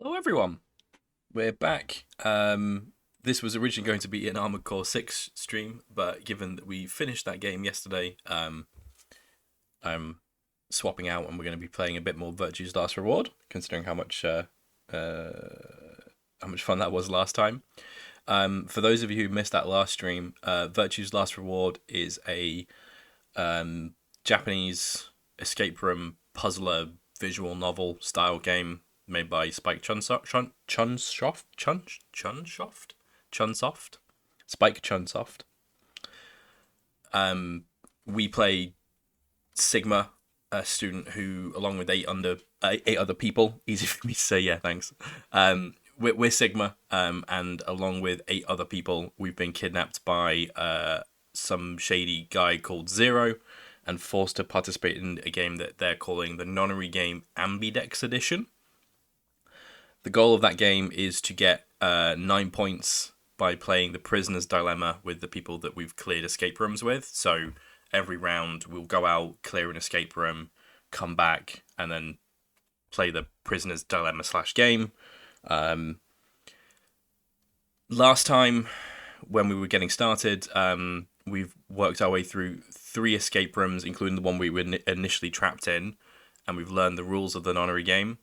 Hello, everyone. We're back. This was originally going to be an Armored Core 6 stream, but given that we finished that game yesterday, I'm swapping out and we're going to be playing a bit more Virtue's Last Reward, considering how much fun that was last time. For those of you who missed that last stream, Virtue's Last Reward is a Japanese escape room puzzler visual novel style game made by Spike Chunsoft. Spike Chunsoft. We play Sigma, a student who, along with eight other people, easy for me to say, yeah, thanks. We're Sigma, and along with eight other people, we've been kidnapped by some shady guy called Zero, and forced to participate in a game that they're calling the Nonary game Ambidex Edition. The goal of that game is to get 9 points by playing the Prisoner's Dilemma with the people that we've cleared escape rooms with. So every round we'll go out, clear an escape room, come back, and then play the Prisoner's Dilemma / game. Last time, when we were getting started, we've worked our way through 3 escape rooms, including the one we were initially trapped in, and we've learned the rules of the Nonary game.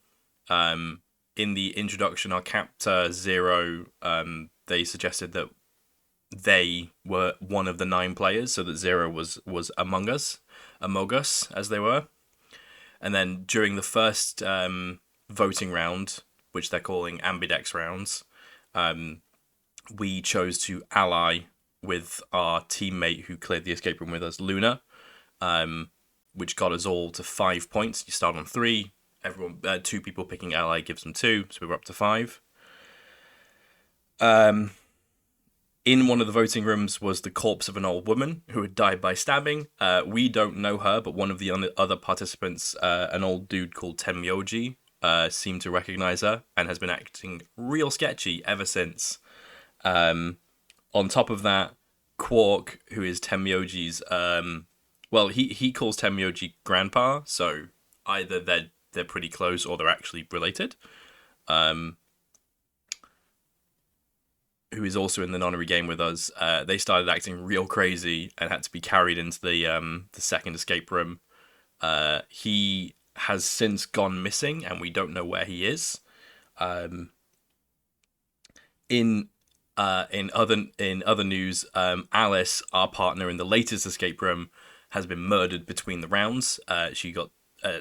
In the introduction, our captor Zero, they suggested that they were one of the 9 players, so that Zero was among us, as they were. And then during the first voting round, which they're calling Ambidex rounds, we chose to ally with our teammate who cleared the escape room with us, Luna, which got us all to 5 points. You start on 3. Everyone, 2 people picking ally gives them 2, so we were up to 5. In one of the voting rooms was the corpse of an old woman who had died by stabbing. We don't know her, but one of the other participants, an old dude called Tenmyoji, seemed to recognize her and has been acting real sketchy ever since. On top of that, Quark, who is Tenmyoji's, he calls Tenmyoji grandpa, so either they're pretty close or they're actually related. Who is also in the Nonary game with us. They started acting real crazy and had to be carried into the second escape room. He has since gone missing, and we don't know where he is. In other news, Alice, our partner in the latest escape room, has been murdered between the rounds. She got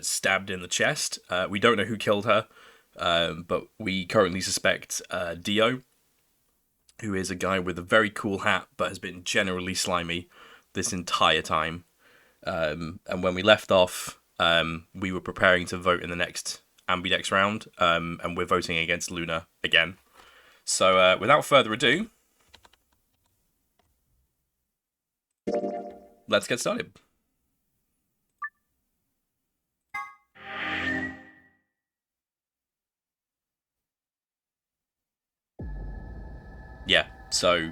stabbed in the chest. We don't know who killed her, but we currently suspect Dio, who is a guy with a very cool hat, but has been generally slimy this entire time. And when we left off, we were preparing to vote in the next Ambidex round, and we're voting against Luna again. So without further ado, let's get started. Yeah, so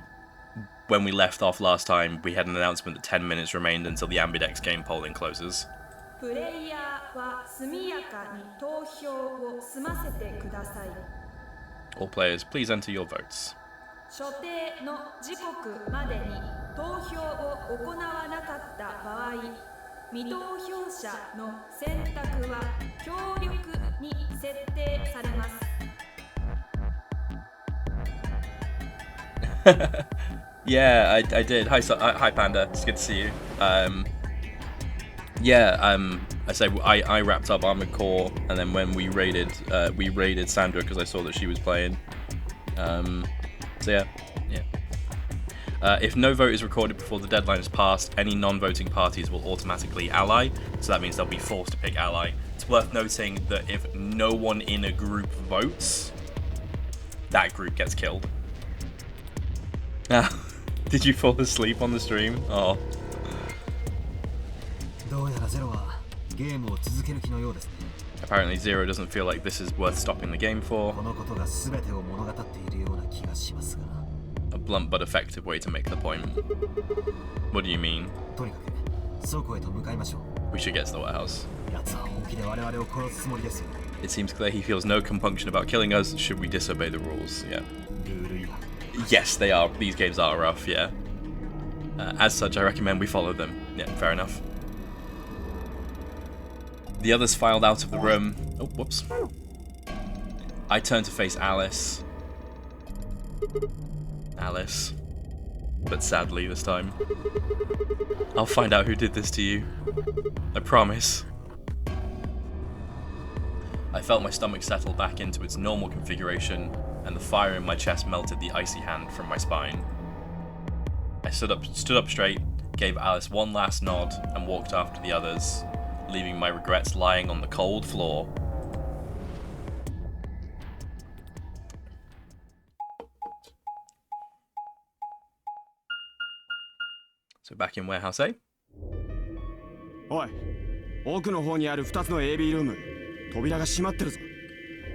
when we left off last time, we had an announcement that 10 minutes remained until the Ambidex game polling closes. All players, please enter your votes. Yeah, I did. Hi Panda, it's good to see you. I wrapped up Armored Core, and then when we raided Sandra because I saw that she was playing. If no vote is recorded before the deadline is passed, any non-voting parties will automatically ally, so that means they'll be forced to pick ally. It's worth noting that if no one in a group votes, that group gets killed. Did you fall asleep on the stream? Oh. Apparently Zero doesn't feel like this is worth stopping the game for. A blunt but effective way to make the point. What do you mean? We should get to the warehouse. It seems clear he feels no compunction about killing us. Should we disobey the rules? Yeah. Yes, they are. These games are rough, yeah. As such, I recommend we follow them. Yeah, fair enough. The others filed out of the room. Oh, whoops. I turn to face Alice. Alice. But sadly this time. I'll find out who did this to you. I promise. I felt my stomach settle back into its normal configuration, and the fire in my chest melted the icy hand from my spine. I stood up straight, gave Alice one last nod, and walked after the others, leaving my regrets lying on the cold floor. So back in Warehouse A. おい、奥の方にある2つの AB ルーム、扉が閉まってるぞ。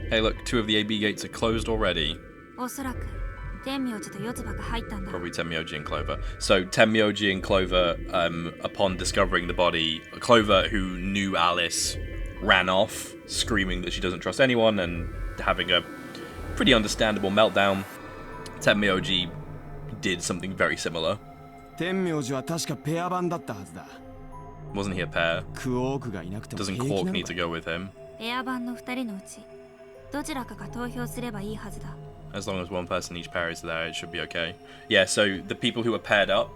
Hey, look, 2 of the AB gates are closed already. おそらく天明寺と四つ葉が入ったんだ。 Probably Tenmyoji and Clover. So Tenmyoji and Clover, upon discovering the body, Clover, who knew Alice, ran off, screaming that she doesn't trust anyone and having a pretty understandable meltdown. Tenmyoji did something very similar. 天明寺は確かペア版だったはずだ。 Wasn't he a pair? クオークがいなくても Doesn't 平気 Quark なの need か to go with him? ペア版の2人のうちどちらかが投票すればいいはずだ。 As long as one person each pair is there, it should be okay. Yeah, so the people who are paired up,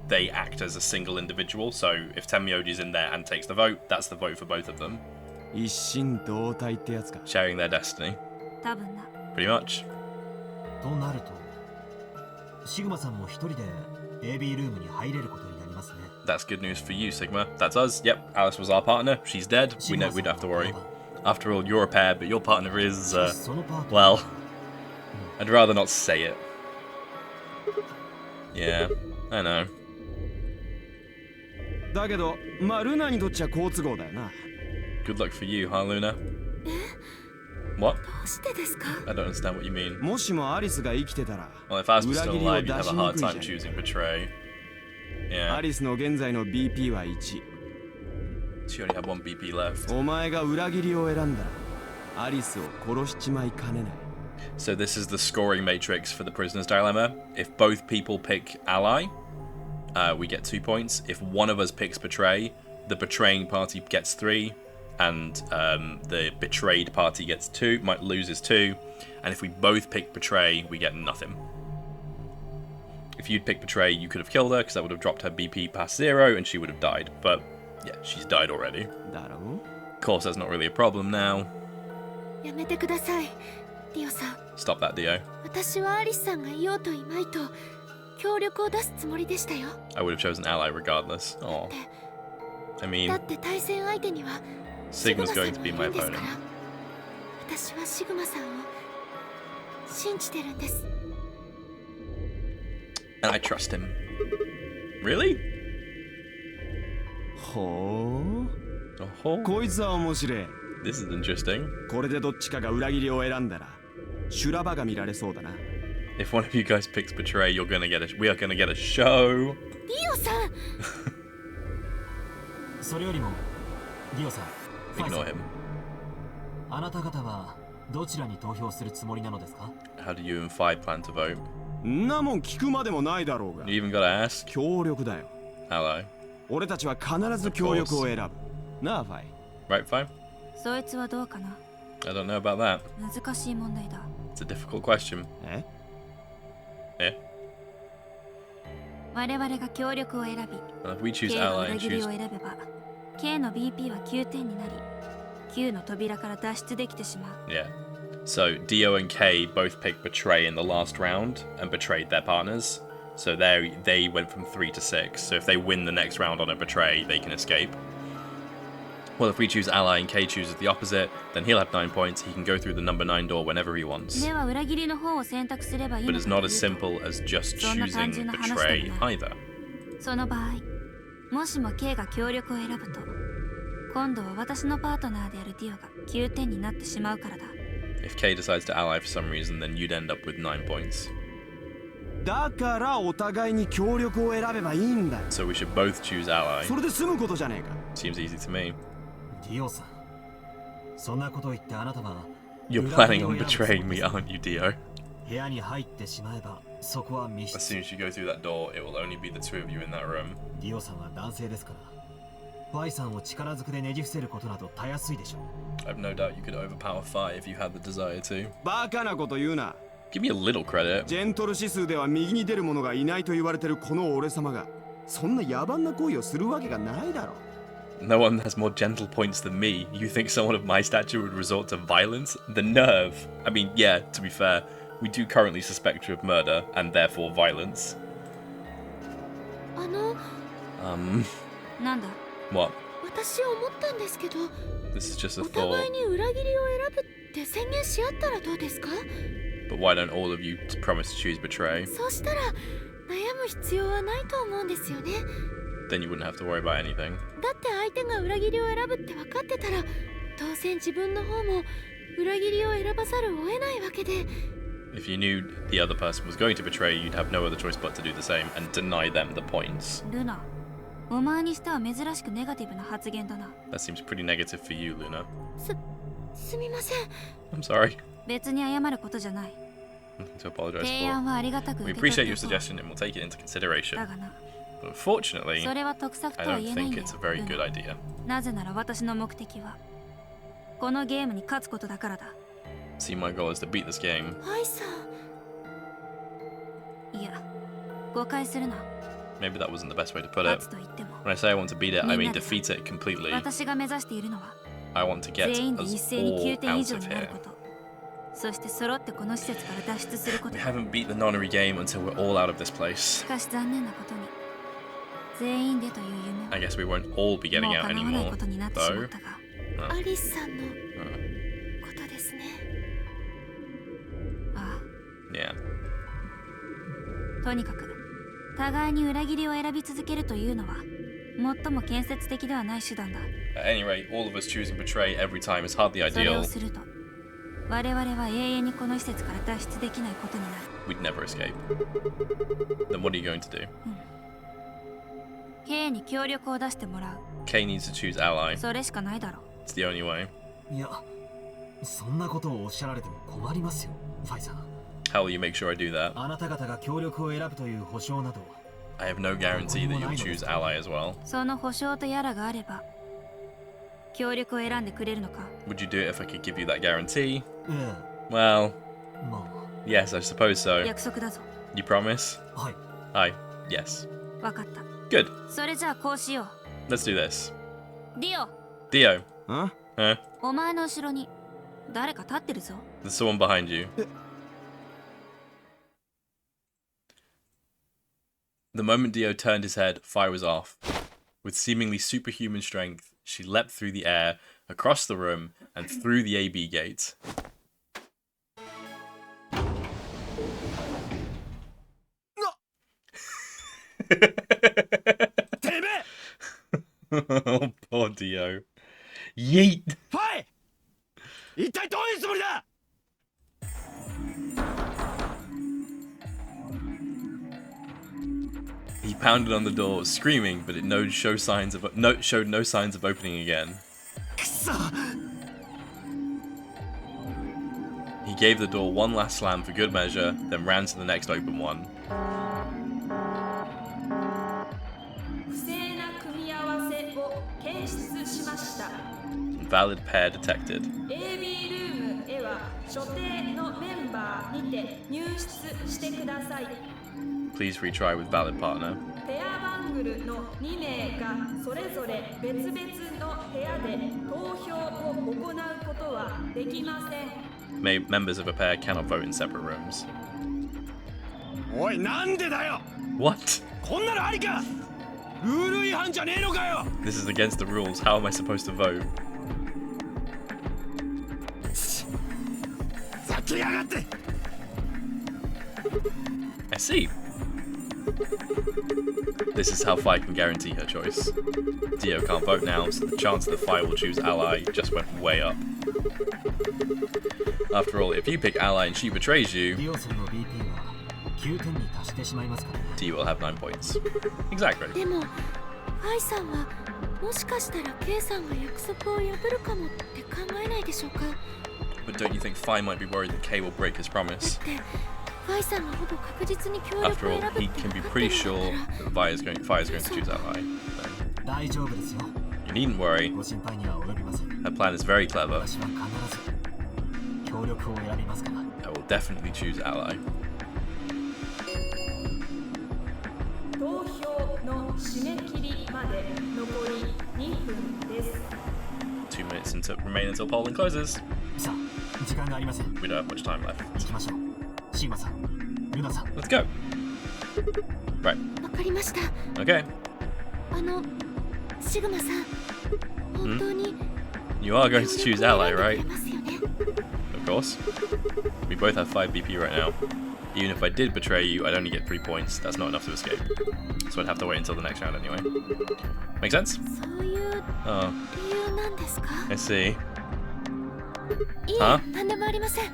they act as a single individual. So if Tenmyoji's in there and takes the vote, that's the vote for both of them. 一心同体ってやつか。 Sharing their destiny. 多分な。 Pretty much. となると、シグマさんも一人で AB ルームに入れることになりますね。 That's good news for you, Sigma. That's us. Yep, Alice was our partner. She's dead. We don't have to worry. After all, you're a pair, but your partner is, well, I'd rather not say it. Yeah, I know. だけど、まあルナにとっちゃ好都合だよな。 Good luck for you, huh, Luna? What? どうしてですか？ I don't understand what you mean. もしもアリスが生きてたら、 Well, if Alice was 裏 still 切りを alive, 出 you'd have し a に hard くいじゃ time ん。 choosing betray. ア Yeah, リスの現在の BP は1。 she only had one BP left. お前が裏切りを選んだら、アリスを殺しちまいかねない。 So this is the scoring matrix for the prisoner's dilemma. If both people pick ally, we get 2 points. If one of us picks betray, the betraying party gets 3, and the betrayed party gets 2, loses 2. And if we both pick betray, we get nothing. If you'd pick betray, you could have killed her, because that would have dropped her BP past 0, and she would have died. But yeah, she's died already. だろう？ Of course, that's not really a problem now. やめてください、ディオさん。 Stop that, Dio. 私はアリスさんがいようといまいと協力を出すつもりでしたよ。 I would have chosen ally regardless. Oh, I だ mean, って対戦相手にはシグ Sigma's マさん going が to い be る my んですか opponent. ら。私はシグマさんを信じてるんです。 And I trust him. Really? ほう。 Oh, こいつは面白い。 this is interesting. これでどっちかが裏切りを選んだら、修羅場が見られそうだな。 If one of you guys picks betray, we are gonna get a show. ディオさん。それよりも、ディオさん、ファイさ Ignore ん him. あなた方はどちらに投票するつもりなのですか？ How do you and Fi plan to vote? んなもん聞くまでもないだろうが。 You even gotta ask? 協力だよ。 Ally. 俺たちは必ず協力を選ぶ。なあ、ファイ。 Right, Fi? そいつはどうかな。 I don't know about that. 難しい問題だ。 It's a difficult question. え？ Yeah? 我々が協力を選び、 Well, if we choose K が ally 裏 and 切り choose... を選べば、K の BP は9点になり、9の扉から脱出できてしまう。 Yeah. So, Dio and K both picked betray in the last round and betrayed their partners. So they went from 3 to 6. So if they win the next round on a betray, they can escape. Well, if we choose ally and K chooses the opposite, then he'll have 9 points. He can go through the number 9 door whenever he wants. では裏切りの方を選択すればいい But の it's か not と as いうと simple as just そんな単純 choosing な話で betray もない。 either. その場合、もしも K が協力を選ぶと、今度は私のパートナーであるディオが9点になってしまうからだ。 If K decides to ally for some reason, then you'd end up with 9 points. だからお互いに協力を選べばいいんだよ。 So we should both choose ally. それで済むことじゃねえか。 Seems easy to me. ディオさん、そんなこと言ってあなたは You're planning on betraying me, aren't you, Dio? 部屋に入ってしまえばそこは密 As 室。 soon as you go through that door, it will only be the two of you in that room. ディオさんは男性ですからファイさんを力ずくでねじ伏せることなどたやすいでしょう。 I've no doubt you could overpower Phi if you had the desire to. バカなこと言うな。 Give me a little credit. ジェントル指数では右に出る者がいないと言われてるこの俺様がそんな野蛮な行為をするわけがないだろう。 No one has more gentle points than me. You think someone of my stature would resort to violence? The nerve! I mean, yeah, to be fair, we do currently suspect you of murder, and therefore violence. なんだ What? 私思ったんですけど、 This is just a お thought. 互いに裏切りを選ぶって宣言し合ったらどうですか？ But why don't all of you promise to choose betray? そうしたら悩む必要はないと思うんですよね。 Then you wouldn't have to worry about anything. だって相手が裏切りを選ぶって分かってたら、当然自分の方も裏切りを選ばざるを得ないわけで。 If you knew the other person was going to betray, you'd have no other choice but to do the same and deny them the points. ルナ、お前にしては珍しくネガティブな発言だな。 That seems pretty negative for you, Luna. すみません。 I'm sorry. 別に謝ることじゃない。 Nothing to apologize 提案 for. はありがたく We 受け取 appreciate って your おこ suggestion and we'll take it into consideration. だがな、 But unfortunately, それは得策 I とは don't 言えないん think だよ。 it's a very ル good ナ idea. なぜなら私の目的はこのゲームに勝つことだからだ。 See, my goal is to beat this game. ファイさん。いや、誤解するな。 Maybe that wasn't the best way to put 勝 it. つと言っても、 When I say I want to beat it, I mean defeat it completely. 私が目指しているのは I want to get 全員で us 一斉に all 9点以 out 上 of になる here. こと。そして揃ってこの施設から脱出すること We だ。 haven't beat the nonary game until we're all out of this place. しかし残念なことに、全員でという夢 I guess we won't all be は getting もう out 叶わない anymore, ことになってしまっ though. たが、アリスさんの Uh, ことですね。あ yeah. あ、とにかく互いに裏切りを選び続けるというのは最も建設的ではない手段だ。 At any rate, all of us choosing betray every time is hardly それ ideal. をすると我々は永遠にこの施設から脱出できないことになる。 We'd never escape. Then what are you going to do? K に協力を出してもらう。 Kay needs to choose ally. それしかないだろう。 It's the only way. いやそんなことをおっしゃられても困りますよファイさん。 How will you make sure I do that? あなた方が協力を選ぶという保証など I have no guarantee that you'll choose ally as well. その保証とやらがあれば協力を選んでくれるのか。 Would you do it if I could give you that guarantee? え Well, えま yes, I suppose so. 約束だぞ。 You promise? あはい Aye. Yes. わかった。 Good. それじゃあこうしよ Let's do this. う。ディオ、 Dio. あ Huh? お前の後ろに誰か立ってるぞ。 There's someone behind you. The moment Dio turned his head, fire was off. With seemingly superhuman strength, she leapt through the air, across the room, and through the AB gate. Oh, poor Dio. Yeet! ファイ一体どういうつもりだ。 He pounded on the door, screaming, but it showed no signs of opening again. くそ He gave the door one last slam for good measure, then ran to the next open one. 不正な組み合わせを検出しました。 Valid pair detected. AB ルームへは所定のメンバーにて入室してください。 Please retry with valid partner. ペアバングルの2名がそれぞれ別々の部屋で投票を行うことはできません。 Members of a pair cannot vote in separate rooms. おいなんでだよ。 What? こんなのありか。ルール違反じゃねえのかよ。 This is against the rules. How am I supposed to vote? ざけやがって。 I see. This is how Fi can guarantee her choice. Dio can't vote now, so the chance that Fi will choose ally just went way up. After all, if you pick ally and she betrays デ you, ィオさんの BP は9点に達してしまいますからね。 Dio will have 9 points. Exactly. でもファイさんはもしかしたら K さんが約束を破るかもって考えないでしょうか。 But don't you think Fi might be worried that Kay will break his promise? で、ファイさんがほぼ確実に協力 After を all, 選ぶ he って can 分 be かって pretty るん sure だから。 that Fi is going to choose ally. So 大丈夫ですよ。 you needn't worry. ご心配には及びません。 Her plan is very clever. 私は必ず協力を選びますから。 I will definitely choose ally. 投票の締め切りまで残り2分です。 2 minutes remain until polling closes. さあ、時間がありません。 We don't have much time left. 行きましょう。シグマさん、ルナさん。 Let's go. Right. わかりました。 Okay. シグマさん、本当に You are going to choose 協力を ally, 選んで right? くれますよね。 Of course. We both have 5 BP right now. Even if I did betray you, I'd only get 3 points. That's not enough to escape. So I'd have to wait until the next round anyway. Make sense? そういう Oh, 理由なんですか？ I see. いいえ、はなんでもありません。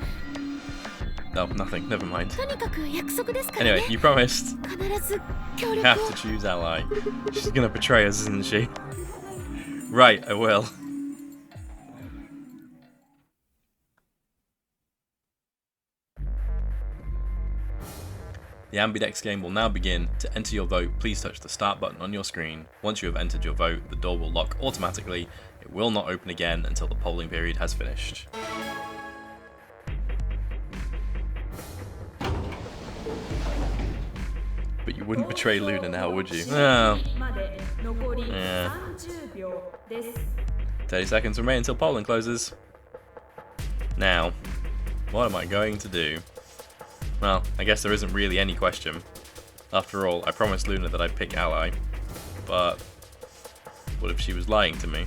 No, nothing. Never mind. とにかく約束ですからね。 Anyway, you promised. 必ず協 You 力 have を to。choose ally. She's gonna betray us, isn't she? Right, I will. The Ambidex game will now begin. To enter your vote, please touch the start button on your screen. Once you have entered your vote, the door will lock automatically. It will not open again until the polling period has finished. But you wouldn't betray Luna now, would you? Oh. まで残り Yeah. 30秒です。 30 seconds remain until polling closes. Now, what am I going to do? Well, I guess there isn't really any question. After all, I promised Luna that I'd pick ally. But what if she was lying to me?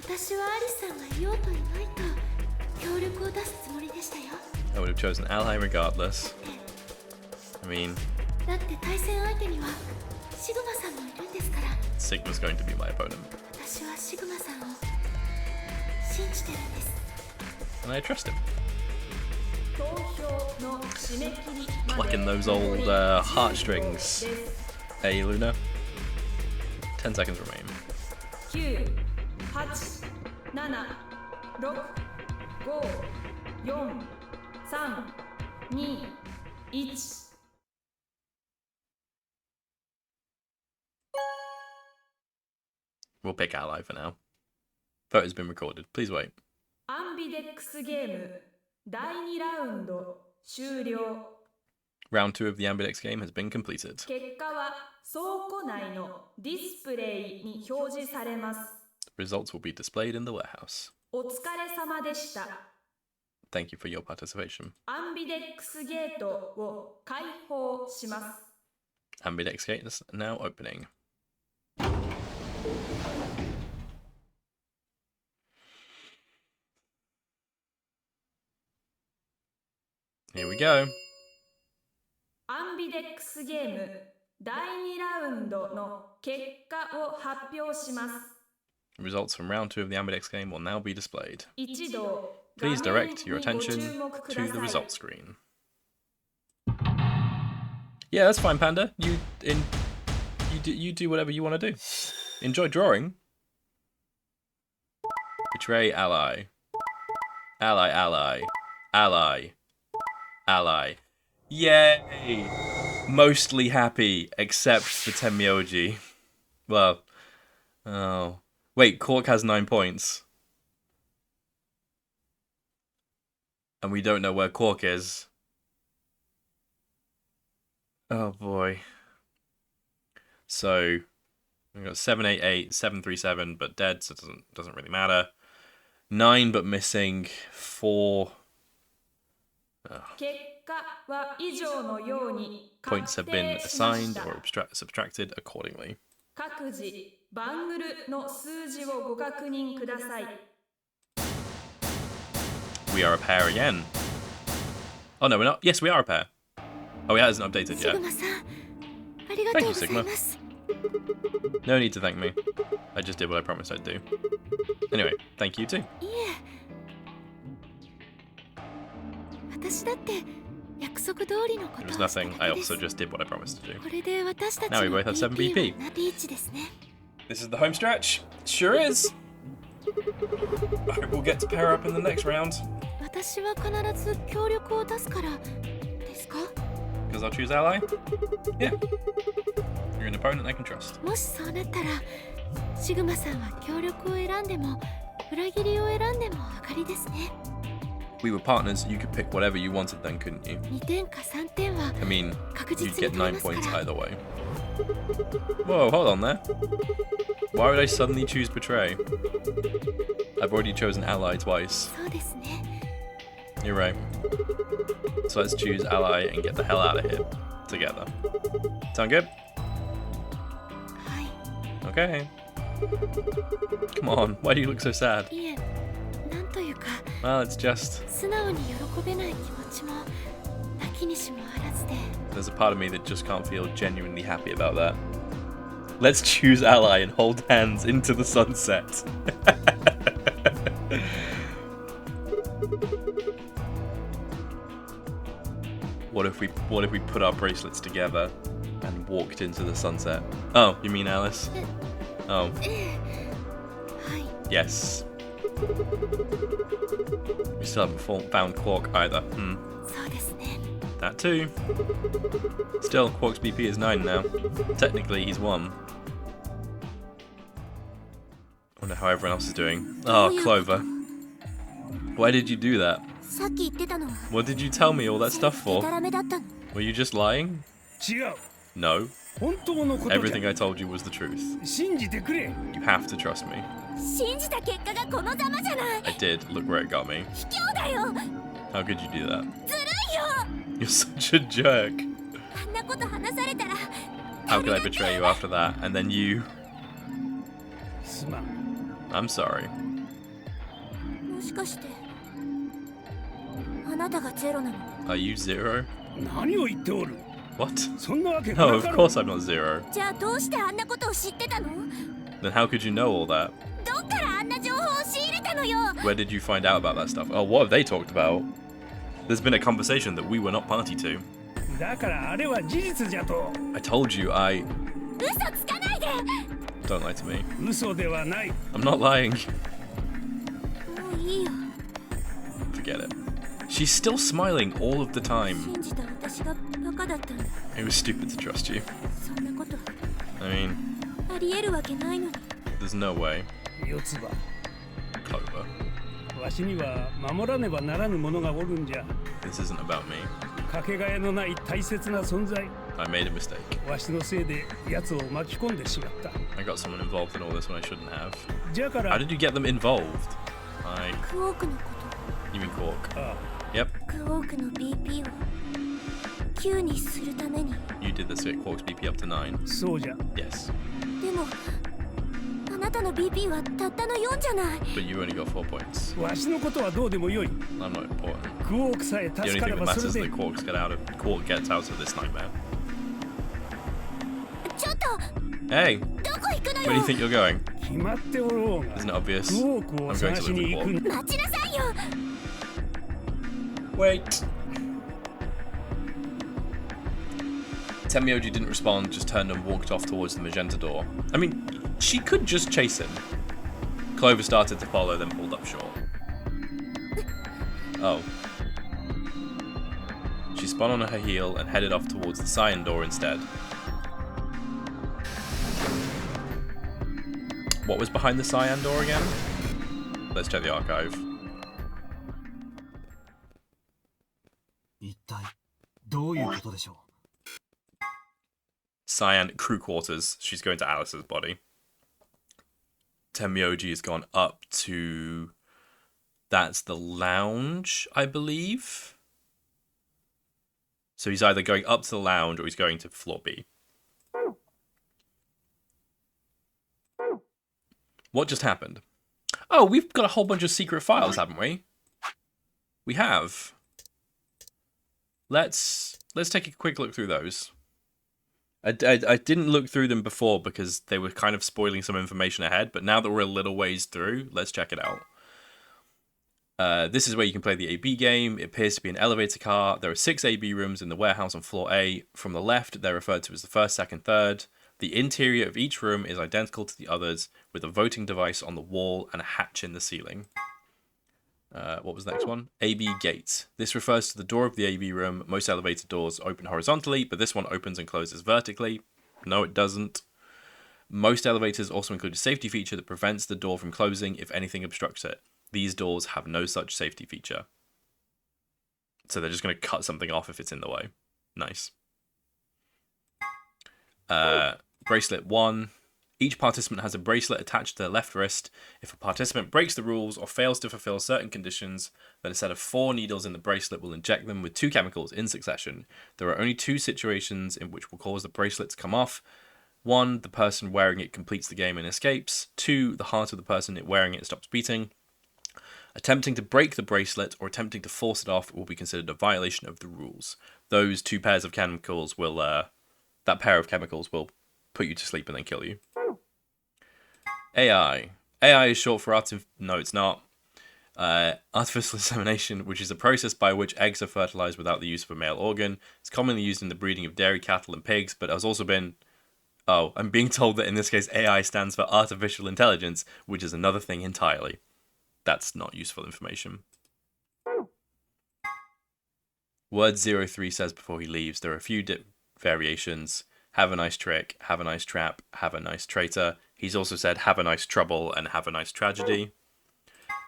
私はアリさんが言おうといまいと協力を出すつもりでしたよ。 I would have chosen ally regardless. I mean, だって対戦相手にはシグマさんもいるんですから。 Sigma's going to be my opponent. 私はシグマさんを信じてるんです。 And I trust him. 投票の締め切りまで Plucking those 残 old り heartstrings. 10秒です。 Hey, Luna. 10 seconds remain. 9、8、7、6、5、4、3、2、1。We'll pick ally for now. Vote has been recorded. Please wait. アンビデックスゲーム第2ラウンド終了。 Round 2 of the Ambidex game has been completed. 結果は倉庫内のディスプレイに表示されます。 The results will be displayed in the warehouse. お疲れ様でした。 Thank you for your participation. アンビデックスゲートを開放します。 Ambidex gate is now opening. Here we go. アンビデックスゲーム第2ラウンドの結果を発表します。 Results from round 2 of the Ambidex game will now be displayed. 一度 Please 画面 direct your にご注 attention 目く to だ the さい。 results screen. Yeah, that's fine, Panda. You do whatever you want to do. Enjoy drawing. Betray ally. Ally, ally. Ally. Ally. Yay! Mostly happy, except for Tenmyoji. Well, oh. Wait, Cork has 9 points. And we don't know where Cork is. Oh boy. So we've got 788, 737, but dead, so it doesn't really matter. 9 but missing 4. 結果は以上のように Points have 確 been 定しま assigned した or subtracted accordingly. 各自バングルの数字をご確認ください。 We are a pair again. Oh no, we're not. Yes, we are a pair. Oh, it hasn't updated シ yet. グマさん、ありがとうございます。 No need to thank me. I just did what I promised I'd do. Anyway, thank you too. いえ、私だって約束通りのこ It と was をした nothing. だ I けです。 also just did what I promised to do. これで私たち Now we の both have 7 BP BP. はなリーチですね。This is the home stretch. Sure is. I hope we'll get to pair up in the next round. 私は必ず協力を出すからですか？ Because I'll choose ally? Yeah. You're an opponent I can trust. もしそうなったらシグマさんは協力を選んでも裏切りを選んでも上がりですね。 We were partners, you could pick whatever you wanted then, couldn't you? 2点か3点は I mean, 確 you'd 実に get 取れ 9ますか points ら。 either way. Whoa, hold on there. Why would I suddenly choose Betray? I've already chosen ally twice. そうですね。 You're right. So let's choose ally and get the hell out of here. Together. Sound good? はい。 Okay. Come on, why do you look so sad? いえ、なんというか Well, it's just... 素直に喜べない気持ちもなきにしもあらずで。 There's a part of me that just can't feel genuinely happy about that. Let's choose ally and hold hands into the sunset. What if we put our bracelets together and walked into the sunset? Oh, you mean Alice? Oh, ええ。はい。 yes. We still haven't found Quark either. Hmm. そうですね。 That too. Still, Quark's BP is 9 now. Technically, he's 1. Wonder how everyone else is doing. Oh, Clover. Why did you do that? さっき言ってたのは What did you tell me all that stuff デ for? タラメだったの。 Were you just lying? 違う No. 本当のことじゃ Everything I told you was the truth. 信じてくれ You have to trust me. 信じた結果がこのざまじゃない。 I did. Look where it got me. 卑怯だよ。 How could you do that? ずるいよ。 You're such a jerk. あんなこと話されたら How could I betray you after that? And then you... すまん I'm sorry. もしかしてあなたがゼロなの？ Are you 0? 何を言っておる What? そんなわけ No, な of かろ course I'm not 0. じゃあどうしてあんなことを知ってたの？ Then how could you know all that? どっからあんな情報を仕入れたのよ。 Where did you find out about that stuff? Oh, what have they talked about? There's been a conversation that we were not party to. だからあれは事実じゃと I told you I... 嘘つかないで。 Don't lie to me. 嘘ではない I'm not lying. もういいよ。 Forget it. She's still smiling all of the time. 信じた私がバカだったんだ。 It was stupid to trust you. そんなこと I mean, ありえるわけないのに。 there's no way. 四つ葉 Clover. わしには守らねばならぬものがおるんじゃ This isn't about me. かけがえのない大切な存在 I made a mistake. わしのせいで奴を巻き込んでしまった I got someone involved in all this when I shouldn't have. じゃか How ら did you get them involved? I... クオークのこ You mean Quark? あ Yep. とクオークの BP を9にするために。 You did this to get Quark's BP up to 9. そうじゃ Yes. でもあなたの BP はたったの4じゃない。 But you only got 4 points. わしのことはどうでもよい I'm not important. クオークさえ The 助 only かれ thing that ばそ matters れ is で that Quark gets out of this nightmare. ちょっと Hey, どこ行くの where do you よ。 think you're going? 決まっておろうが Isn't it obvious? クオーク I'm を going 探 to し live に with 行く Quark. ん待ちなさいよ。 Wait. Temioji didn't respond, just turned and walked off towards the magenta door. I mean, she could just chase him. Clover started to follow, then pulled up short. Oh. She spun on her heel and headed off towards the cyan door instead. What was behind the cyan door again? Let's check the archive. 一体どういうことでしょう？ Cyan crew quarters. She's going to Alice's body. Temioji has gone up to... That's the lounge, I believe. So he's either going up to the lounge or he's going to floor B. What just happened? Oh, we've got a whole bunch of secret files, haven't we? We have. Let's take a quick look through those. I didn't look through them before because they were kind of spoiling some information ahead, but now that we're a little ways through, let's check it out. This is where you can play the AB game. It appears to be an elevator car. There are 6 AB rooms in the warehouse on floor A. From the left, they're referred to as the first, second, third. The interior of each room is identical to the others, with a voting device on the wall and a hatch in the ceiling. What was the next one? AB gates. This refers to the door of the AB room. Most elevator doors open horizontally, but this one opens and closes vertically. No, it doesn't. Most elevators also include a safety feature that prevents the door from closing if anything obstructs it. These doors have no such safety feature. So they're just going to cut something off if it's in the way. Nice. Bracelet 1. Each participant has a bracelet attached to their left wrist. If a participant breaks the rules or fails to fulfill certain conditions, then a set of 4 needles in the bracelet will inject them with 2 chemicals in succession. There are only 2 situations in which will cause the bracelet to come off. 1, the person wearing it completes the game and escapes. 2, the heart of the person wearing it stops beating. Attempting to break the bracelet or attempting to force it off will be considered a violation of the rules. Those 2 pairs of chemicals will, that pair of chemicals will put you to sleep and then kill you. AI. AI is short for no, it's not. Artificial insemination, which is a process by which eggs are fertilized without the use of a male organ. It's commonly used in the breeding of dairy cattle and pigs, but has also been... Oh, I'm being told that in this case AI stands for artificial intelligence, which is another thing entirely. That's not useful information. Word 03 says before he leaves, there are a few variations. Have a nice trick, have a nice trap, have a nice traitor. He's also said have a nice trouble and have a nice tragedy.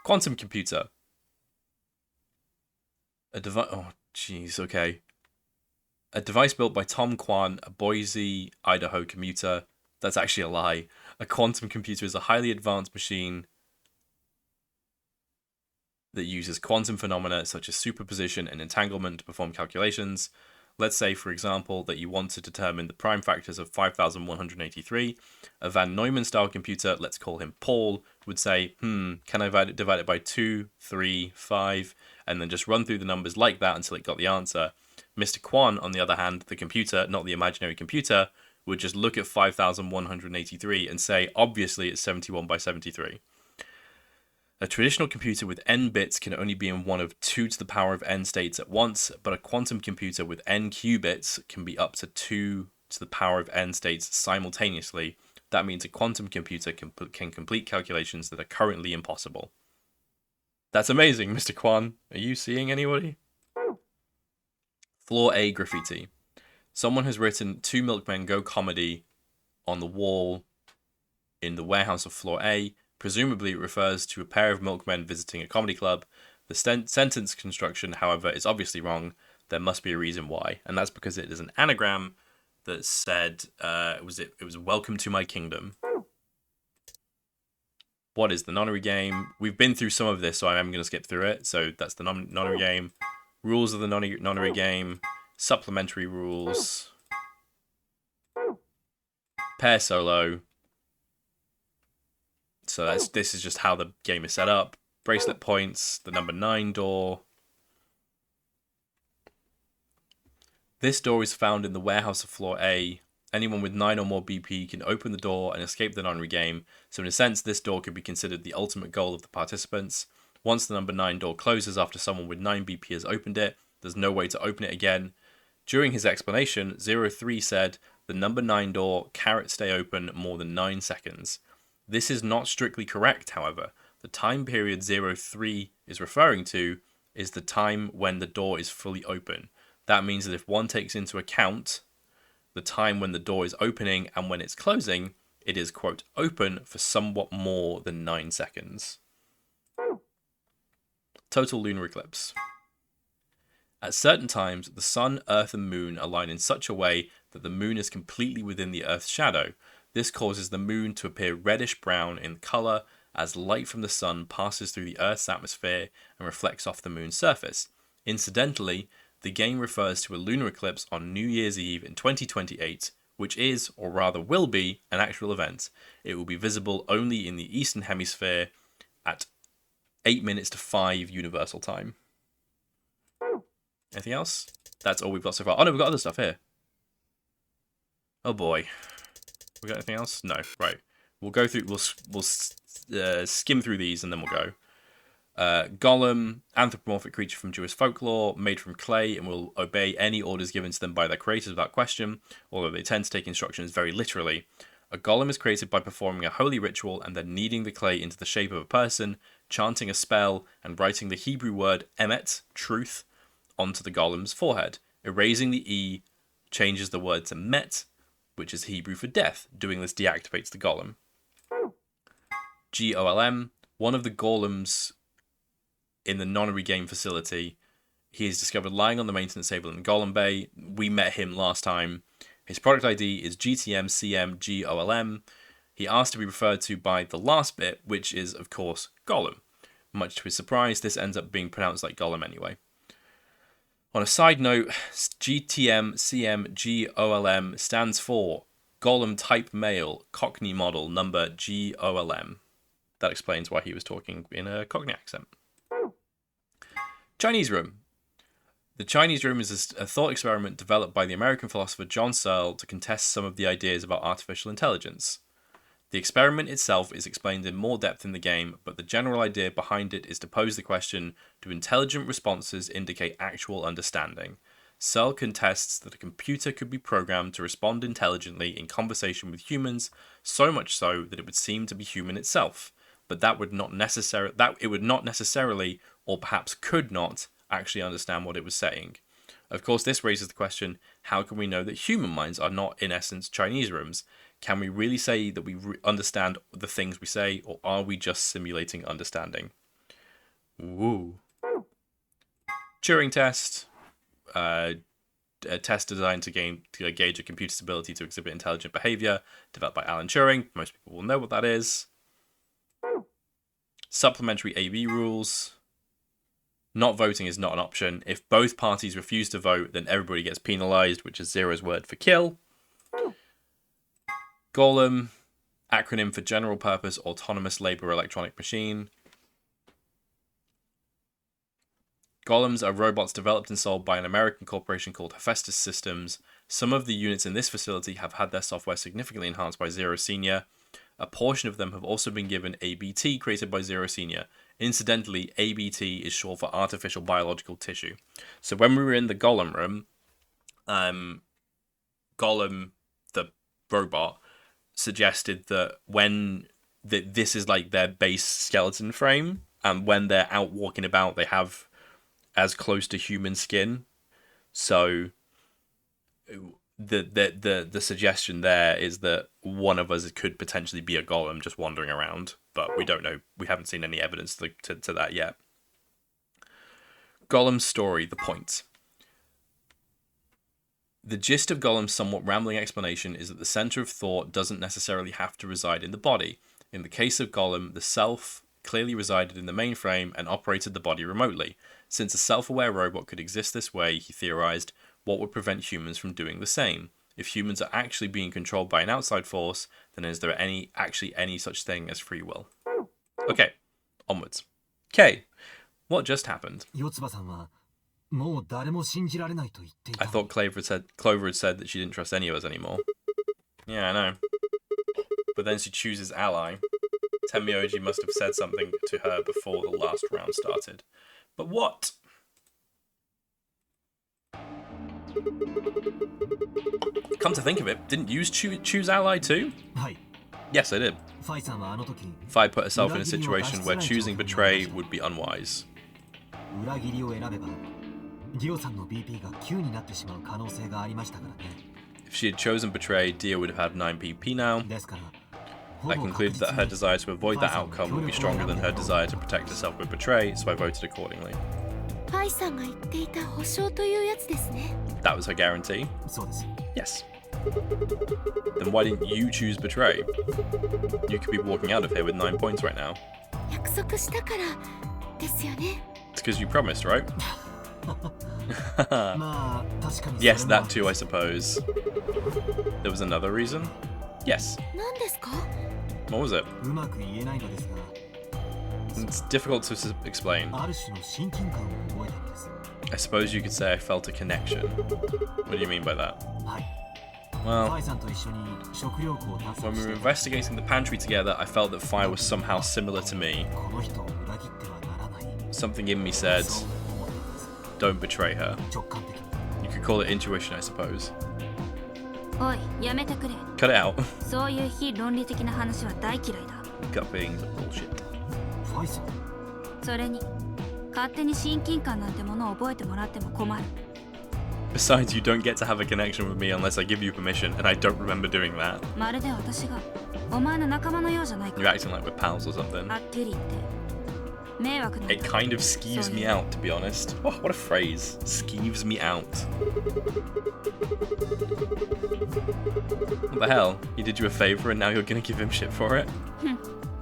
Quantum computer. A device... Oh, jeez, okay. A device built by Tom Kwan, a Boise, Idaho commuter. That's actually a lie. A quantum computer is a highly advanced machine that uses quantum phenomena such as superposition and entanglement to perform calculations. Let's say, for example, that you want to determine the prime factors of 5,183. A Van Neumann-style computer, let's call him Paul, would say, can I divide it by 2, 3, 5, and then just run through the numbers like that until it got the answer. Mr. Kwan, on the other hand, the computer, not the imaginary computer, would just look at 5,183 and say, obviously it's 71 by 73. A traditional computer with n bits can only be in one of 2 to the power of n states at once, but a quantum computer with n qubits can be up to 2 to the power of n states simultaneously. That means a quantum computer can complete calculations that are currently impossible. That's amazing, Mr. Kwan. Are you seeing anybody? Floor A graffiti. Someone has written 2 milkmen go comedy on the wall in the warehouse of floor A. Presumably it refers to a pair of milkmen visiting a comedy club. The sentence construction, however, is obviously wrong. There must be a reason why, and that's because it is an anagram that said, it was welcome to my kingdom. What is the nonary game? We've been through some of this, so I am going to skip through it. So that's the nonary game. Rules of the nonary game. Supplementary rules. Pair solo. So this is just how the game is set up. Bracelet points, the number 9 door. This door is found in the warehouse of floor A. Anyone with 9 or more BP can open the door and escape the nonary game. So in a sense, this door could be considered the ultimate goal of the participants. Once the number 9 door closes after someone with 9 BP has opened it, there's no way to open it again. During his explanation, 03 said, the number 9 door carrot stay open more than 9 seconds. This is not strictly correct, however. The time period 03 is referring to is the time when the door is fully open. That means that if one takes into account the time when the door is opening and when it's closing, it is, quote, open for somewhat more than 9 seconds. Total lunar eclipse. At certain times, the sun, earth, and moon align in such a way that the moon is completely within the earth's shadow. This causes the moon to appear reddish-brown in colour as light from the sun passes through the Earth's atmosphere and reflects off the moon's surface. Incidentally, the game refers to a lunar eclipse on New Year's Eve in 2028, which is, or rather will be, an actual event. It will be visible only in the Eastern Hemisphere at 8 minutes to 5 Universal Time. Anything else? That's all we've got so far. Oh no, we've got other stuff here. Oh boy. We got anything else? No. Right. We'll go through. We'll skim through these and then we'll go. Golem, anthropomorphic creature from Jewish folklore, made from clay and will obey any orders given to them by their creators without question, although they tend to take instructions very literally. A golem is created by performing a holy ritual and then kneading the clay into the shape of a person, chanting a spell, and writing the Hebrew word emet, truth, onto the golem's forehead. Erasing the E changes the word to met, which is Hebrew for death. Doing this deactivates the golem. Golem, one of the golems in the nonary game facility. He is discovered lying on the maintenance table in Golem Bay. We met him last time. His product ID is GTMCMGOLM. He asked to be referred to by the last bit, which is, of course, Golem. Much to his surprise, this ends up being pronounced like Golem anyway. On a side note, GTMCMGOLM stands for Golem Type Male Cockney Model Number GOLM. That explains why he was talking in a Cockney accent. Chinese Room. The Chinese Room is a thought experiment developed by the American philosopher John Searle to contest some of the ideas about artificial intelligence. The experiment itself is explained in more depth in the game, but the general idea behind it is to pose the question, do intelligent responses indicate actual understanding? Searle contests that a computer could be programmed to respond intelligently in conversation with humans, so much so that it would seem to be human itself, but it would not necessarily, or perhaps could not, actually understand what it was saying. Of course, this raises the question, how can we know that human minds are not, in essence, Chinese rooms? Can we really say that we understand the things we say, or are we just simulating understanding? Woo. Turing test. A test designed to gauge a computer's ability to exhibit intelligent behavior, developed by Alan Turing. Most people will know what that is. Supplementary AV rules. Not voting is not an option. If both parties refuse to vote, then everybody gets penalized, which is Zero's word for kill. Golem, acronym for General Purpose Autonomous Labor Electronic Machine. Golems are robots developed and sold by an American corporation called Hephaestus Systems. Some of the units in this facility have had their software significantly enhanced by Zero Senior. A portion of them have also been given ABT created by Zero Senior. Incidentally, ABT is short for artificial biological tissue. So when we were in the Golem room, Golem, the robot, suggested that this is like their base skeleton frame, and when they're out walking about, they have as close to human skin. So the suggestion there is that one of us could potentially be a golem just wandering around, but we don't know. We haven't seen any evidence to that yet. Golem's story, the point. The gist of Golem's somewhat rambling explanation is that the center of thought doesn't necessarily have to reside in the body. In the case of Golem, the self clearly resided in the mainframe and operated the body remotely. Since a self-aware robot could exist this way, he theorized, what would prevent humans from doing the same? If humans are actually being controlled by an outside force, then is there actually any such thing as free will? Okay, onwards. K, what just happened? I thought Clover had said that she didn't trust any of us anymore. Yeah, I know. But then she chooses ally. Tenmyoji must have said something to her before the last round started. But what? Come to think of it, didn't you choose ally too? Yes, I did. Fi put herself in a situation where choosing betray would be unwise. If she had chosen betray, Dia would have had 9 PP now. I concluded that her desire to avoid that outcome would be stronger than her desire to protect herself with betray, so I voted accordingly. That was her guarantee? Yes. Then why didn't you choose betray? You could be walking out of here with 9 points right now. It's because you promised, right? Yes, that too, I suppose. There was another reason? Yes. What was it? It's difficult to explain. I suppose you could say I felt a connection. What do you mean by that? Well, when we were investigating the pantry together, I felt that Fi was somehow similar to me. something in me said, そう思っています。 don't betray her. 直感的に。 You could call it intuition, I suppose. おいやめてくれ。 Cut it out. そういう非論理的な話は大嫌いだ。 Gut feelings are bullshit. ファイさん、それに勝手に親近感なんてものを覚えてもらっても困る。 Besides, you don't get to have a connection with me unless I give you permission, and I don't remember doing that. まるで私がお前の仲間のようじゃないか。 You're acting like we're pals or something. はっきり言って迷惑なん It て kind of skeeves me out, to be honest. Oh, what a phrase. Skeeves me out. What the hell? He did you a favor and now you're gonna give him shit for it?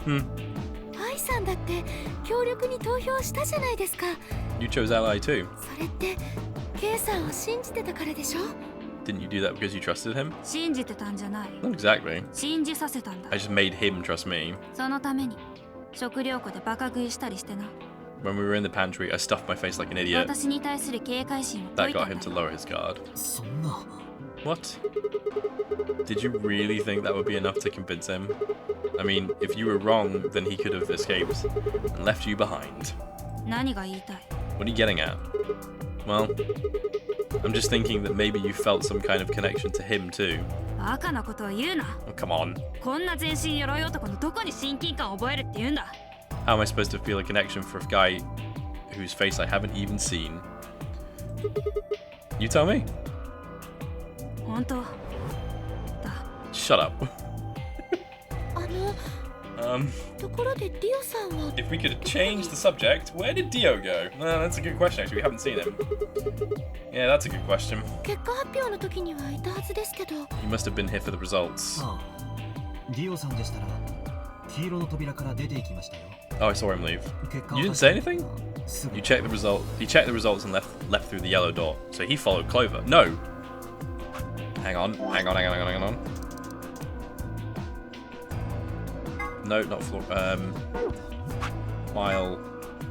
ファイさんだって協力に投票したじゃないですか。 You chose ally too. それってケイさんを信じてたからでしょ。 Didn't you do that because you trusted him? 信じてたんじゃない。 Not exactly. 信じさせたんだ I。just made him trust me. そのために食料庫でバカ食いしたりしてな。 When we were in the pantry, I stuffed my face like an idiot. 私に対する警戒心を解 That いた got ん him だ to よ。 lower his guard. そんな。 What? Did you really think that would be enough to convince him? I mean, if you were wrong, then he could have escaped and left you behind. 何が言いたい？ What are you getting at? Well, I'm just thinking that maybe you felt some kind of connection to him too. バカなことを言うな。 Oh, come on. こんな全身鎧男のどこに親近感を覚えるって言うんだ。 How am I supposed to feel a connection for a guy whose face I haven't even seen? You tell me. 本当だ。 Shut up. ところでディオさんは If we could change the subject, where did Dio go? That's a good question, actually. We haven't seen him. Yeah, that's a good question. 結果発表の時にはいたはずですけど。 He must have been here for the results. ああ、ディオさんでしたら黄色の扉から出ていきましたよ。 Oh, I saw him leave. 結果を You didn't say anything? すぐ You checked the result. He checked the results and left through the yellow door. So he followed Clover. No. Hang on. No, not floor. File.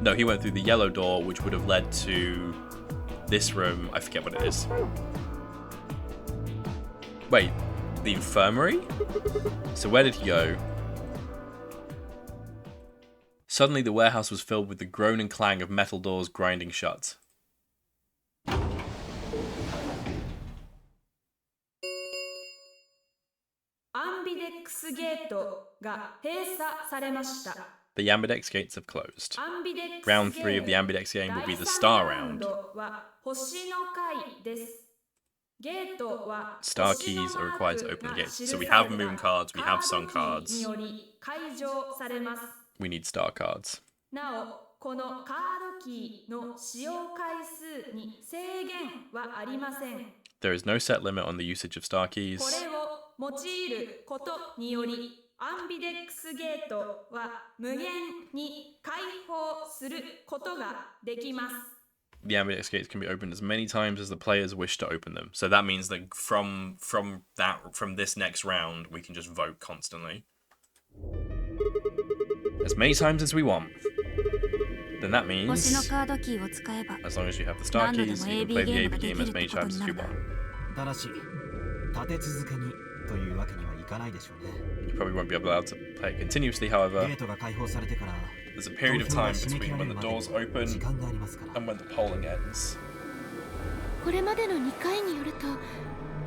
No, he went through the yellow door, which would have led to this room. I forget what it is. Wait, the infirmary? So where did he go? Suddenly, the warehouse was filled with the groan and clang of metal doors grinding shut. Ambidex ゲートが閉鎖されました。 The Ambidex gates have closed. Ambidex Round 3 of the Ambidex game will be the star round. は星の回です。ゲートは Star keys are required to open the gates. So we have moon cards, we have sun cards. により解除されます。 We need star cards. なお、このカードキーの使用回数に制限はありません。 There is no set limit on the usage of star こ keys. れを用いることにより、アンビデックスゲートは無限に開放することができます。 The Ambidex gates can be opened as many times as the players wish to open them. So that means that from this next round, we can just vote constantly. As many times as we want. Then that 星の means, カードキーを使えば as long as you have the star 何度で keys, も you can AB play the ゲー AB ムがで game き as る many ってこと times に as な you るんだ。 want. ただし立て続けにというわけにはいかないでしょうね。 You probably won't be allowed to play it continuously, however. ゲートが開放されてから There's a period of 投票が time 締め切 between られ when る the まで doors 時 open 間がありますから。 and when the polling ends. これまでの2回によると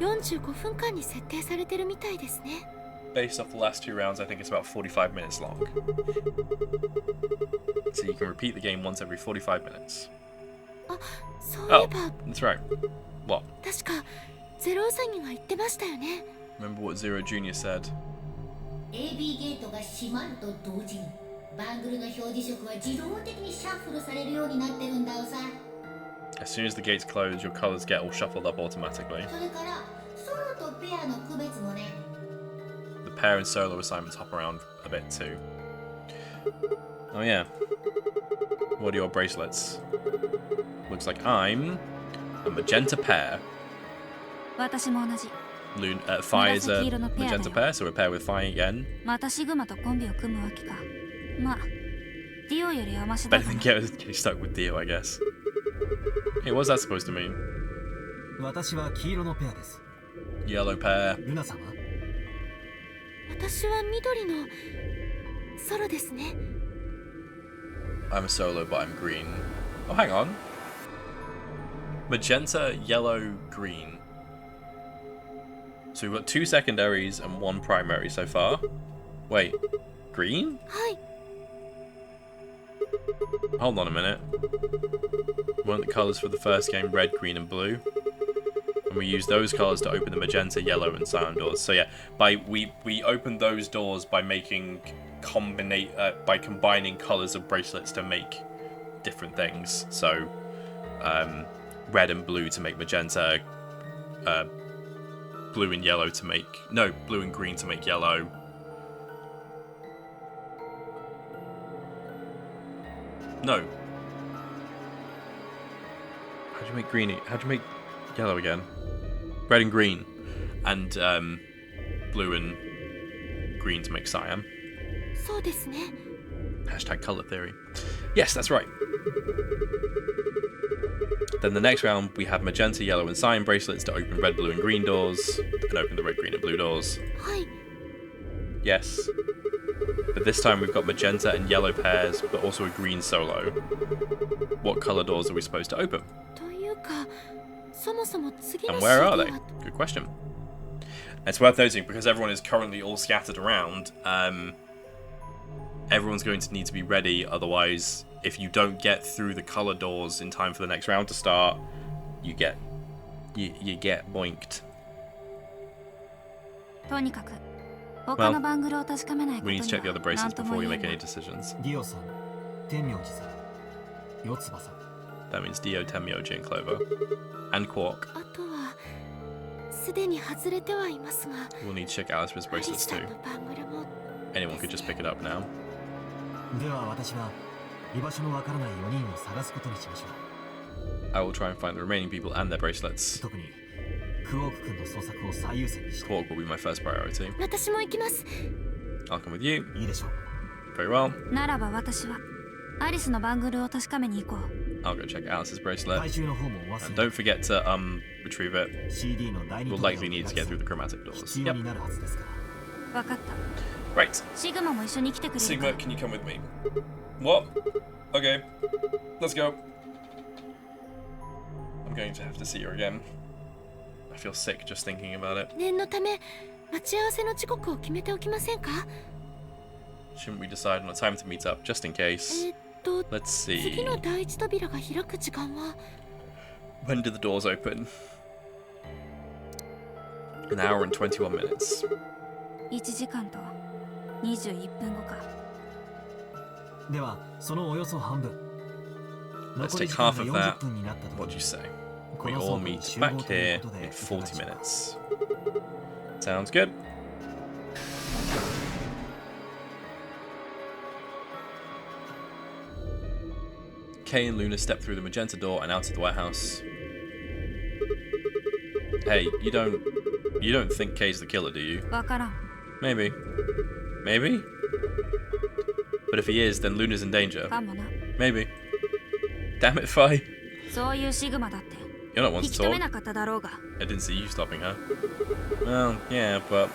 45分間に設定されてるみたいですね。 Based off the last two rounds, I think it's about 45 minutes long. So you can repeat the game once every 45 minutes. あ、そういえ Oh, ば that's right. What? 確かゼロウサギが言ってましたよね。 Remember what Zero Jr. said? AB ゲートが閉まると同時にバングルの表示色は自動的にシャッフルされるようになってるんだおさ。 As soon as the gates close, your colors get all shuffled up automatically. それからソロとペアの区別もね。 The pair and solo assignments hop around a bit too. Oh yeah. What are your bracelets? Looks like I'm a magenta pair. 私も同じ。 Phi is a magenta pair, so we're paired with Phi again. またシグマとコンビを組むわけか。まあ、ディオよりはマシだ Better か than な。 getting stuck with Dio, I guess. Hey, what's that supposed to mean? 私は黄色のペアです。 Yellow pair. ルナさんは私は緑のソロですね。I'm a solo, but I'm green. Oh, hang on. Magenta, yellow, green. So we've got 2 secondaries and 1 primary so far. Wait, green? はい Hold on a minute. We want the colours for the first game, red, green, and blue. And we use those colours to open the magenta, yellow, and cyan doors. So yeah, we open those doors by making by combining colours of bracelets to make different things. So red and blue to make magenta, blue and yellow to make blue and green to make yellow. No. How'd you make green? How'd you make yellow again? Red and green. And blue and green to make cyan. そうですね Hashtag colour theory. Yes, that's right. Then the next round we have magenta, yellow, and cyan bracelets to open red, blue, and green doors. And open the red, green, and blue doors. はい Yes. But this time we've got magenta and yellow pairs, but also a green solo. What colour doors are we supposed to open? というかそもそも次の And シ where ー are ド they? は Good question. It's worth noting, because everyone is currently all scattered around, everyone's going to need to be ready, otherwise, if you don't get through the colour doors in time for the next round to start, you get boinked. とにかく他のバングルを確かめないこと We に need to check the other は bracelets 何とも before 言 we え make な any い decisions. ディオさん、天明寺さん、四つ葉さん。 That means Dio, Tenmyoji, and Clover. And Quark. あとはすでに外れてはいますが We'll need to check Alice's アリ bracelets スさん too. のバングルも Anyone could just pick it up now. では私は居場所のわからない4人を探すことにしましょう。 I will try and find the remaining people and their bracelets. 特にクオーク君の捜索を最優先にして Quark will be my first priority. 私も行きます I'll come with you. いいでしょう。 Very well. ならば私はアリスのバングルを確かめに行こう I'll go check Alice's 回 bracelet. 収の方もお忘 And れ don't forget to retrieve it. CD の第二 We'll 扉を likely need to get through the chromatic doors. 必要 Yep. になるはずですから。分かった Right. シグマも一緒に来てくれるか Sigma, can you come with me? What? Okay. Let's go. I'm going to have to see her again. I feel sick just thinking about it. 念のため待ち合わせの時刻を決めておきませんか Shouldn't we decide on a time to meet up just in case? 次 Let's see. の第一扉が開く時間は When do the doors open? An hour and 21 minutes. 1時間と21分後かではそのおよそ半分。 Let's 残り take 時間 half が of 40 that. 分になったと What do you say? こ We の all 倉庫に meet 集 back 合という here ことで in いかがでし 40 ょうか。 minutes. Sounds good. Kay and Luna step through the magenta door and out of the warehouse. Hey, you don't think Kay's the killer, do you? 分からん Maybe. Maybe? But if he is, then Luna's in danger. かもな Maybe. Damn it, Fi. そういうシグマだって You're not one 引 to き止め talk. なかっただろうが I didn't see you stopping her. Well, yeah, but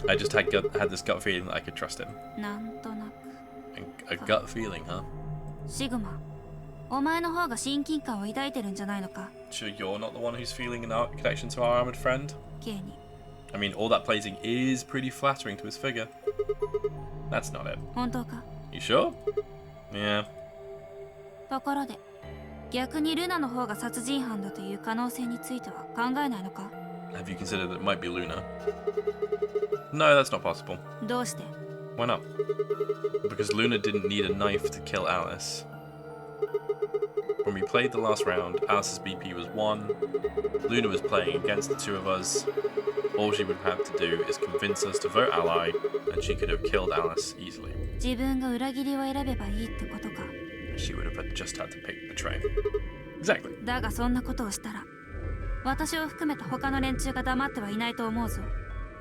I just had this gut feeling that I could trust him. なんとなく A gut feeling, huh? シグマお前の方が親近感を抱いてるんじゃないのか Sure you're not the one who's feeling a connection to our armored friend? ケイに I mean, all that plating is pretty flattering to his figure. That's not it. 本当か You sure? Yeah. ところで逆にルナの方が殺人犯だという可能性については考えないのか Have you considered that it might be Luna? No, that's not possible. どうして Why not? Because Luna didn't need a knife to kill Alice. When we played the last round, Alice's BP was 1. Luna was playing against the two of us. All she would have to do is convince us to vote ally, and she could have killed Alice easily. 自分が裏切りを選べばいいってことか She would have just had to pick betray. Exactly. だがそんなことをしたら私を含めた他の連中が黙ってはいないと思うぞ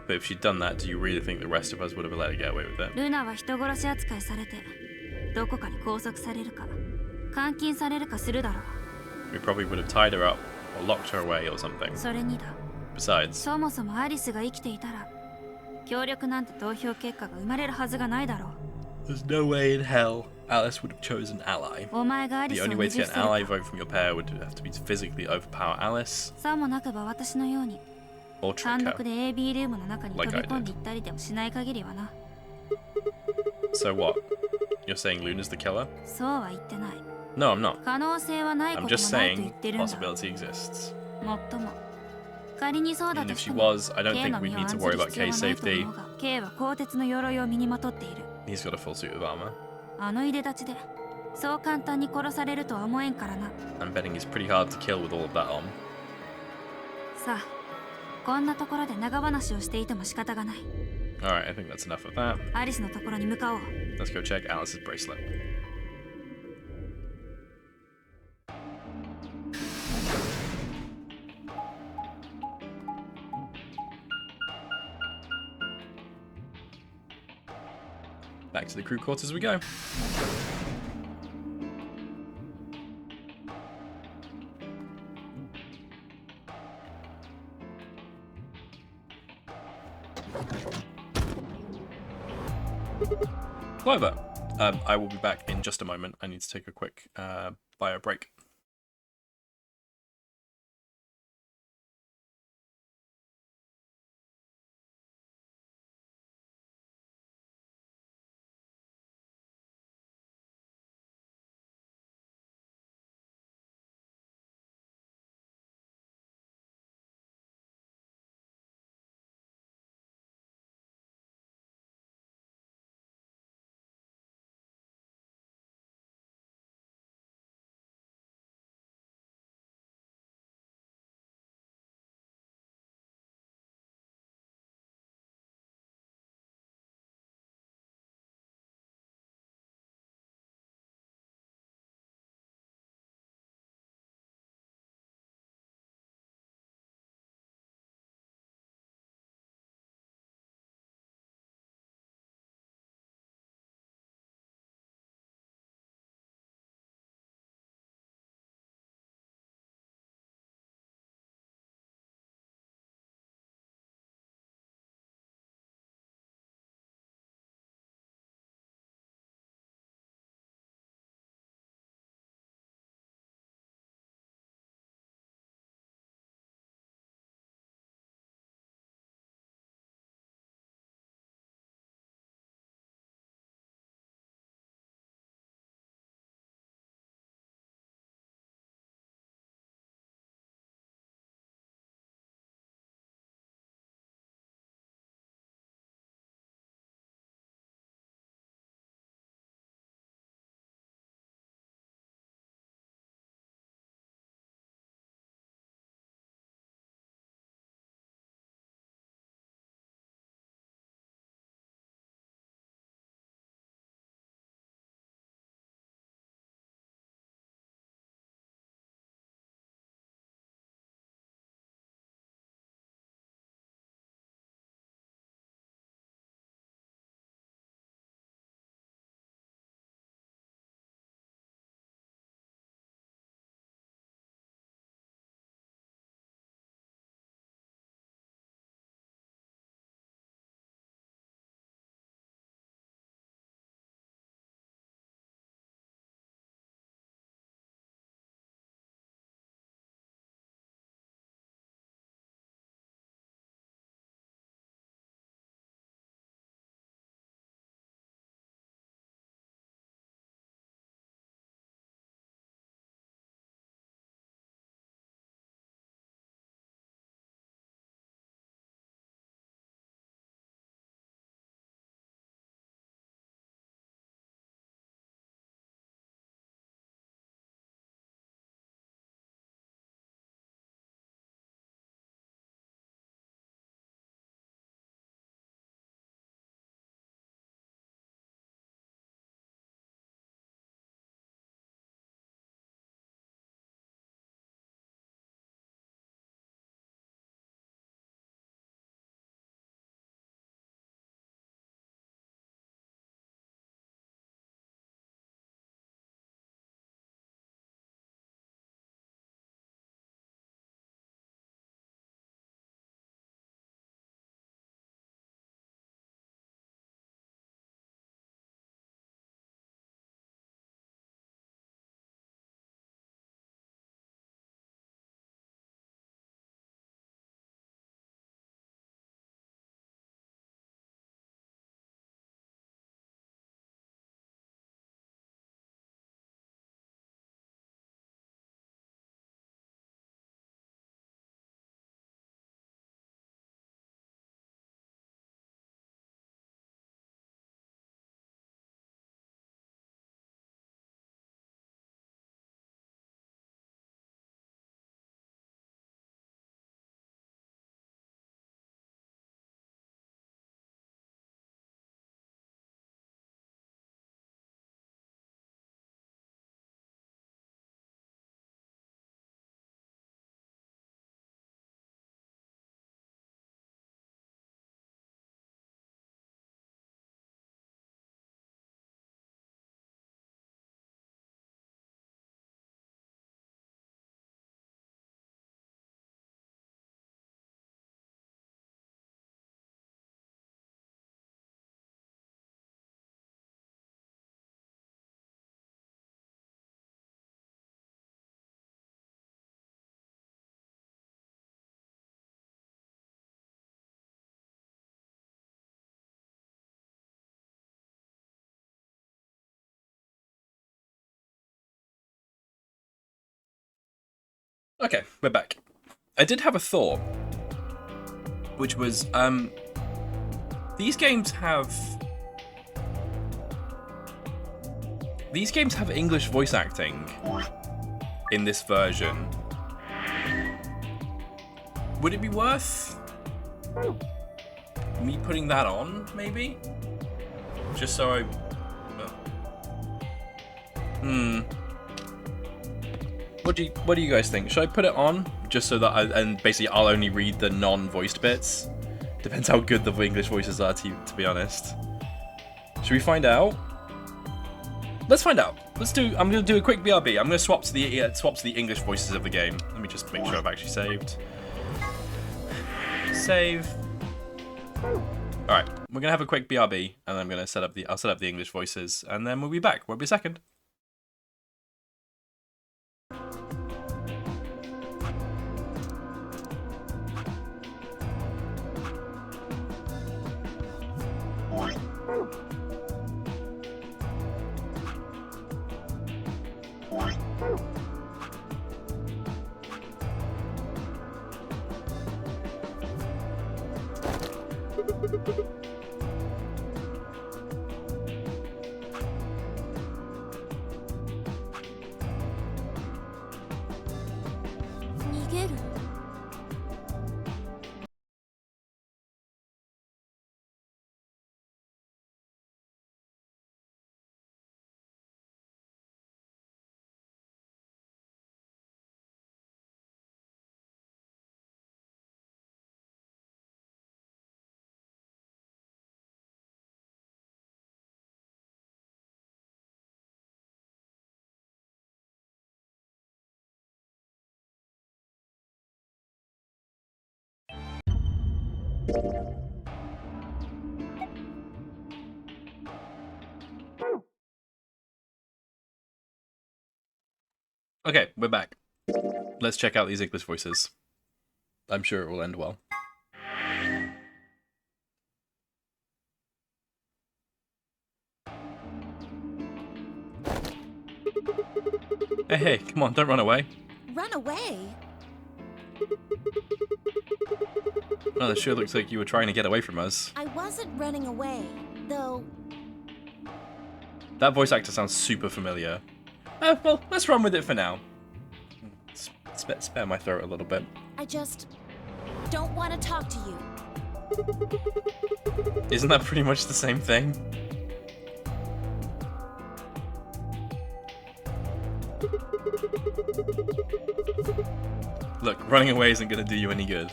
But if she'd done that, do you really think the rest of us would have let her get away with it? ルナは人殺し扱いされてどこかに拘束されるか監禁されるかするだろ We probably would have tied her up, or locked her away, or something. うそれにだ Besides, そもそもアリスが生きていたら協力なんて投票結果が生まれるはずがないだろう there's no way in hell Alice would have chosen ally. お前がアリ The スを only ね way じ to 伏 get せ an る ally か vote from your pair would have to be to physically overpower Alice さもなくば私のように or trick 単独 her. で AB ルームの中に飛 Like び I 込んでいったりでもしない限りはな So what? You're saying Luna's the killer? そうは言ってない No, I'm not. 可能性はないこ I'm と just もないと言 saying ってるんだ possibility exists. もっとも仮にそうだ Even と if して she も was, I don't K think の we'd 身を need 案 to ずる worry about 必要 K's はないと safety. 思うが K は鋼鉄の鎧を身にまとっている He's got a full suit of armor. あのいでたちでそう簡単に殺されるとは思えんからな I'm betting he's pretty hard to kill with all of that on. さあこんなところで長話をしていても仕方がない Alright, I think that's enough of that. アリスのところに向かおう Let's go check Alice's bracelet. Back to the crew quarters we go. Clover, I will be back in just a moment. I need to take a quick bio break. Okay, we're back. I did have a thought, which was, these games have English voice acting in this version. Would it be worth me putting that on, maybe? Just so I... What do you guys think? Should I put it on just so that and basically I'll only read the non-voiced bits? Depends how good the English voices are, to be honest. Should we find out? Let's find out. I'm gonna do a quick BRB. I'm gonna swap to the English voices of the game. Let me just make sure I've actually saved. Save. All right, we're gonna have a quick BRB, and I'm gonna I'll set up the English voices, and then we'll be back. Won't be a second. Okay, we're back. Let's check out these English voices. I'm sure it will end well. Hey, come on, don't run away. Run away? Well, it sure looks like you were trying to get away from us. I wasn't running away, though. That voice actor sounds super familiar. Well, let's run with it for now. Spare my throat a little bit. I just don't want to talk to you. Isn't that pretty much the same thing? Look, running away isn't going to do you any good.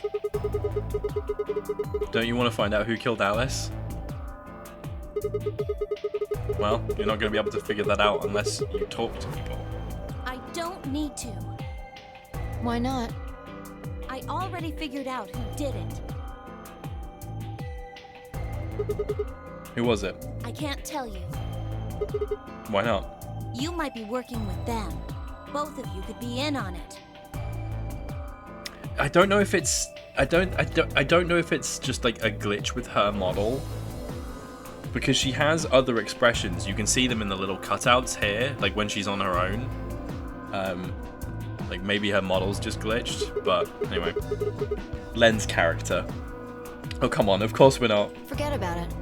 Don't you want to find out who killed Alice? Well, you're not going to be able to figure that out unless you talk to people. I don't need to. Why not? I already figured out who did it. Who was it? I can't tell you. Why not? You might be working with them. Both of you could be in on it. I don't know if it's I don't know if it's just like a glitch with her model, because she has other expressions. You can see them in the little cutouts here, like when she's on her own. Like maybe her model's just glitched, but anyway. Len's character. Oh come on, of course we're not. Forget about it.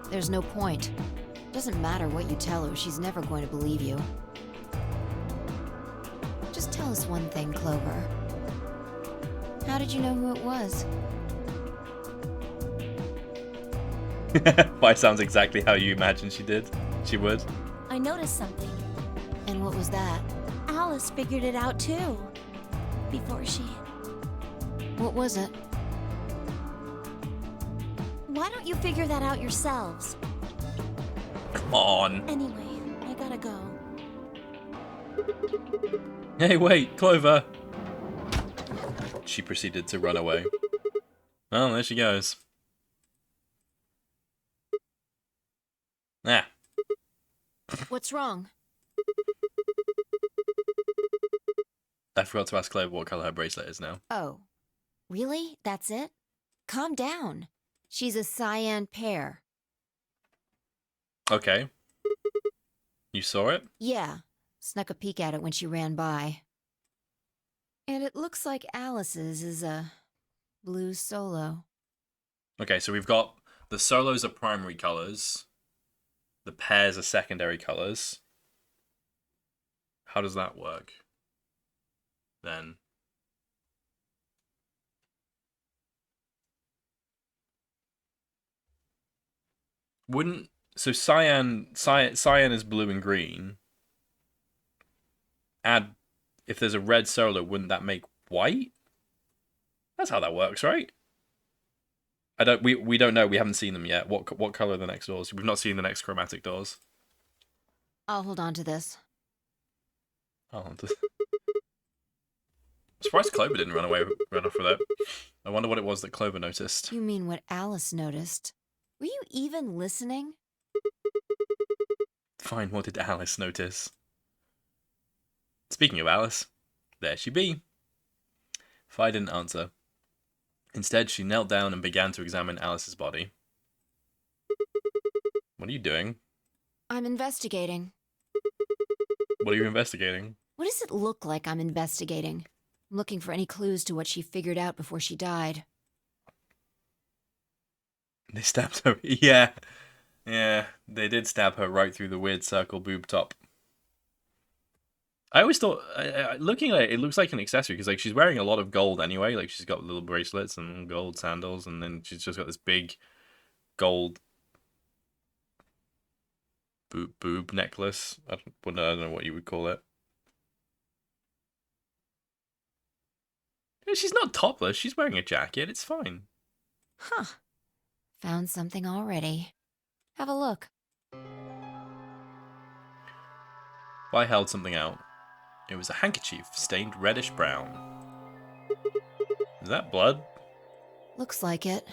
There's no point. Doesn't matter what you tell her, she's never going to believe you. Just tell us one thing, Clover. How did you know who it was? That sounds exactly how you imagined she would. I noticed something. And what was that? Alice figured it out too. Before she... What was it? Why don't you figure that out yourselves? Come on. Anyway, I gotta go. Hey, wait, Clover. She proceeded to run away. Well, there she goes. Ah. What's wrong? I forgot to ask Clover what color her bracelet is now. Oh. Really? That's it? Calm down. She's a cyan pear. Okay. You saw it? Yeah. Snuck a peek at it when she ran by. And it looks like Alice's is a blue solo. Okay, so we've got the solos are primary colors. The pairs are secondary colors. How does that work? Then. Wouldn't so cyan is blue and green. Add if there's a red solo, wouldn't that make white? That's how that works, right? We don't know. We haven't seen them yet. What color are the next doors? We've not seen the next chromatic doors. I'll hold on to this. I'm surprised Clover didn't run off with it. I wonder what it was that Clover noticed. You mean what Alice noticed? Were you even listening? Fine, what did Alice notice? Speaking of Alice, there she be. Fi didn't answer. Instead, she knelt down and began to examine Alice's body. What are you doing? I'm investigating. What are you investigating? What does it look like I'm investigating? I'm looking for any clues to what she figured out before she died. They stabbed her. Yeah. Yeah, they did stab her right through the weird circle boob top. I always thought, looking at it, it looks like an accessory because like she's wearing a lot of gold anyway. Like she's got little bracelets and gold sandals, and then she's just got this big gold boob necklace. I don't know what you would call it. Yeah, she's not topless. She's wearing a jacket. It's fine. Huh. Found something already. Have a look. I held something out. It was a handkerchief stained reddish brown. Is that blood? Looks like it.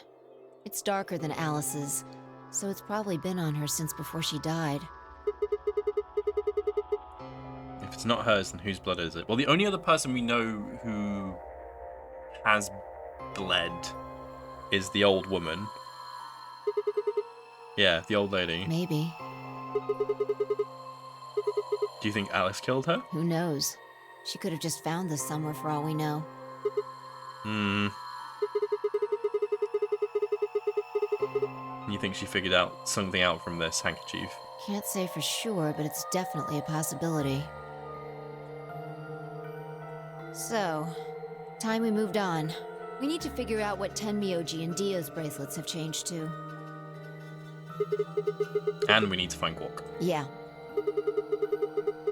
It's darker than Alice's, so it's probably been on her since before she died. If it's not hers, then whose blood is it? Well, the only other person we know who has bled is the old woman. Yeah, the old lady. Maybe. Do you think Alice killed her? Who knows? She could have just found this somewhere for all we know. You think she figured out something out from this handkerchief? Can't say for sure, but it's definitely a possibility. So, time we moved on. We need to figure out what Tenmyoji and Dio's bracelets have changed to. And we need to find Quark. Yeah.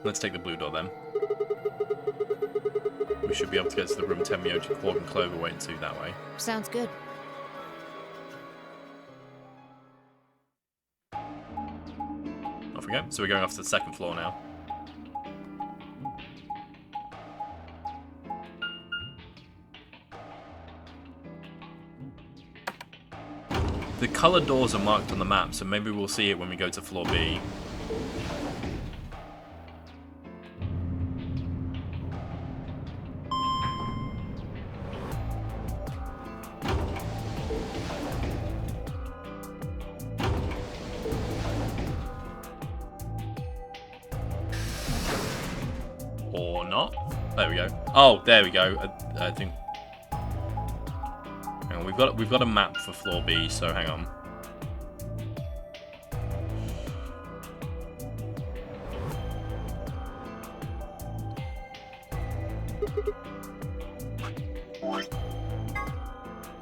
Let's take the blue door then. We should be able to get to the room Tenmyoji, Quark, and Clover went to that way. Sounds good. Off we go. So we're going off to the second floor now. The colored doors are marked on the map, so maybe we'll see it when we go to floor B. Or not. There we go. Oh, there we go. I think. Hang on, we've got a map for floor B, so hang on.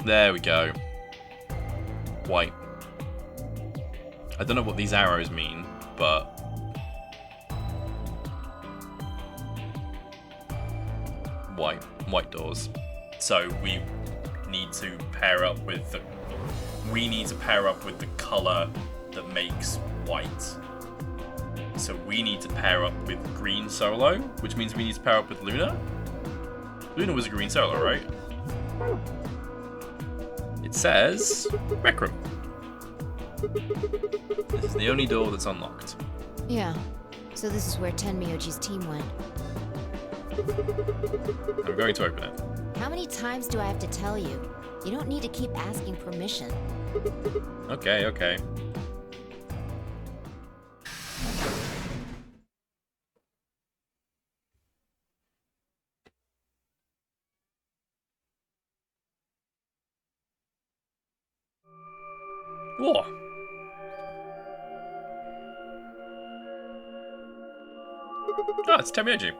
There we go. White. I don't know what these arrows mean, but white doors. So we need to pair up with the color that makes white. So we need to pair up with green solo, which means we need to pair up with Luna. Luna was a green solo, right? It says Rec Room. This is the only door that's unlocked. Yeah. So this is where Tenmyoji's team went. I'm going to open it. How many times do I have to tell you? You don't need to keep asking permission. Okay, okay. Whoa. Oh, it's Temioji.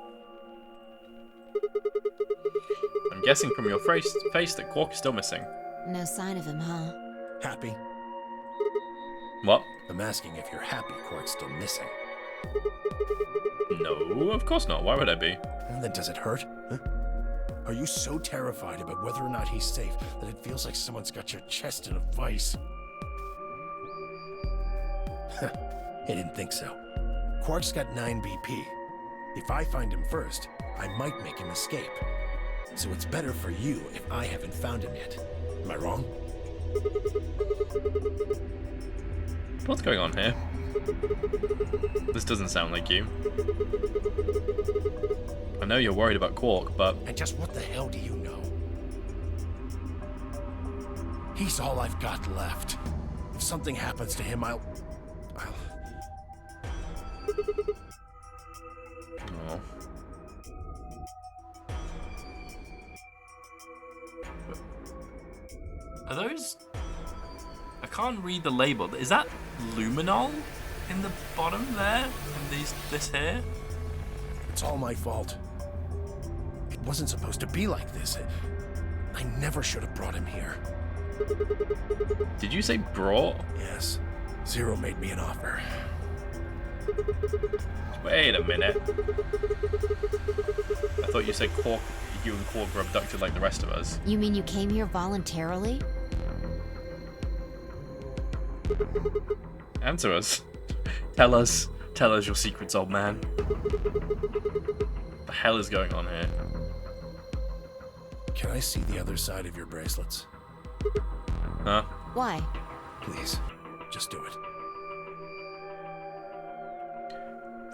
I'm guessing from your face that Quark is still missing. No sign of him, huh? Happy? What? I'm asking if you're happy Quark's still missing. No, of course not. Why would I be? And then does it hurt? Huh? Are you so terrified about whether or not he's safe that it feels like someone's got your chest in a vice? I didn't think so. Quark's got 9 BP. If I find him first, I might make him escape. So it's better for you if I haven't found him yet. Am I wrong? What's going on here? This doesn't sound like you. I know you're worried about Quark, but... And just what the hell do you know? He's all I've got left. If something happens to him, I'll... Oh. Are those... I can't read the label. Is that luminol in the bottom there? And this here? It's all my fault. It wasn't supposed to be like this. I never should have brought him here. Did you say brought? Yes. Zero made me an offer. Wait a minute. I thought you said Quark, you and Quark were abducted like the rest of us. You mean you came here voluntarily? Answer us. Tell us your secrets, old man. What the hell is going on here? Can I see the other side of your bracelets? Huh? Why? Please, just do it.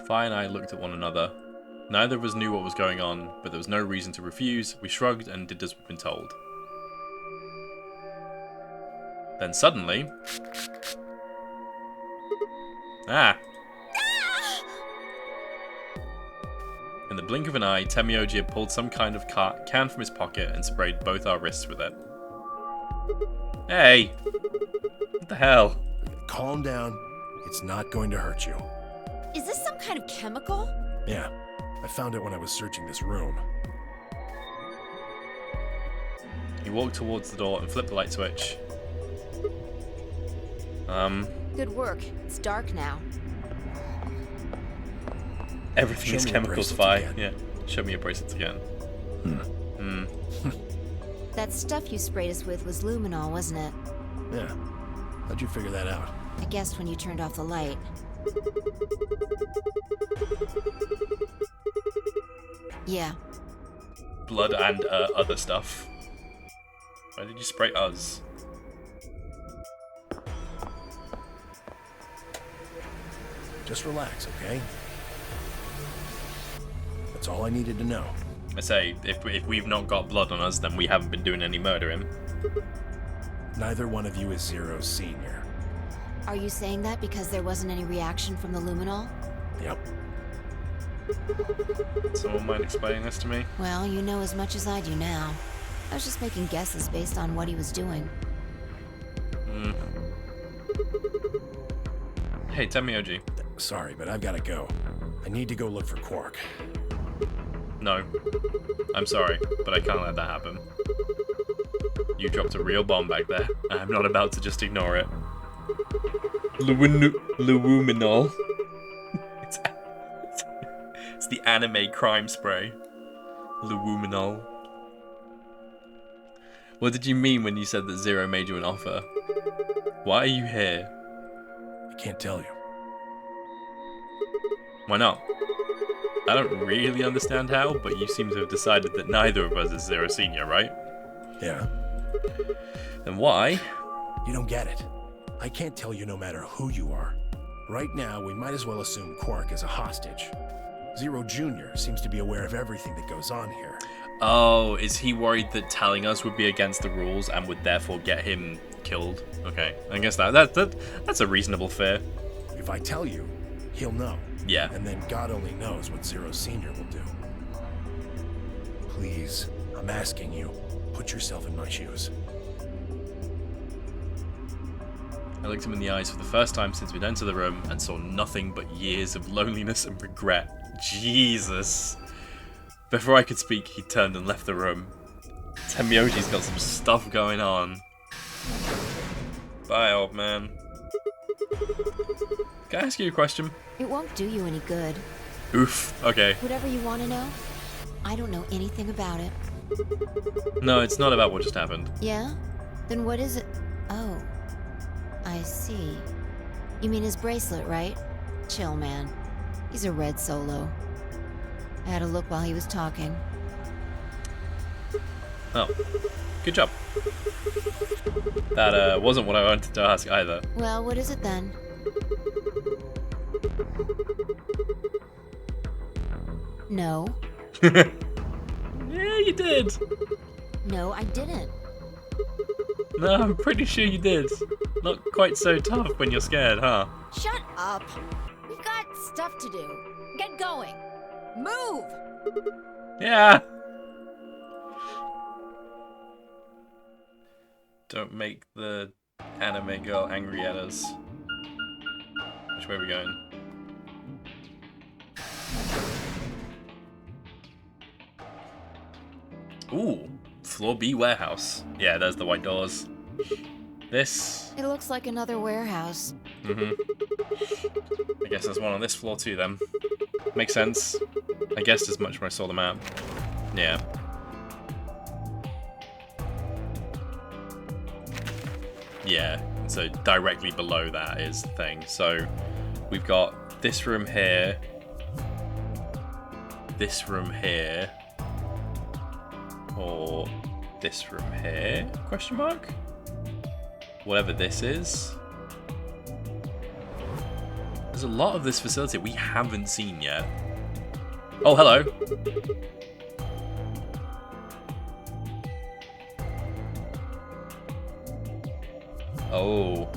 Fi and I looked at one another. Neither of us knew what was going on, but there was no reason to refuse. We shrugged and did as we'd been told. Then suddenly... Ah! In the blink of an eye, Temioji had pulled some kind of can from his pocket and sprayed both our wrists with it. Hey! What the hell? Calm down. It's not going to hurt you. Is this some kind of chemical? Yeah. I found it when I was searching this room. He walked towards the door and flipped the light switch. Good work. It's dark now. Everything is Show me your chemicals, bracelets Fi. again. Yeah. Show me your bracelets again. That stuff you sprayed us with was luminol, wasn't it? Yeah. How'd you figure that out? I guessed when you turned off the light. Yeah. Blood and other stuff. Why did you spray us? Just relax, okay? That's all I needed to know. I say, if we've not got blood on us, then we haven't been doing any murdering. Neither one of you is Zero's senior. Are you saying that because there wasn't any reaction from the luminol? Yep. Someone mind explaining this to me? Well, you know as much as I do now. I was just making guesses based on what he was doing. Hey, Temioji. Sorry, but I've got to go. I need to go look for Quark. No. I'm sorry, but I can't let that happen. You dropped a real bomb back there, and I'm not about to just ignore it. Luminol. It's the anime crime spray. Luminol. What did you mean when you said that Zero made you an offer? Why are you here? I can't tell you. Why not? I don't really understand how, but you seem to have decided that neither of us is Zero Senior, right? Yeah. Then why? You don't get it. I can't tell you no matter who you are. Right now, we might as well assume Quark is a hostage. Zero Jr. seems to be aware of everything that goes on here. Oh, is he worried that telling us would be against the rules and would therefore get him killed? Okay, I guess that's a reasonable fear. If I tell you, he'll know. Yeah. And then God only knows what Zero Senior will do. Please, I'm asking you, put yourself in my shoes. I I looked him in the eyes for the first time since we'd entered the room and saw nothing but years of loneliness and regret. Jesus. Before I could speak, he turned and left the room. Tenmyoji's got some stuff going on. Bye, old man. Can I ask you a question? It won't do you any good. Oof, okay. Whatever you want to know, I don't know anything about it. No, it's not about what just happened. Yeah? Then what is it? Oh, I see. You mean his bracelet, right? Chill, man. He's a red solo. I had a look while he was talking. Oh, good job. That wasn't what I wanted to ask either. Well, what is it then? No. Yeah, you did. No, I didn't. No, I'm pretty sure you did. Not quite so tough when you're scared, huh? Shut up. We've got stuff to do. Get going. Move! Yeah. Don't make the anime girl angry at us. Which way are we going? Ooh, floor B warehouse. Yeah, there's the white doors. This. It looks like another warehouse. I guess there's one on this floor too then. Makes sense. I guessed as much when I saw the map. Yeah. Yeah, so directly below that is the thing. So we've got this room here. This room here. Or this room here? Question mark? Whatever this is. There's a lot of this facility we haven't seen yet. Oh, hello. Oh.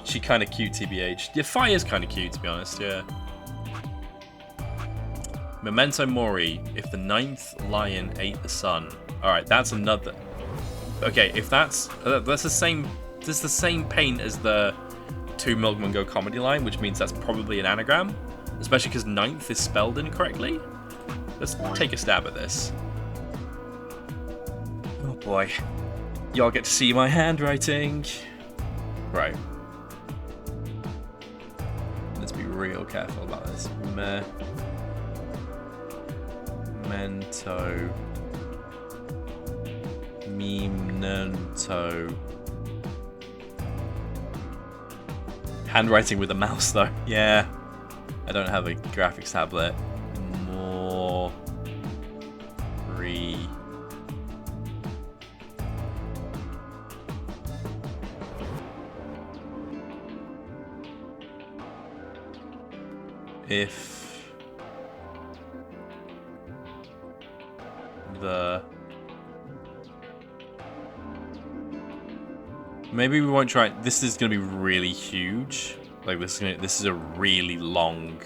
She kind of cute, TBH. Yeah, Fire's kind of cute, to be honest, yeah. Memento Mori. If the 9th lion ate the sun. Alright, that's another... Okay, if that's the same... There's the same paint as the 2 Milkman Go comedy line, which means that's probably an anagram. Especially because 9th is spelled incorrectly. Let's take a stab at this. Oh boy. Y'all get to see my handwriting. Right. Let's be real careful about this. Memento. Memento. Handwriting with a mouse though. Yeah. I don't have a graphics tablet. More. If the... Maybe we won't try... This is going to be really huge. Like, this is a really long...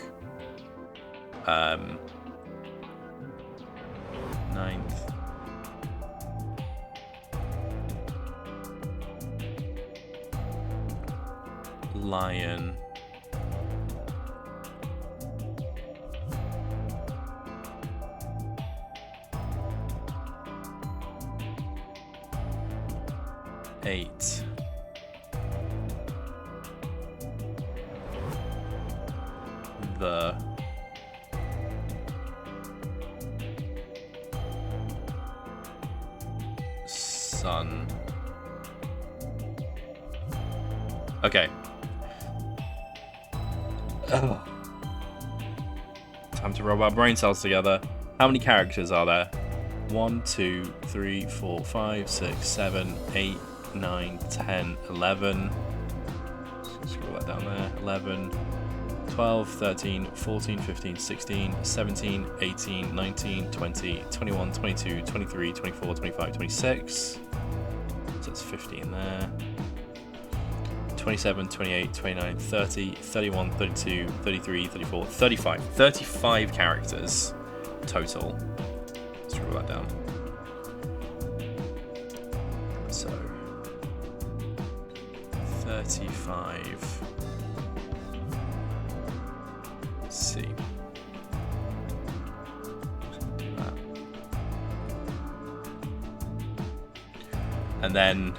9th. Lion. Eight. The sun. Okay. Ugh. Time to rub our brain cells together. How many characters are there? 1, 2, 3, 4, 5, 6, 7, 8, 9, 10, 11. Scroll that down there. 11, 12, 13, 14, 15, 16, 17, 18, 19, 20, 21, 22, 23, 24, 25, 26. So that's 15 there. 27, 28, 29, 30, 31, 32, 33, 34, 35. 35 characters total. Let's draw that down. So 30 T5. C. And then,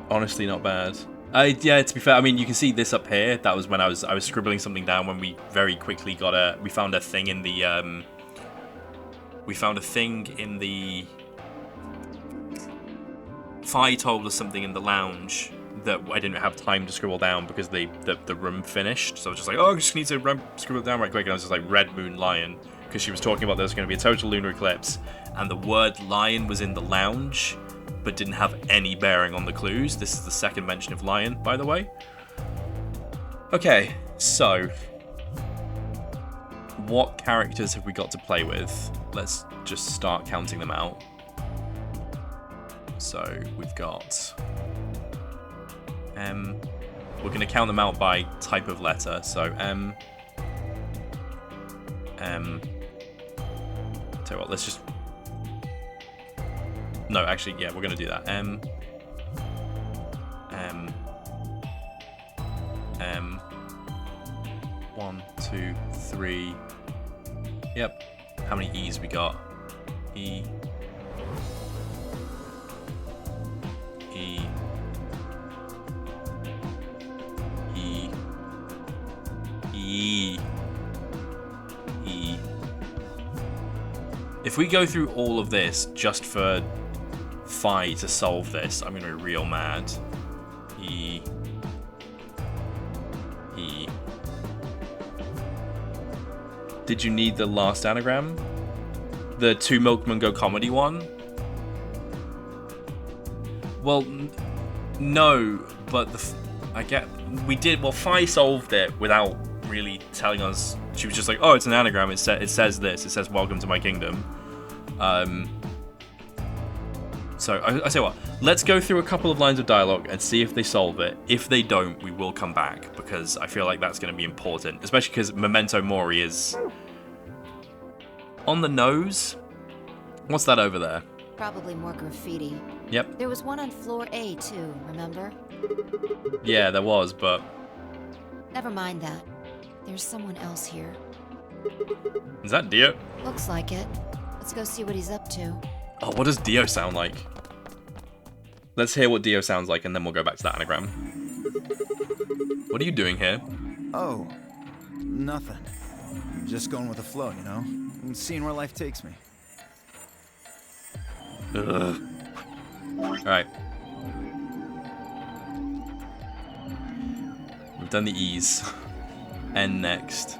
honestly, not bad. Yeah, to be fair, I mean, you can see this up here. That was when I was scribbling something down when we very quickly got we found a thing in the Fi told us something in the lounge that I didn't have time to scribble down because the room finished. So I was just like, oh, I just need to scribble it down right quick. And I was just like, Red Moon Lion, because she was talking about there was going to be a total lunar eclipse, and the word lion was in the lounge, but didn't have any bearing on the clues. This is the second mention of lion, by the way. Okay, so what characters have we got to play with? Let's just start counting them out. So we've got M. We're going to count them out by type of letter. So M. Tell you what, let's just. No, actually, yeah, we're going to do that. M. 1, 2, 3. Yep. How many E's we got? E. E. E. E. E. If we go through all of this just for Fi to solve this, I'm gonna be real mad. E. E. Did you need the last anagram? The Two Milkmen Go comedy one? Well, no, but we did. Well, Fi solved it without really telling us. She was just like, "Oh, it's an anagram. It says this. It says welcome to my kingdom." So I say what? Let's go through a couple of lines of dialogue and see if they solve it. If they don't, we will come back because I feel like that's going to be important, especially because Memento Mori is on the nose. What's that over there? Probably more graffiti. Yep. There was one on floor A too, remember? Yeah, there was, but... Never mind that. There's someone else here. Is that Dio? Looks like it. Let's go see what he's up to. Oh, what does Dio sound like? Let's hear what Dio sounds like and then we'll go back to that anagram. What are you doing here? Oh, nothing. Just going with the flow, you know? And seeing where life takes me. Ugh. Alright. We've done the E's. N next.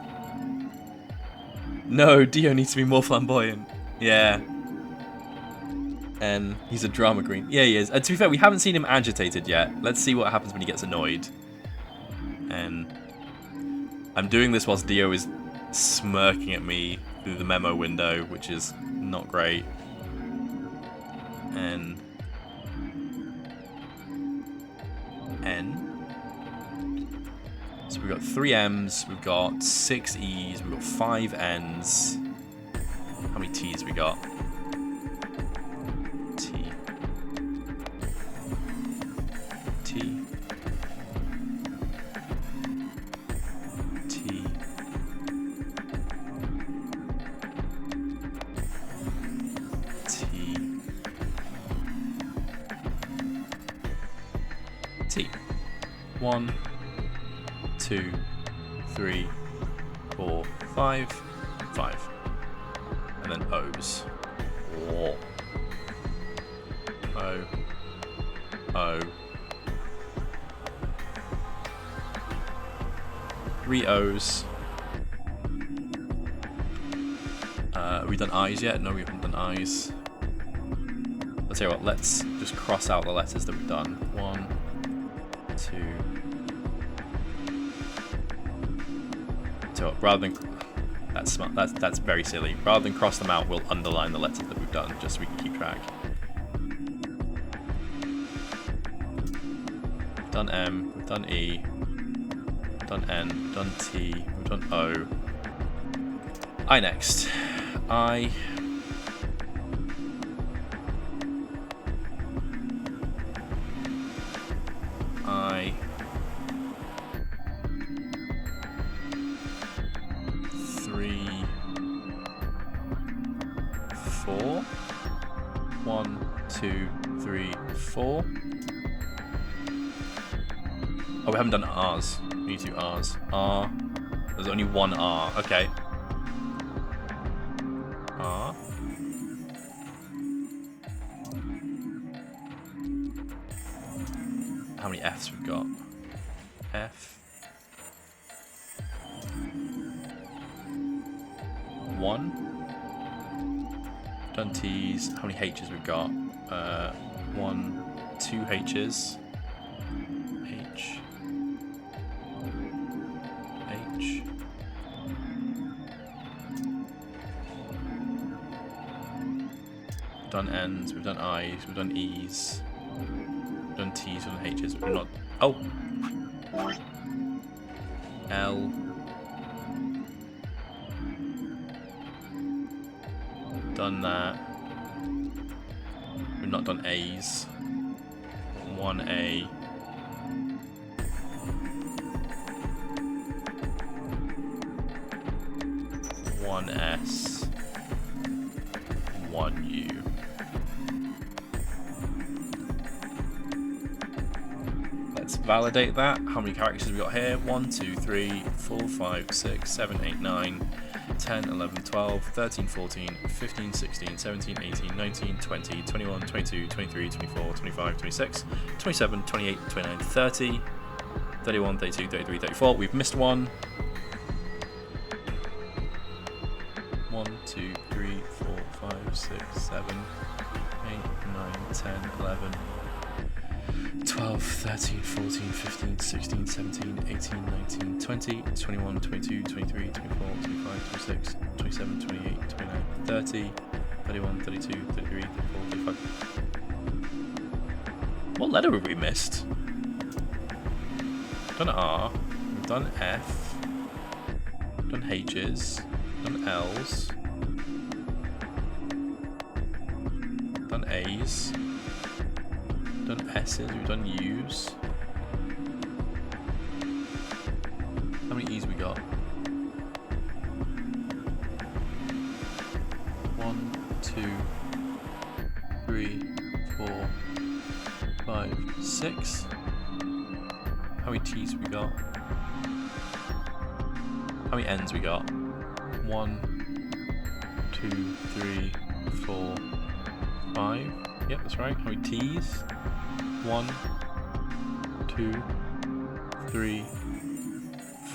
No, Dio needs to be more flamboyant. Yeah. N. He's a drama queen. Yeah, he is. And to be fair, we haven't seen him agitated yet. Let's see what happens when he gets annoyed. N. I'm doing this whilst Dio is smirking at me through the memo window, which is not great. N. N. So we've got 3 M's, we've got 6 E's, we've got 5 N's. How many T's we got? T. T. T. T. T. 1, 2, 3, 4, 5, 5. And then O's. O. O. O. 3 O's. Have we done I's yet? No, we haven't done I's. Let's tell you what, let's just cross out the letters that we've done. 1, 2. So rather than that's smart, that's very silly. Rather than cross them out, we'll underline the letters that we've done, just so we can keep track. We've done M, we've done E, we've done N, we've done T, we've done O. I next. I. 2, 3, 4. Oh, we haven't done R's. We need to do R's. R. There's only one R. Okay. R. How many F's we've got? F. 1. Done T's. How many H's we've got? 1, 2 H's. H. H. We've done N's, we've done I's, we've done E's, we've done T's, we've done H's, we've not. Oh! L. Done that. We've not done A's. 1A. One S. 1 U. Let's validate that. How many characters have we got here? 1, 2, 3, 4, 5, 6, 7, 8, 9, 10, 11, 12, 13, 14, 15, 16, 17, 18, 19, 20, 21, 22, 23, 24, 25, 26, 27, 28, 29, 30, 31, 32, 33, 34. We've missed one. 1, 2, 3, 4, 5, 6, 7, 8, 9, 10, 11, 12, 13, 14, 15, 16, 17, 18, 19, 20, 21, 22, 23, 24, 25, 26, 27, 28, 29, 30, 31, 32, 33, 34, 35. What letter have we missed? We've done R, we've done F, we've done H's, done L's, done A's, done S's, we've done U's. How many E's we got? 1, 2, 3, 4, 5, 6. How many T's we got? How many N's we got? 1, 2, 3, 4, 5. Yep, that's right. How many T's? 1, 2, 3,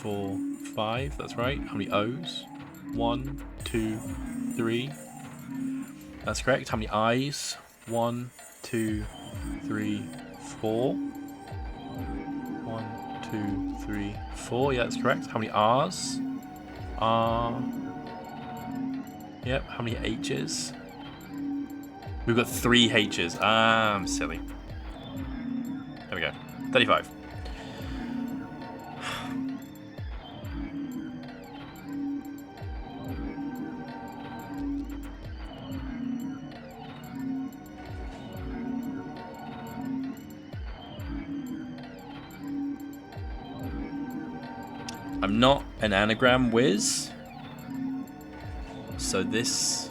4, 5. That's right. How many O's? 1, 2, 3. That's correct. How many I's? 1, 2, 3, 4. 1, 2, 3, 4. Yeah, that's correct. How many R's? R. Yep. How many H's? We've got 3 H's. I'm silly. There we go. 35. I'm not an anagram whiz, so this...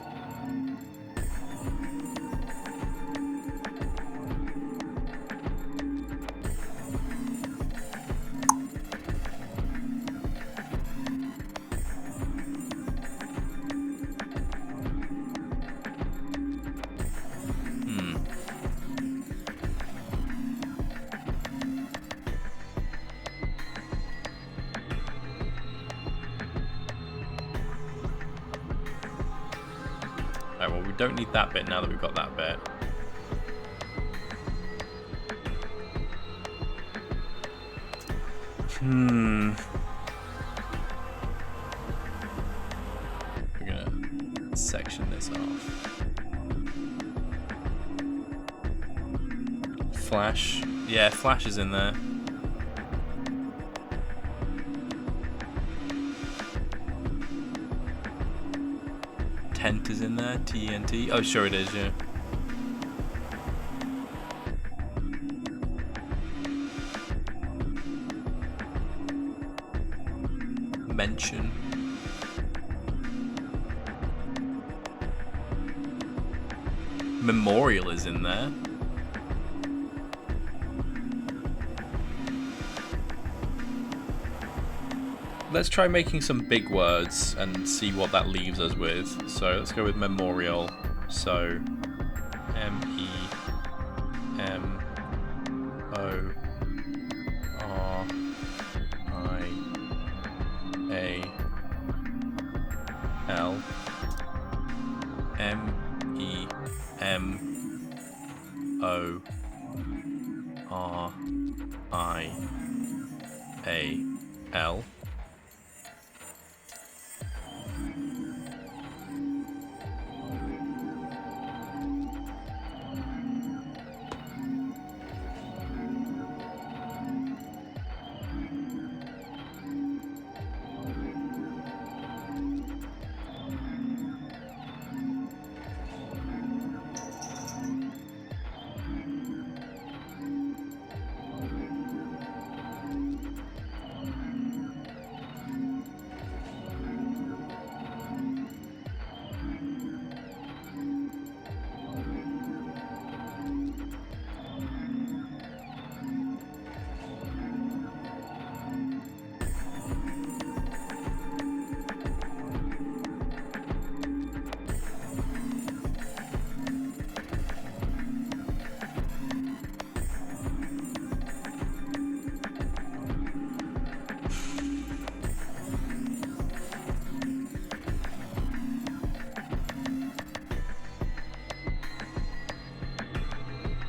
Alright, well, we don't need that bit now that we've got that bit. We're gonna section this off. Flash. Yeah, Flash is in there. Tent is in there. TNT. Oh, sure it is, yeah. Mention. Memorial is in there. Let's try making some big words and see what that leaves us with. So let's go with memorial. So MEMORIAL. MEMORIAL.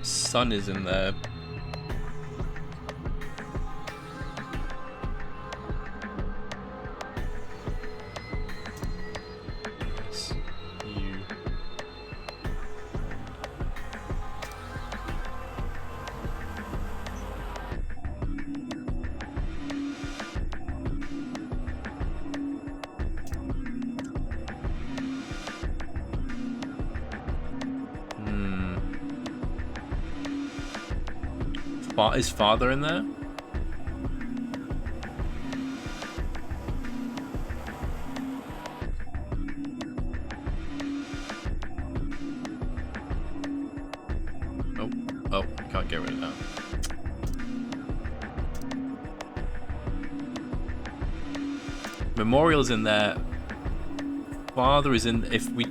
Sun is in there. Yes, you. Is father in there? Oh, can't get rid of that. Memorial's in there. Father is in. If we,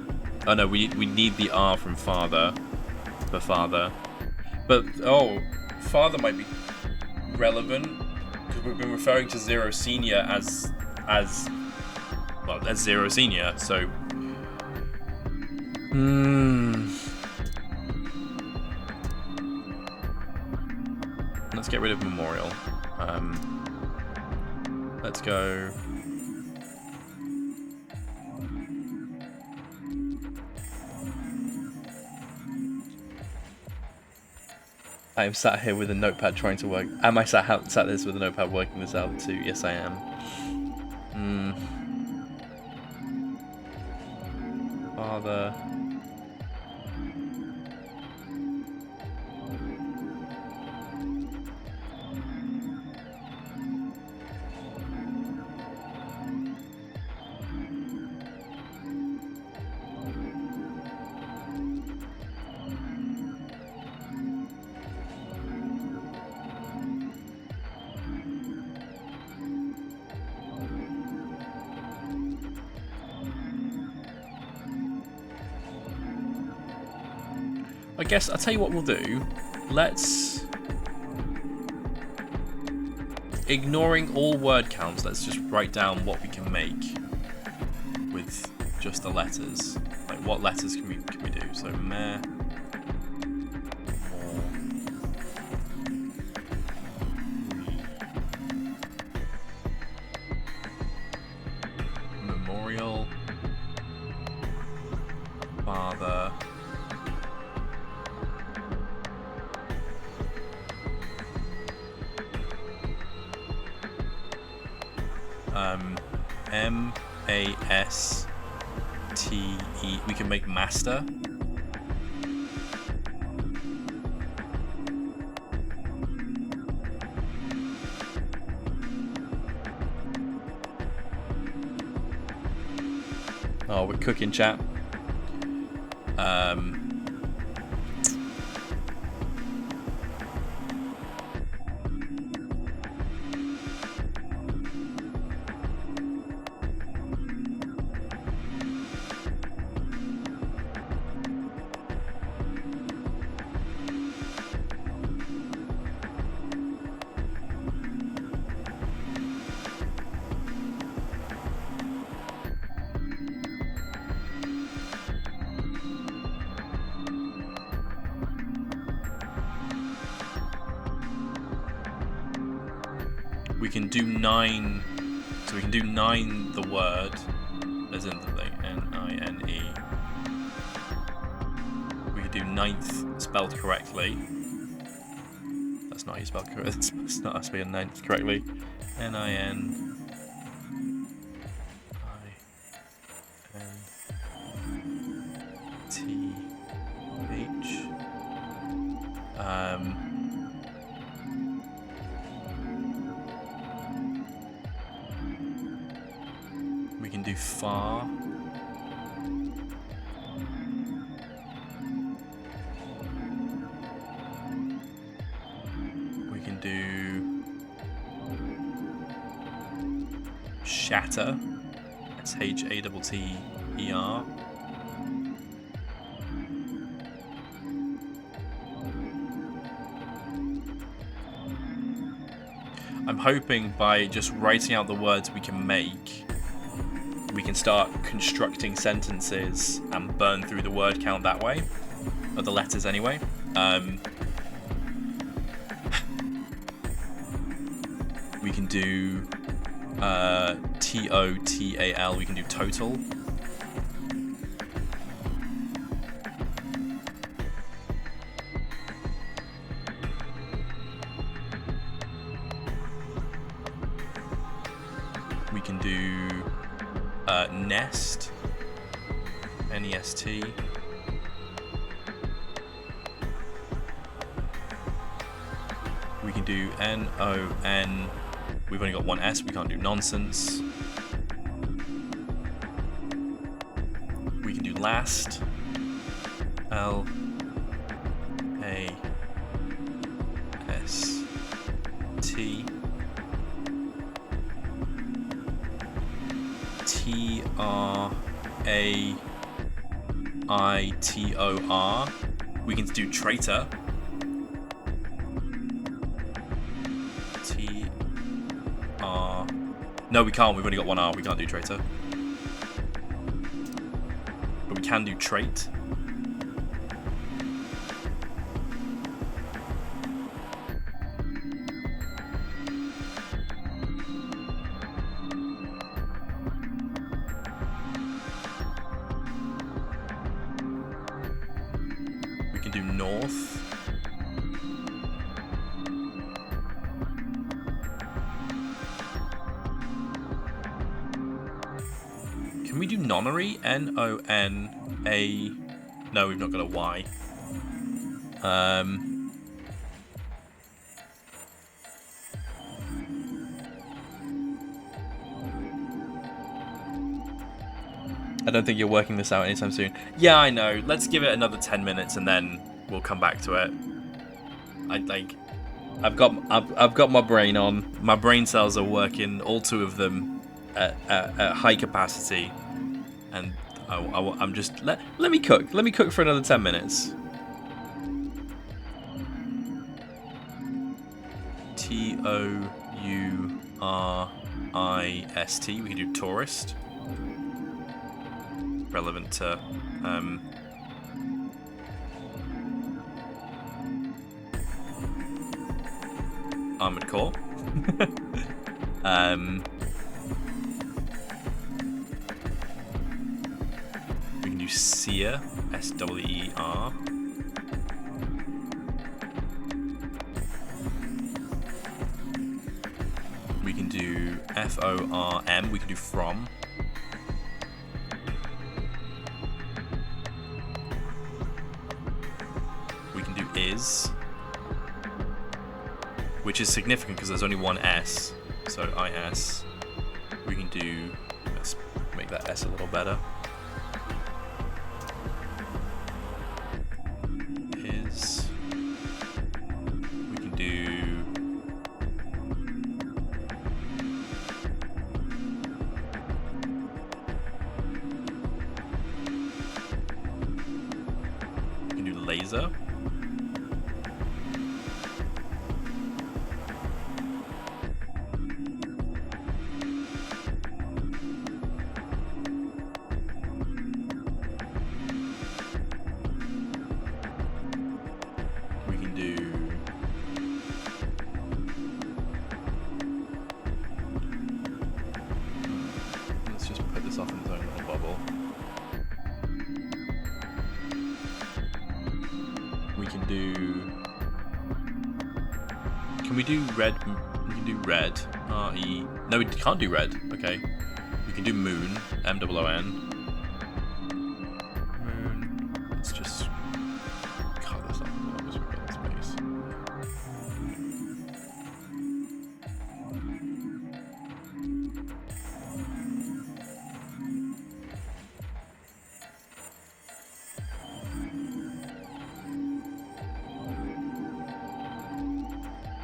oh no, we need the R from father for father, but father might be relevant because we've been referring to Zero Senior as Zero Senior. So, let's get rid of memorial. Let's go. I am sat here with a notepad trying to work. Am I sat this with a notepad working this out too? Yes, I am. Father. I guess I'll tell you what we'll do. Let's, ignoring all word counts, let's just write down what we can make with just the letters. Like what letters can we do? So memorial, father. M-A-S-T-E. We can make master. Oh, we're cooking, chat. We can do 9. So we can do 9 the word, as in the thing, N-I-N-E. We can do 9th spelled correctly. That's not how you spell correctly. It's not how to spell 9th correctly. N-I-N. We can do far. We can do shatter. That's H-A-T-T-E-R. I'm hoping by just writing out the words we can make, we can start constructing sentences and burn through the word count that way, or the letters anyway. We can do T-O-T-A-L, we can do total. We can do nest, N-E-S-T. We can do N-O-N. We've only got one S, we can't do nonsense. We can do last, L-A-S-T. T-R-A-I-T-O-R. We can do traitor. T-R... No, we can't. We've only got one R. We can't do traitor. But we can do trait. Do north. Can we do nonary? N-O-N-A... No, we've not got a Y. I don't think you're working this out anytime soon. Yeah, I know. Let's give it another 10 minutes and then we'll come back to it. I've got my brain on. My brain cells are working, all 2 of them at high capacity, and I'm just let me cook. Let me cook for another 10 minutes. T-O-U-R-I-S-T. We can do tourist. Relevant to Armored Core. We can do Seer, S-W-E-R. We can do F-O-R-M. We can do from. We can do is, which is significant because there's only one S, so I-S. We can do, let's make that S a little better. Is, we can do, laser. We can do we do red? We can do red. R-E. No, we can't do red. Okay. We can do moon. M-O-O-N. Moon. Let's just cut this up a little as we've got the space.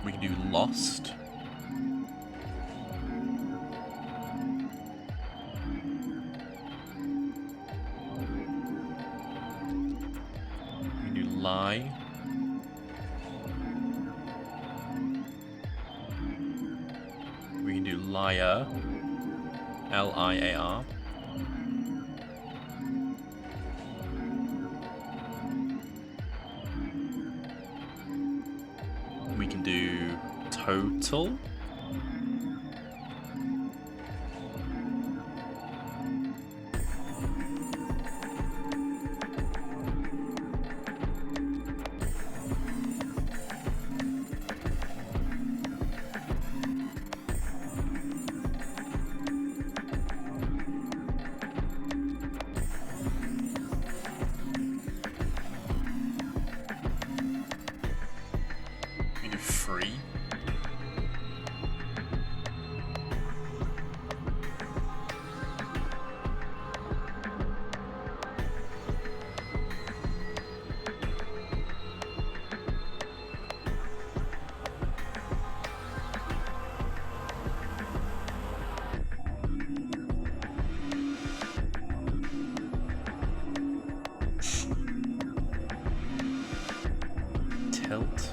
We can do lost. We can do lie. We can do liar. L-I-A-R. We can do total. We do free. Tilt.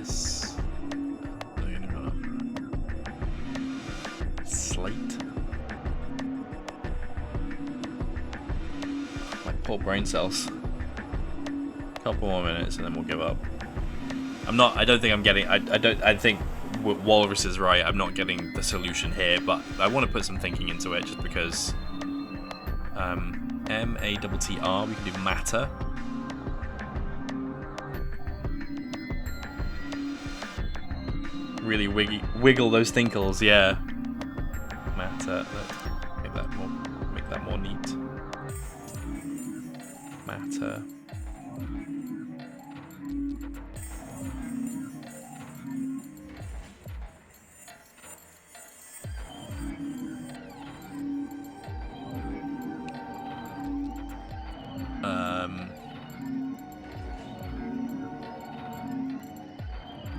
S. Slate. My poor brain cells. Couple more minutes and then we'll give up. I don't think I'm getting, I think Walrus is right, I'm not getting the solution here, but I want to put some thinking into it just because, M-A-T-T-R, we can do matter. Really wiggle those tinkles, yeah. Matter, let's make that more neat. Matter.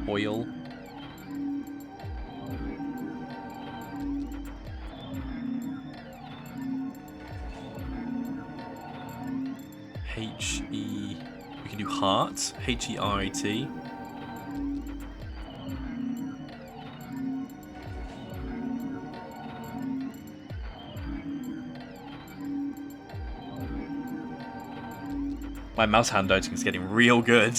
Oil. H-E... We can do heart. H-E-R-A-T. My mouse handwriting is getting real good.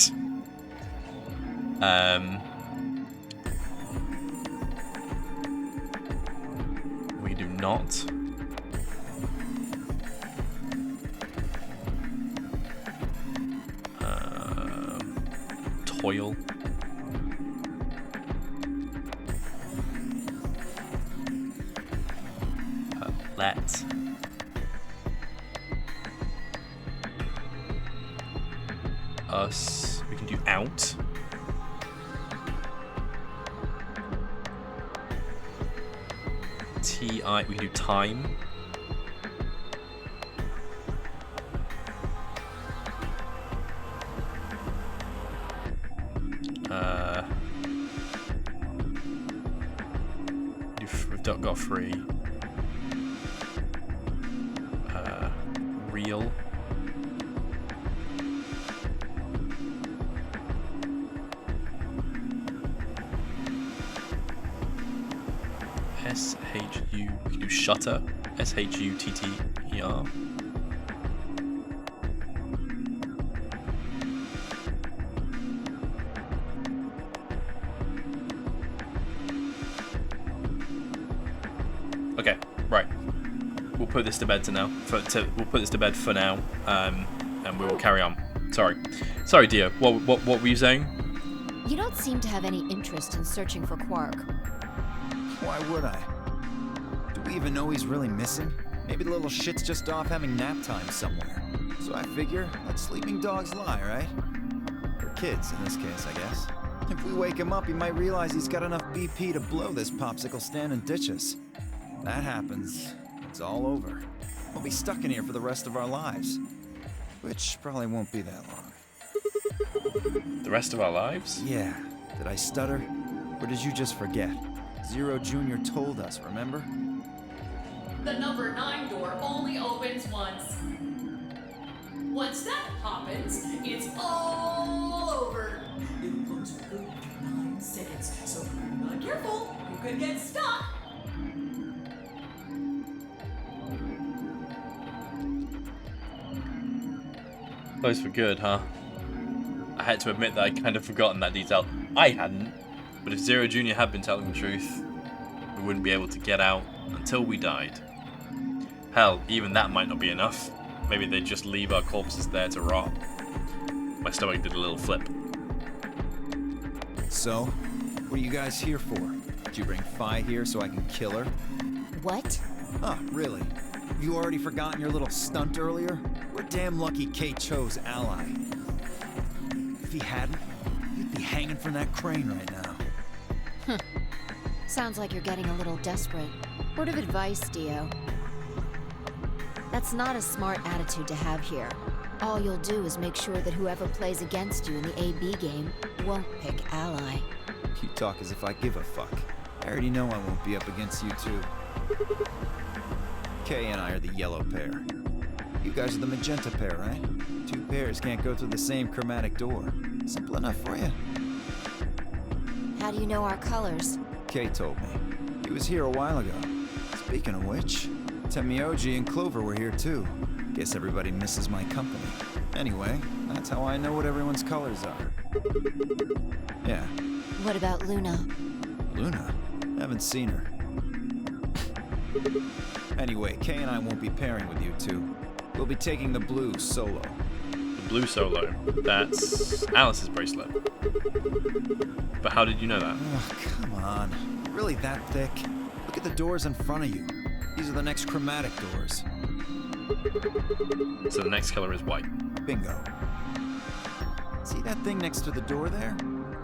We do not. Toil. Let. Us. We can do out. T-I. We can do time. We've got free. Real. S-H-U, we can do shutter, S-H-U-T-T-E-R. Okay, right. We'll put this to bed we'll put this to bed for now, and we will carry on. Sorry, Dio. What were you saying? You don't seem to have any interest in searching for Quark. Why would I? Do we even know he's really missing? Maybe the little shit's just off having nap time somewhere. So I figure, let sleeping dogs lie, right? Or kids, in this case, I guess. If we wake him up, he might realize he's got enough BP to blow this popsicle stand and ditch us. That happens, it's all over. We'll be stuck in here for the rest of our lives. Which probably won't be that long. The rest of our lives? Yeah. Did I stutter? Or did you just forget? Zero Jr. told us, remember? The number 9 door only opens once. Once that happens, it's all over. It looks good for 9 seconds, so if you're not careful, you could get stuck. Close for good, huh? I had to admit that I'd kind of forgotten that detail. I hadn't. But if Zero Jr. had been telling the truth, we wouldn't be able to get out until we died. Hell, even that might not be enough. Maybe they'd just leave our corpses there to rot. My stomach did a little flip. So, what are you guys here for? Did you bring Fi here so I can kill her? What? Huh, really? Have you already forgotten your little stunt earlier? We're damn lucky Kate chose ally. If he hadn't, you'd be hanging from that crane right now. Sounds like you're getting a little desperate. Word of advice, Dio. That's not a smart attitude to have here. All you'll do is make sure that whoever plays against you in the AB game won't pick ally. You talk as if I give a fuck. I already know I won't be up against you two. Kay and I are the yellow pair. You guys are the magenta pair, right? Two pairs can't go through the same chromatic door. Simple enough for you. How do you know our colors? Kay told me. He was here a while ago. Speaking of which, Temioji and Clover were here too. Guess everybody misses my company. Anyway, that's how I know what everyone's colors are. Yeah. What about Luna? Luna? Haven't seen her. Anyway, Kay and I won't be pairing with you two. We'll be taking the blue solo. The blue solo? That's Alice's bracelet. But how did you know that? Oh, come on. Really that thick? Look at the doors in front of you. These are the next chromatic doors. So the next color is white. Bingo. See that thing next to the door there?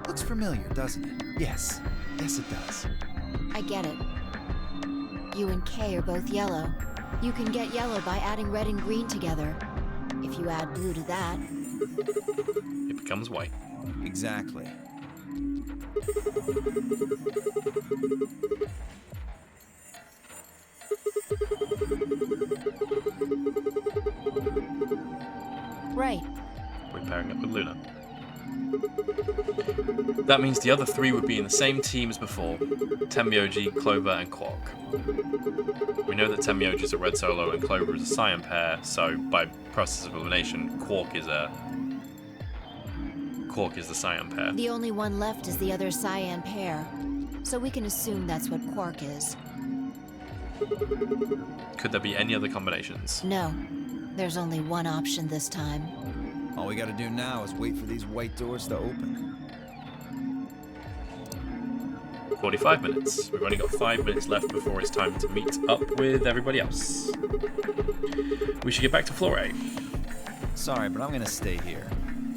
Looks familiar, doesn't it? Yes. Yes, it does. I get it. You and Kay are both yellow. You can get yellow by adding red and green together. If you add blue to that, it becomes white. Exactly. Right. We're pairing up with Luna. That means the other three would be in the same team as before. Temioji, Clover, and Quark. We know that Temioji is a red solo and Clover is a cyan pair, so by process of elimination, Quark is the cyan pair. The only one left is the other cyan pair, so we can assume that's what Quark is. Could there be any other combinations? No. There's only one option this time. All we gotta do now is wait for these white doors to open. 45 minutes. We've only got 5 minutes left before it's time to meet up with everybody else. We should get back to floor A. Sorry, but I'm gonna stay here.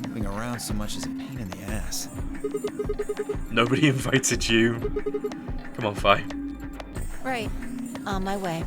Moving around so much is a pain in the ass. Nobody invited you. Come on, Fi. Right. On my way.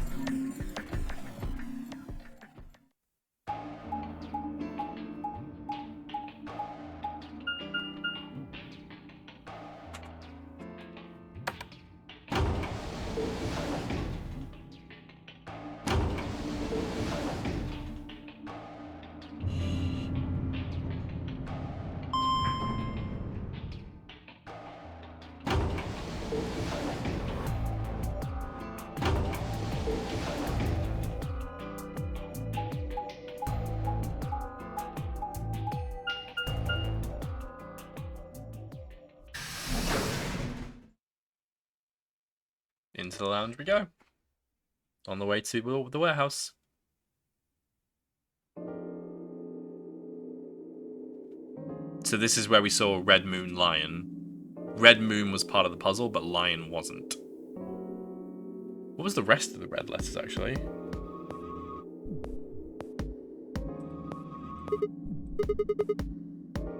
Into the lounge we go. On the way to the warehouse. So this is where we saw Red Moon Lion. Red Moon was part of the puzzle, but Lion wasn't. What was the rest of the red letters, actually?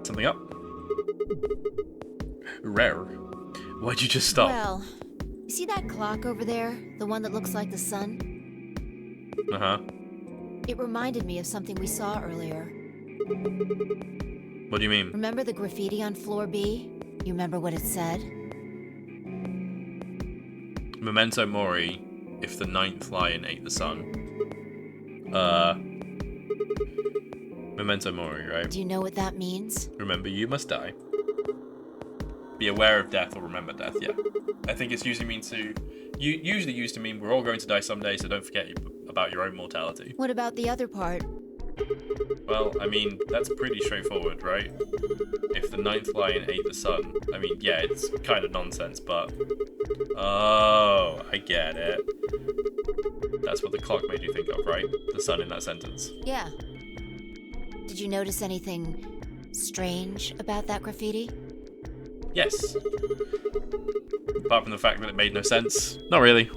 Something up? Rare. Why'd you just stop? Well, you see that clock over there? The one that looks like the sun? Uh-huh. It reminded me of something we saw earlier. What do you mean? Remember the graffiti on floor B? You remember what it said? Memento Mori, if the 9th lion ate the sun. Memento Mori, right? Do you know what that means? Remember you must die. Be aware of death or remember death, yeah. I think it's usually usually used to mean we're all going to die someday, so don't forget about your own mortality. What about the other part? Well, I mean, that's pretty straightforward, right? If the 9th lion ate the sun, I mean, yeah, it's kind of nonsense, but... Oh, I get it. That's what the clock made you think of, right? The sun in that sentence. Yeah. Did you notice anything strange about that graffiti? Yes. Apart from the fact that it made no sense. Not really.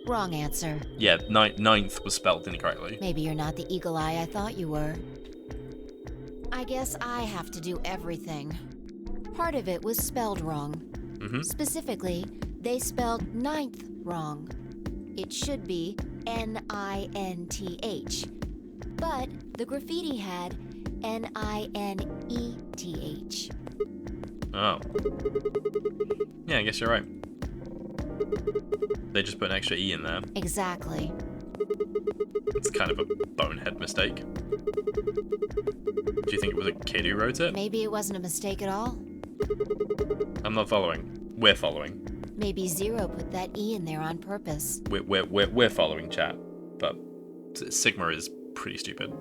Wrong answer. Yeah, 9th was spelled incorrectly. Maybe you're not the eagle eye I thought you were. I guess I have to do everything. Part of it was spelled wrong. Mm-hmm. Specifically, they spelled 9th wrong. It should be N-I-N-T-H. But the graffiti had N-I-N-E-T-H. Oh. Yeah, I guess you're right. They just put an extra E in there. Exactly. It's kind of a bonehead mistake. Do you think it was a kid who wrote it? Maybe it wasn't a mistake at all. I'm not following. We're following. Maybe Zero put that E in there on purpose. We're following, chat. But Sigma is pretty stupid.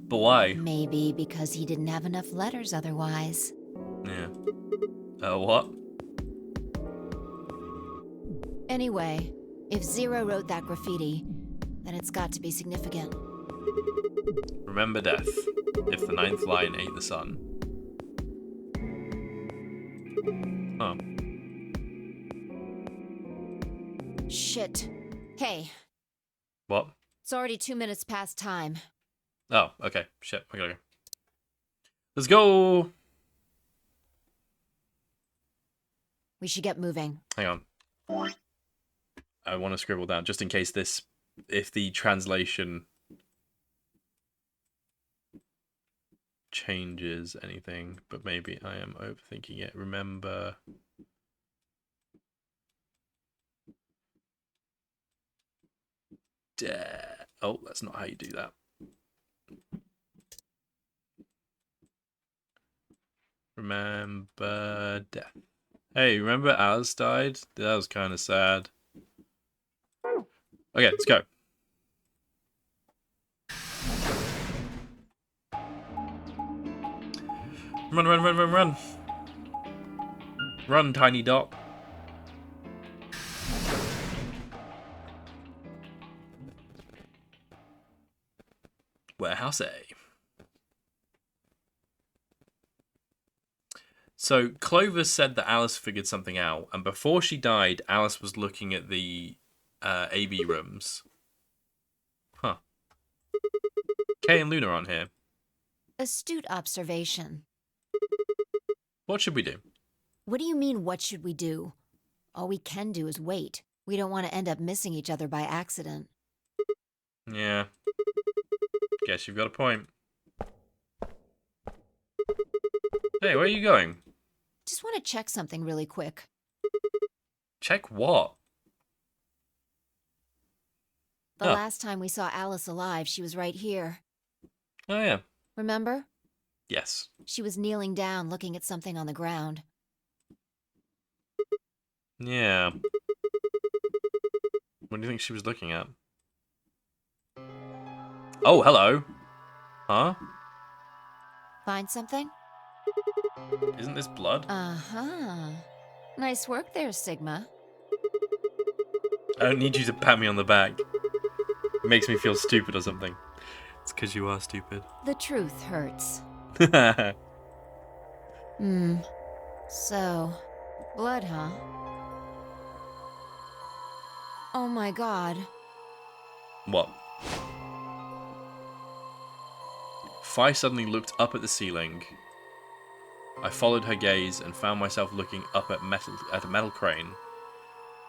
But why? Maybe because he didn't have enough letters otherwise. Yeah. What? Anyway, if Zero wrote that graffiti, then it's got to be significant. Remember death, if the 9th lion ate the sun. Oh. Shit. Hey. What? It's already 2 minutes past time. Oh, okay. Shit, I gotta go. Let's go! We should get moving. Hang on. I want to scribble down, just in case if the translation changes anything, but maybe I am overthinking it. Remember... Oh, that's not how you do that. Remember death. Hey, remember Alice died? That was kind of sad. Okay, let's go. Run, run, run, run, run. Run, tiny dot. Warehouse A. So Clovis said that Alice figured something out, and before she died, Alice was looking at the AB rooms. Huh. Kay and Luna aren't here. Astute observation. What should we do? What do you mean, what should we do? All we can do is wait. We don't want to end up missing each other by accident. Yeah. Guess you've got a point. Hey, where are you going? Just want to check something really quick. Check what? The last time we saw Alice alive, she was right here. Oh, yeah. Remember? Yes. She was kneeling down, looking at something on the ground. Yeah. What do you think she was looking at? Oh, hello. Huh? Find something? Isn't this blood? Uh-huh. Nice work there, Sigma. I don't need you to pat me on the back. It makes me feel stupid or something. It's because you are stupid. The truth hurts. What? So, blood, huh? Oh my god. Fi suddenly looked up at the ceiling. I followed her gaze and found myself looking up at a metal crane.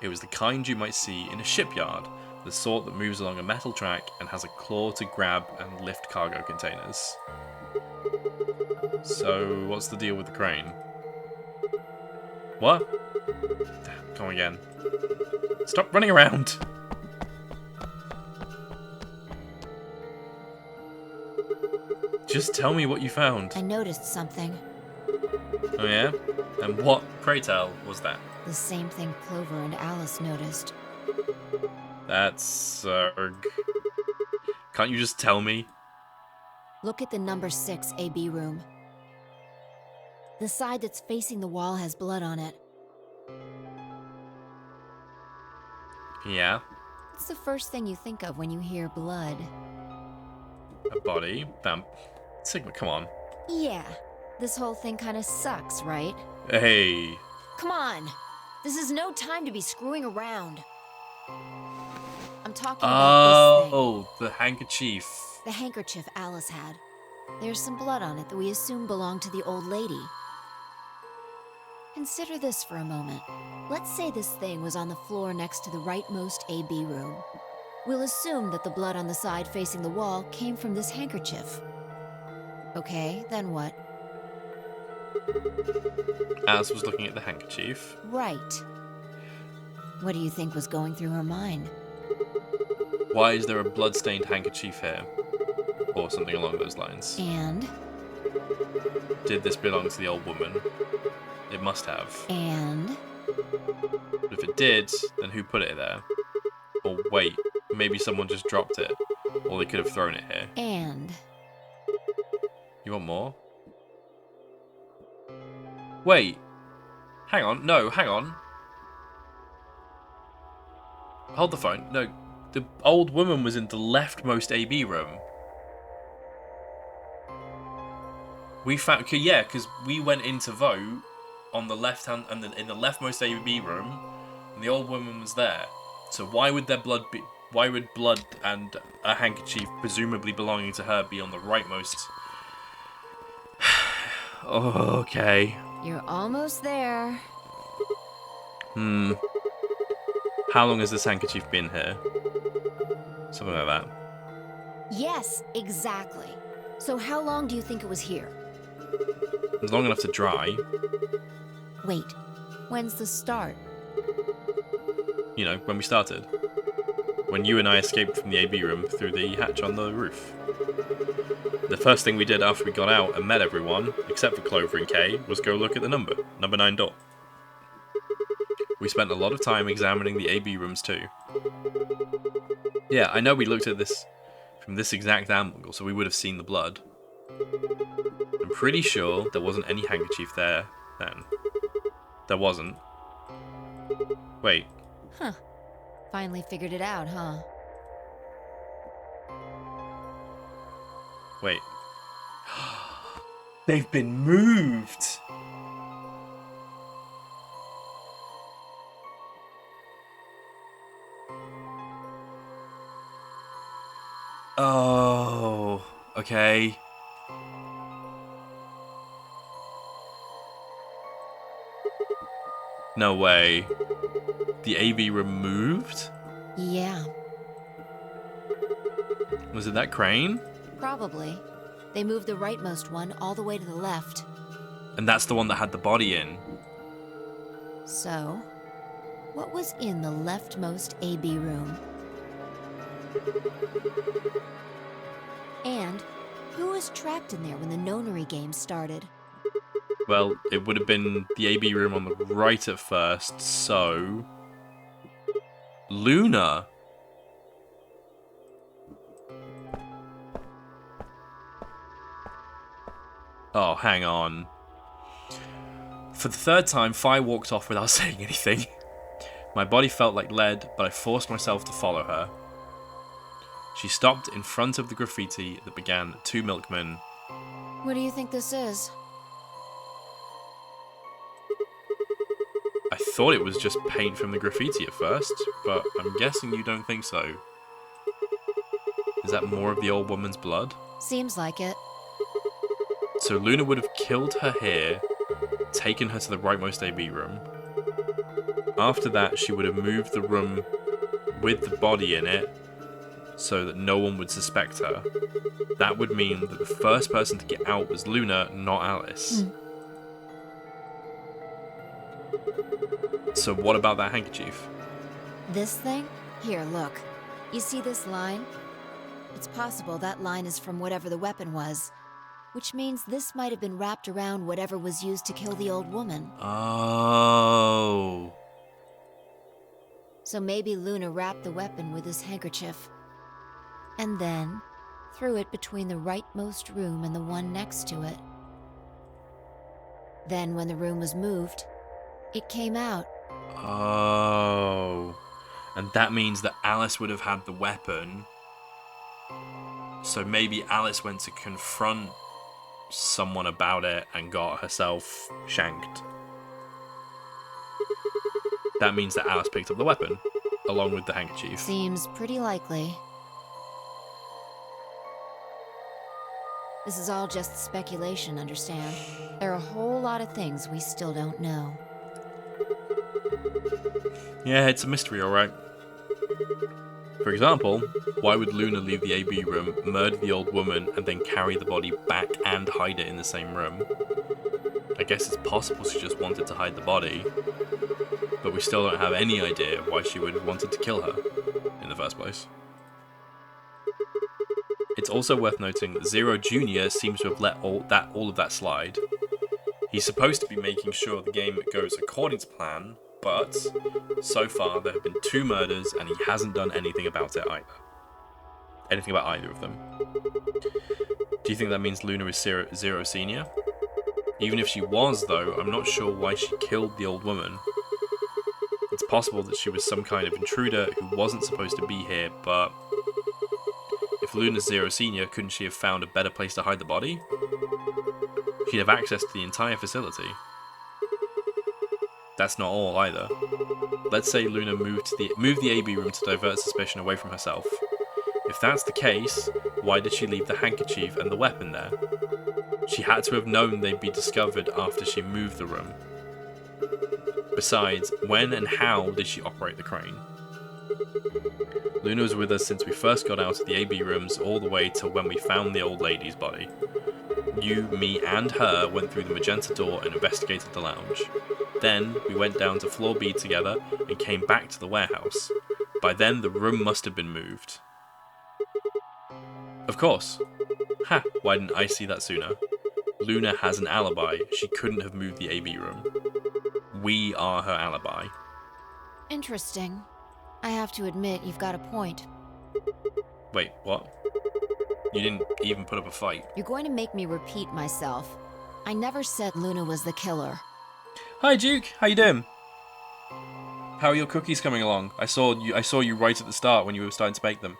It was the kind you might see in a shipyard, the sort that moves along a metal track and has a claw to grab and lift cargo containers. So, what's the deal with the crane? What? Come again. Stop running around! Just tell me what you found. I noticed something. Oh yeah? And what, pray tell, was that? The same thing Clover and Alice noticed. That's Can't you just tell me? Look at the number 6 AB room. The side that's facing the wall has blood on it. Yeah. What's the first thing you think of when you hear blood? A body. Bam. Sigma, come on. Yeah. This whole thing kinda sucks, right? Hey. Come on! This is no time to be screwing around. I'm talking about this thing. Oh, the handkerchief. The handkerchief Alice had. There's some blood on it that we assume belonged to the old lady. Consider this for a moment. Let's say this thing was on the floor next to the rightmost AB room. We'll assume that the blood on the side facing the wall came from this handkerchief. Okay, then what? Alice was looking at the handkerchief. Right. What do you think was going through her mind? Why is there a blood-stained handkerchief here? Or something along those lines. And? Did this belong to the old woman? It must have. And? But if it did, then who put it there? Or wait, maybe someone just dropped it. Or they could have thrown it here. And? You want more? Wait. Hang on. No, hang on. Hold the phone. No, the old woman was in the leftmost AB room. We found... Yeah, because we went in to vote on the left hand... and in the leftmost AB room, and the old woman was there. So why would there blood be... Why would blood and a handkerchief, presumably belonging to her, be on the rightmost... Oh, okay. You're almost there. How long has this handkerchief been here? Something like that. Yes, exactly. So how long do you think it was here? It's long enough to dry. Wait, when's the start? You know, when we started. When you and I escaped from the AB room through the hatch on the roof. The first thing we did after we got out and met everyone, except for Clover and Kay, was go look at the number 9 door. We spent a lot of time examining the AB rooms too. Yeah, I know we looked at this from this exact angle, so we would have seen the blood. I'm pretty sure there wasn't any handkerchief there then. There wasn't. Wait. Huh. Finally figured it out, huh? Wait. They've been moved! Oh, okay. No way. The AB removed? Yeah. Was it that crane? Probably. They moved the rightmost one all the way to the left. And that's the one that had the body in. So, what was in the leftmost AB room? And who was trapped in there when the nonary game started? Well, it would have been the AB room on the right at first, so... Luna! Oh, hang on. For the third time, Fi walked off without saying anything. My body felt like lead, but I forced myself to follow her. She stopped in front of the graffiti that began 2 milkmen. What do you think this is? I thought it was just paint from the graffiti at first, but I'm guessing you don't think so. Is that more of the old woman's blood? Seems like it. So Luna would have killed her here, taken her to the rightmost AB room. After that, she would have moved the room with the body in it so that no one would suspect her. That would mean that the first person to get out was Luna, not Alice. So what about that handkerchief? This thing? Here, look. You see this line? It's possible that line is from whatever the weapon was, which means this might have been wrapped around whatever was used to kill the old woman. Oh. So maybe Luna wrapped the weapon with this handkerchief, and then threw it between the rightmost room and the one next to it. Then when the room was moved, it came out. Oh. And that means that Alice would have had the weapon. So maybe Alice went to confront someone about it and got herself shanked. That means that Alice picked up the weapon, along with the handkerchief. Seems pretty likely. This is all just speculation, understand? There are a whole lot of things we still don't know. Yeah, it's a mystery, alright. For example, why would Luna leave the AB room, murder the old woman, and then carry the body back and hide it in the same room? I guess it's possible she just wanted to hide the body, but we still don't have any idea why she would have wanted to kill her in the first place. It's also worth noting that Zero Jr. seems to have let all of that slide. He's supposed to be making sure the game goes according to plan, but so far there have been 2 murders and he hasn't done anything about it either. Anything about either of them. Do you think that means Luna is Zero Senior? Even if she was, though, I'm not sure why she killed the old woman. It's possible that she was some kind of intruder who wasn't supposed to be here, but if Luna's Zero Senior, couldn't she have found a better place to hide the body? She'd have access to the entire facility. That's not all either. Let's say Luna moved the AB room to divert suspicion away from herself. If that's the case, why did she leave the handkerchief and the weapon there? She had to have known they'd be discovered after she moved the room. Besides, when and how did she operate the crane? Luna was with us since we first got out of the AB rooms all the way to when we found the old lady's body. You, me, and her went through the magenta door and investigated the lounge. Then, we went down to floor B together and came back to the warehouse. By then, the room must have been moved. Of course. Ha! Why didn't I see that sooner? Luna has an alibi. She couldn't have moved the AB room. We are her alibi. Interesting. I have to admit, you've got a point. Wait, what? You didn't even put up a fight. You're going to make me repeat myself. I never said Luna was the killer. Hi Duke, how you doing? How are your cookies coming along? I saw you right at the start when you were starting to bake them.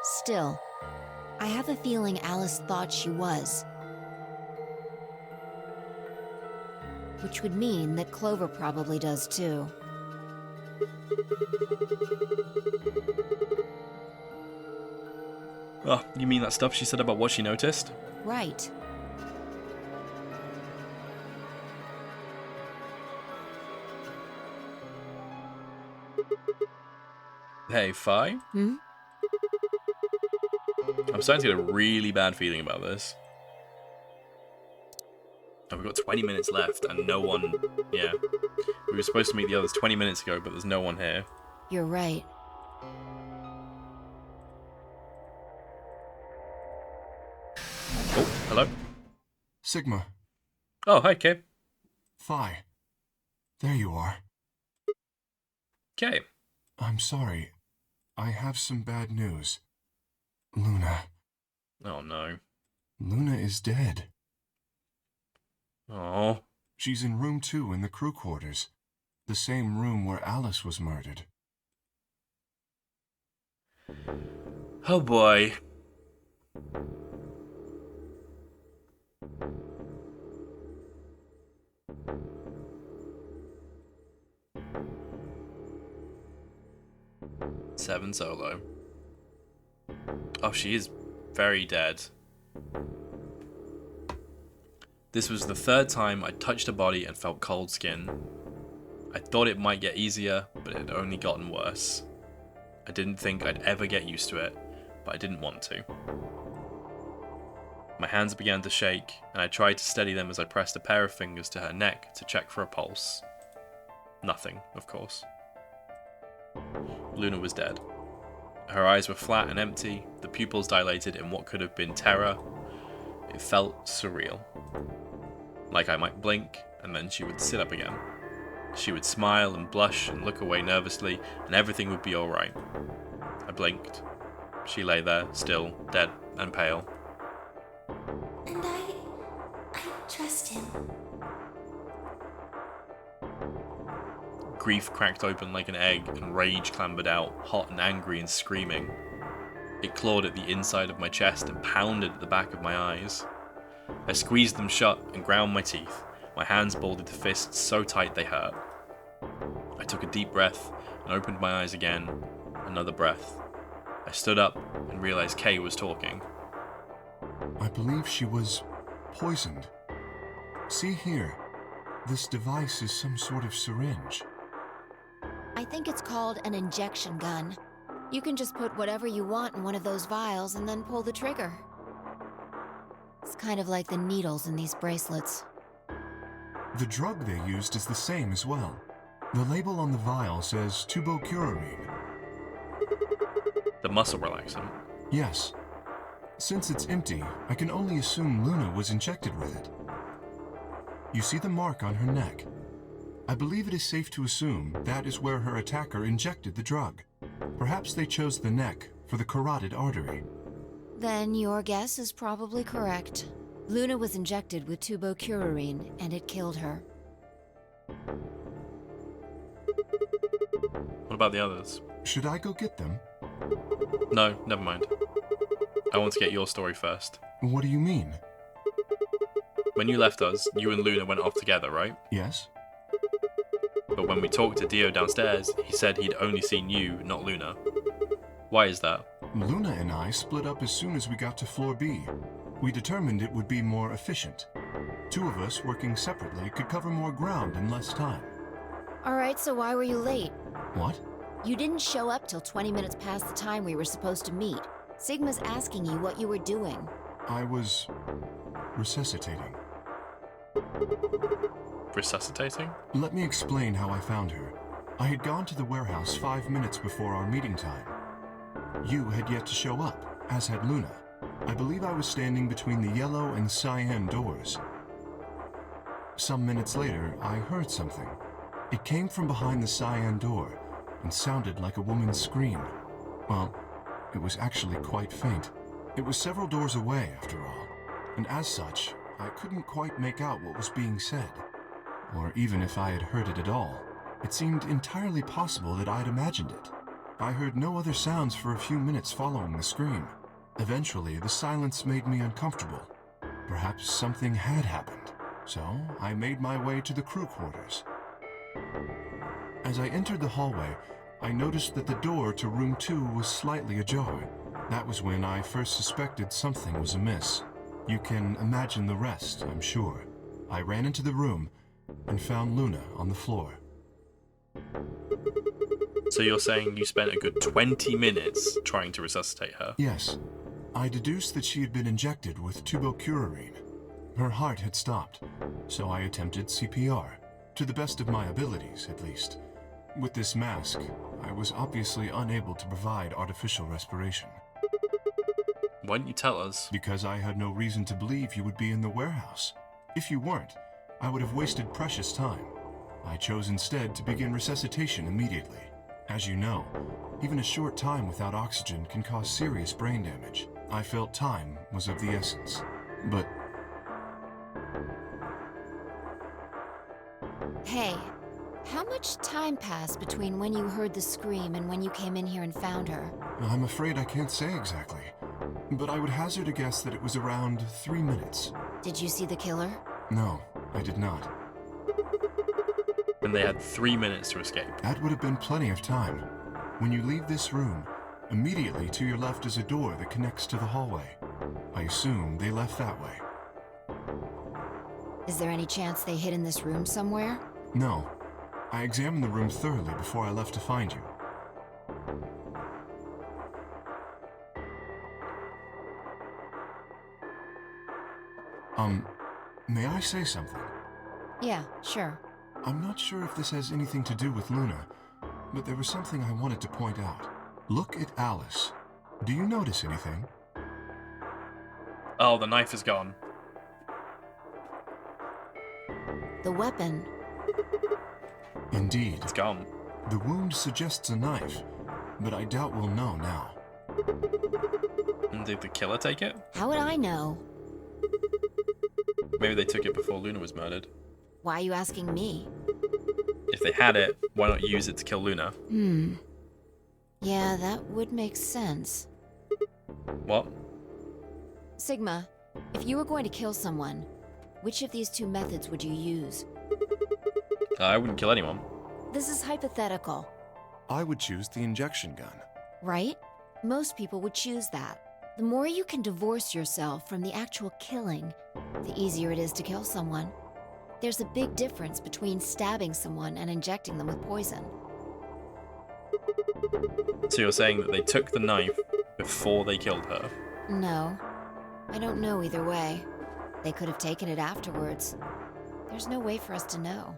Still, I have a feeling Alice thought she was. Which would mean that Clover probably does too. Oh, you mean that stuff she said about what she noticed? Right. Hey, Fi? Hmm? I'm starting to get a really bad feeling about this. And we've got 20 minutes left and no one... Yeah. We were supposed to meet the others 20 minutes ago, but there's no one here. You're right. Oh, hello? Sigma. Oh, hi, Kay. Phi. There you are. Kay. I'm sorry. I have some bad news. Luna. Oh no. Luna is dead. Oh. She's in room 2 in the crew quarters. The same room where Alice was murdered. Oh boy. Seven Solo. Oh, she is very dead. This was the third time I touched a body and felt cold skin. I thought it might get easier, but it had only gotten worse. I didn't think I'd ever get used to it, but I didn't want to. My hands began to shake, and I tried to steady them as I pressed a pair of fingers to her neck to check for a pulse. Nothing, of course. Luna was dead. Her eyes were flat and empty, the pupils dilated in what could have been terror. It felt surreal. Like I might blink, and then she would sit up again. She would smile and blush and look away nervously, and everything would be alright. I blinked. She lay there, still, dead and pale. And I trust him. Grief cracked open like an egg, and rage clambered out, hot and angry and screaming. It clawed at the inside of my chest and pounded at the back of my eyes. I squeezed them shut and ground my teeth, my hands balled into fists so tight they hurt. I took a deep breath and opened my eyes again. Another breath. I stood up and realized Kay was talking. I believe she was poisoned. See here. This device is some sort of syringe. I think it's called an injection gun. You can just put whatever you want in one of those vials and then pull the trigger. It's kind of like the needles in these bracelets. The drug they used is the same as well. The label on the vial says tubocurarine. The muscle relaxant? Yes. Since it's empty, I can only assume Luna was injected with it. You see the mark on her neck? I believe it is safe to assume that is where her attacker injected the drug. Perhaps they chose the neck for the carotid artery. Then your guess is probably correct. Luna was injected with tubocurarine, and it killed her. What about the others? Should I go get them? No, never mind. I want to get your story first. What do you mean? When you left us, you and Luna went off together, right? Yes. But when we talked to Dio downstairs, he said he'd only seen you, not Luna. Why is that? Luna and I split up as soon as we got to floor B. We determined it would be more efficient. Two of us working separately could cover more ground in less time. Alright, so why were you late? What? You didn't show up till 20 minutes past the time we were supposed to meet. Sigma's asking you what you were doing. I was resuscitating. Resuscitating? Let me explain how I found her. I had gone to the warehouse 5 minutes before our meeting time. You had yet to show up, as had Luna. I believe I was standing between the yellow and cyan doors. Some minutes later, I heard something. It came from behind the cyan door and sounded like a woman's scream. Well, it was actually quite faint. It was several doors away, after all, and as such, I couldn't quite make out what was being said. Or even if I had heard it at all, it seemed entirely possible that I'd imagined it. I heard no other sounds for a few minutes following the scream. Eventually, the silence made me uncomfortable. Perhaps something had happened, so I made my way to the crew quarters. As I entered the hallway, I noticed that the door to room 2 was slightly ajar. That was when I first suspected something was amiss. You can imagine the rest, I'm sure. I ran into the room and found Luna on the floor. So you're saying you spent a good 20 minutes trying to resuscitate her? Yes. I deduced that she had been injected with tubocurarine. Her heart had stopped, so I attempted CPR, to the best of my abilities, at least. With this mask, I was obviously unable to provide artificial respiration. Why didn't you tell us? Because I had no reason to believe you would be in the warehouse. If you weren't, I would have wasted precious time. I chose instead to begin resuscitation immediately. As you know, even a short time without oxygen can cause serious brain damage. I felt time was of the essence. But... Hey, how much time passed between when you heard the scream and when you came in here and found her? I'm afraid I can't say exactly. But I would hazard a guess that it was around 3 minutes. Did you see the killer? No, I did not. And they had 3 minutes to escape. That would have been plenty of time. When you leave this room, immediately to your left is a door that connects to the hallway. I assume they left that way. Is there any chance they hid in this room somewhere? No. I examined the room thoroughly before I left to find you. May I say something? Yeah, sure. I'm not sure if this has anything to do with Luna, but there was something I wanted to point out. Look at Alice. Do you notice anything? Oh, the knife is gone. The weapon. Indeed. It's gone. The wound suggests a knife, but I doubt we'll know now. And did the killer take it? How would I know? Maybe they took it before Luna was murdered. Why are you asking me? If they had it, why not use it to kill Luna? Yeah, that would make sense. What? Sigma, if you were going to kill someone, which of these two methods would you use? I wouldn't kill anyone. This is hypothetical, I would choose the injection gun. right? Most people would choose that. The more you can divorce yourself from the actual killing, the easier it is to kill someone. There's a big difference between stabbing someone and injecting them with poison. So you're saying that they took the knife before they killed her? No, I don't know either way. They could have taken it afterwards. There's no way for us to know.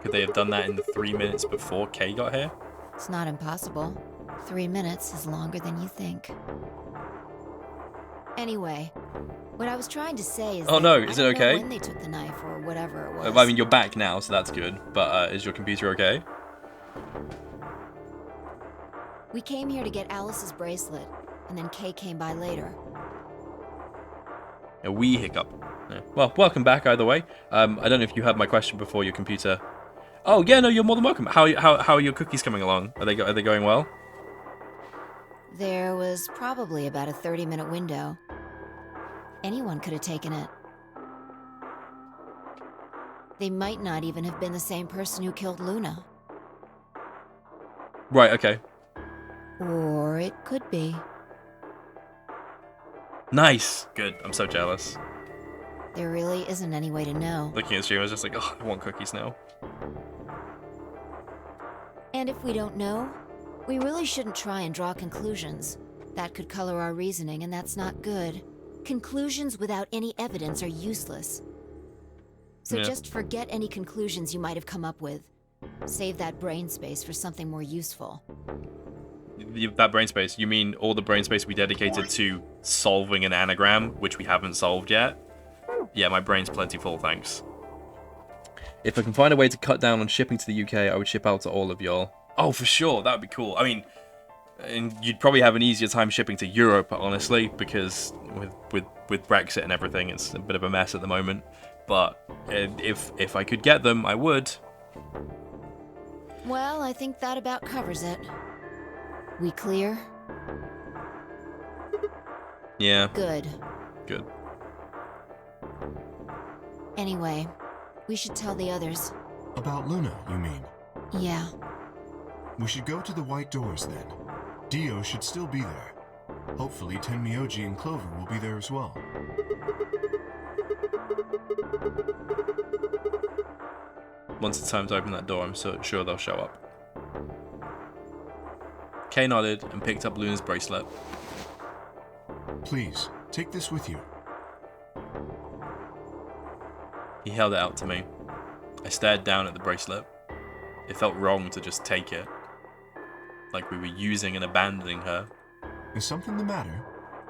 Could they have done that in the 3 minutes before Kay got here? It's not impossible. 3 minutes is longer than you think. Anyway, what I was trying to say is Oh that no, I is it don't know okay? when they took the knife or whatever it was. I mean, you're back now, so that's good. But is your computer okay? We came here to get Alice's bracelet, and then Kay came by later. A wee hiccup. Yeah. Well, welcome back either way. I don't know if you heard my question before your computer. Oh yeah, no, you're more than welcome. How are your cookies coming along? Are they going well? There was probably about a 30-minute window. Anyone could have taken it. They might not even have been the same person who killed Luna. Right. Okay. Or it could be. Nice. Good. I'm so jealous. There really isn't any way to know. Looking at the stream, I was just like, oh, I want cookies now. And if we don't know, we really shouldn't try and draw conclusions. That could color our reasoning, and that's not good. Conclusions without any evidence are useless. So Yeah. just forget any conclusions you might have come up with. Save that brain space for something more useful. That brain space, you mean all the brain space we dedicated to solving an anagram, which we haven't solved yet? Yeah, my brain's plenty full, thanks. If I can find a way to cut down on shipping to the UK, I would ship out to all of y'all. Oh, for sure, that would be cool. I mean, and you'd probably have an easier time shipping to Europe, honestly, because with Brexit and everything, it's a bit of a mess at the moment. But if I could get them, I would. Well, I think that about covers it. We clear? Yeah. Good. Good. Anyway, we should tell the others. About Luna, you mean? Yeah. We should go to the white doors then. Dio should still be there. Hopefully Tenmyoji and Clover will be there as well. Once it's time to open that door, I'm sure they'll show up. Kay nodded and picked up Luna's bracelet. Please, take this with you. He held it out to me. I stared down at the bracelet. It felt wrong to just take it. Like we were using and abandoning her. Is something the matter?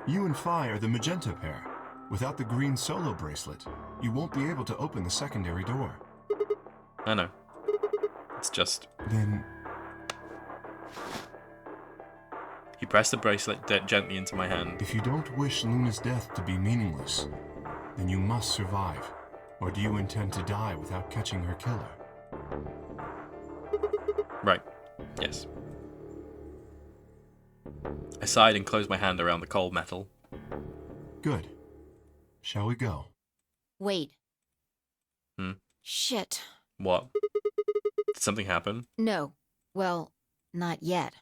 You and Phi are the magenta pair. Without the green solo bracelet, you won't be able to open the secondary door. I know. It's just... Then, He pressed the bracelet gently into my hand. If you don't wish Luna's death to be meaningless, then you must survive. Or do you intend to die without catching her killer? Right. Yes. I sighed and closed my hand around the cold metal. Good. Shall we go? Wait. Hmm? Shit. What? Did something happen? No. Well, not yet.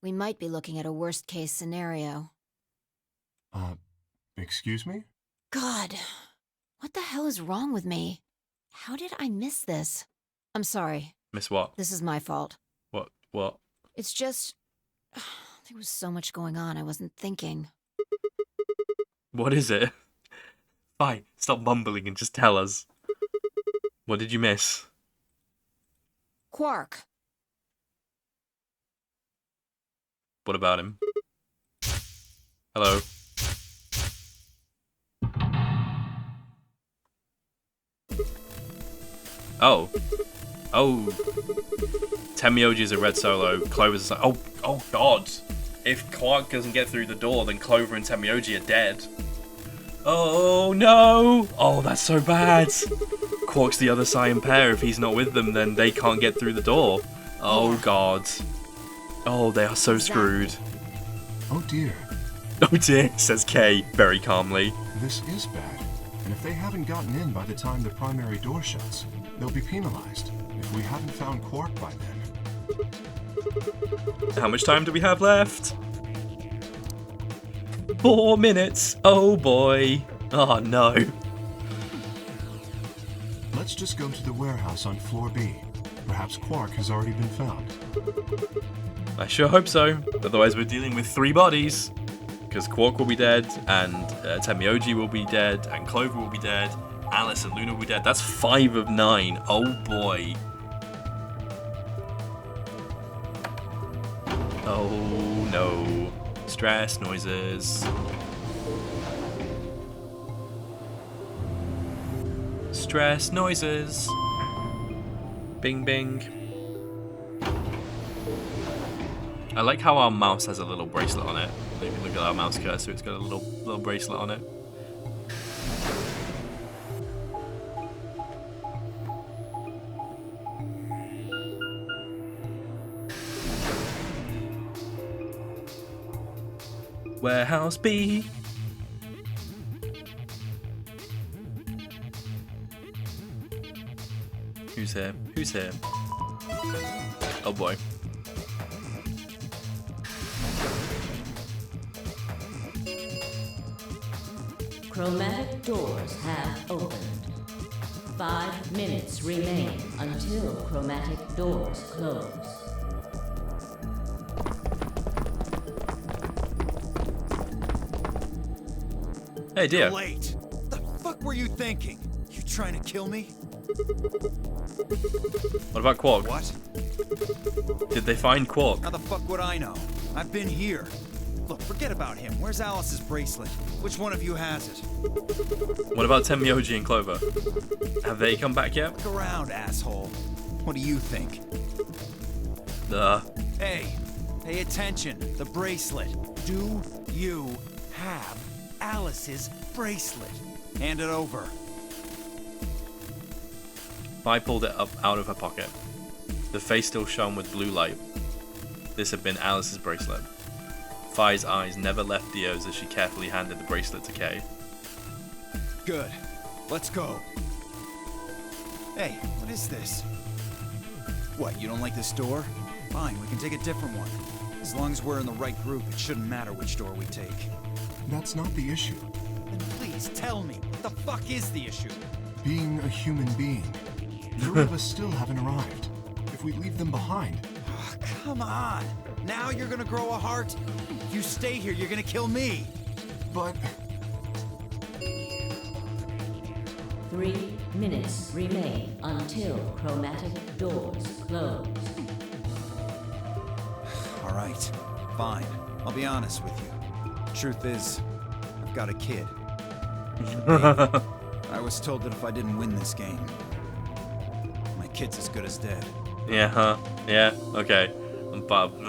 We might be looking at a worst-case scenario. Excuse me? God. What the hell is wrong with me? How did I miss this? I'm sorry. Miss what? This is my fault. What? It's just... there was so much going on I wasn't thinking. What is it? Fine, stop mumbling and just tell us. What did you miss? Quark. What about him? Hello? Oh. Temioji's a red solo. Clover's a... Oh god. If Quark doesn't get through the door, then Clover and Temioji are dead. Oh no! Oh, that's so bad. Quark's the other Saiyan pair. If he's not with them, then they can't get through the door. Oh god. Oh, they are so screwed. Oh dear. Oh dear, says Kay very calmly. This is bad. And if they haven't gotten in by the time the primary door shuts, they'll be penalized if we haven't found Quark by then. How much time do we have left? 4 minutes. Oh boy. Oh no. Let's just go to the warehouse on floor B. Perhaps Quark has already been found. I sure hope so. Otherwise we're dealing with 3 bodies. Because Quark will be dead, and Temioji will be dead, and Clover will be dead, Alice and Luna will be dead. That's 5 of 9. Oh boy. Oh no. Stress noises. Stress noises. Bing bing. I like how our mouse has a little bracelet on it. If you look at our mouse cursor, it's got a little bracelet on it. Warehouse B. Who's here? Who's here? Oh boy. Chromatic doors have opened. 5 minutes remain until chromatic doors close. Hey, dear. You're late. The fuck were you thinking? You trying to kill me? What about Quark? What? Did they find Quark? How the fuck would I know? I've been here. Look, forget about him. Where's Alice's bracelet? Which one of you has it? What about Temioji and Clover? Have they come back yet? Look around, asshole. What do you think? Hey, pay attention. The bracelet. Do you have Alice's bracelet? Hand it over. Vi pulled it up out of her pocket. The face still shone with blue light. This had been Alice's bracelet. Fi's eyes never left Dio's as she carefully handed the bracelet to Kay. Good. Let's go. Hey, what is this? What, you don't like this door? Fine, we can take a different one. As long as we're in the right group, it shouldn't matter which door we take. That's not the issue. Then please tell me, what the fuck is the issue? Being a human being. 3 of us still haven't arrived. If we leave them behind... Oh, come on! Now you're gonna grow a heart? If you stay here, you're gonna kill me! But... 3 minutes remain until chromatic doors close. Alright, fine. I'll be honest with you. Truth is, I've got a kid. I was told that if I didn't win this game, my kid's as good as dead. Yeah, huh? Yeah, okay. but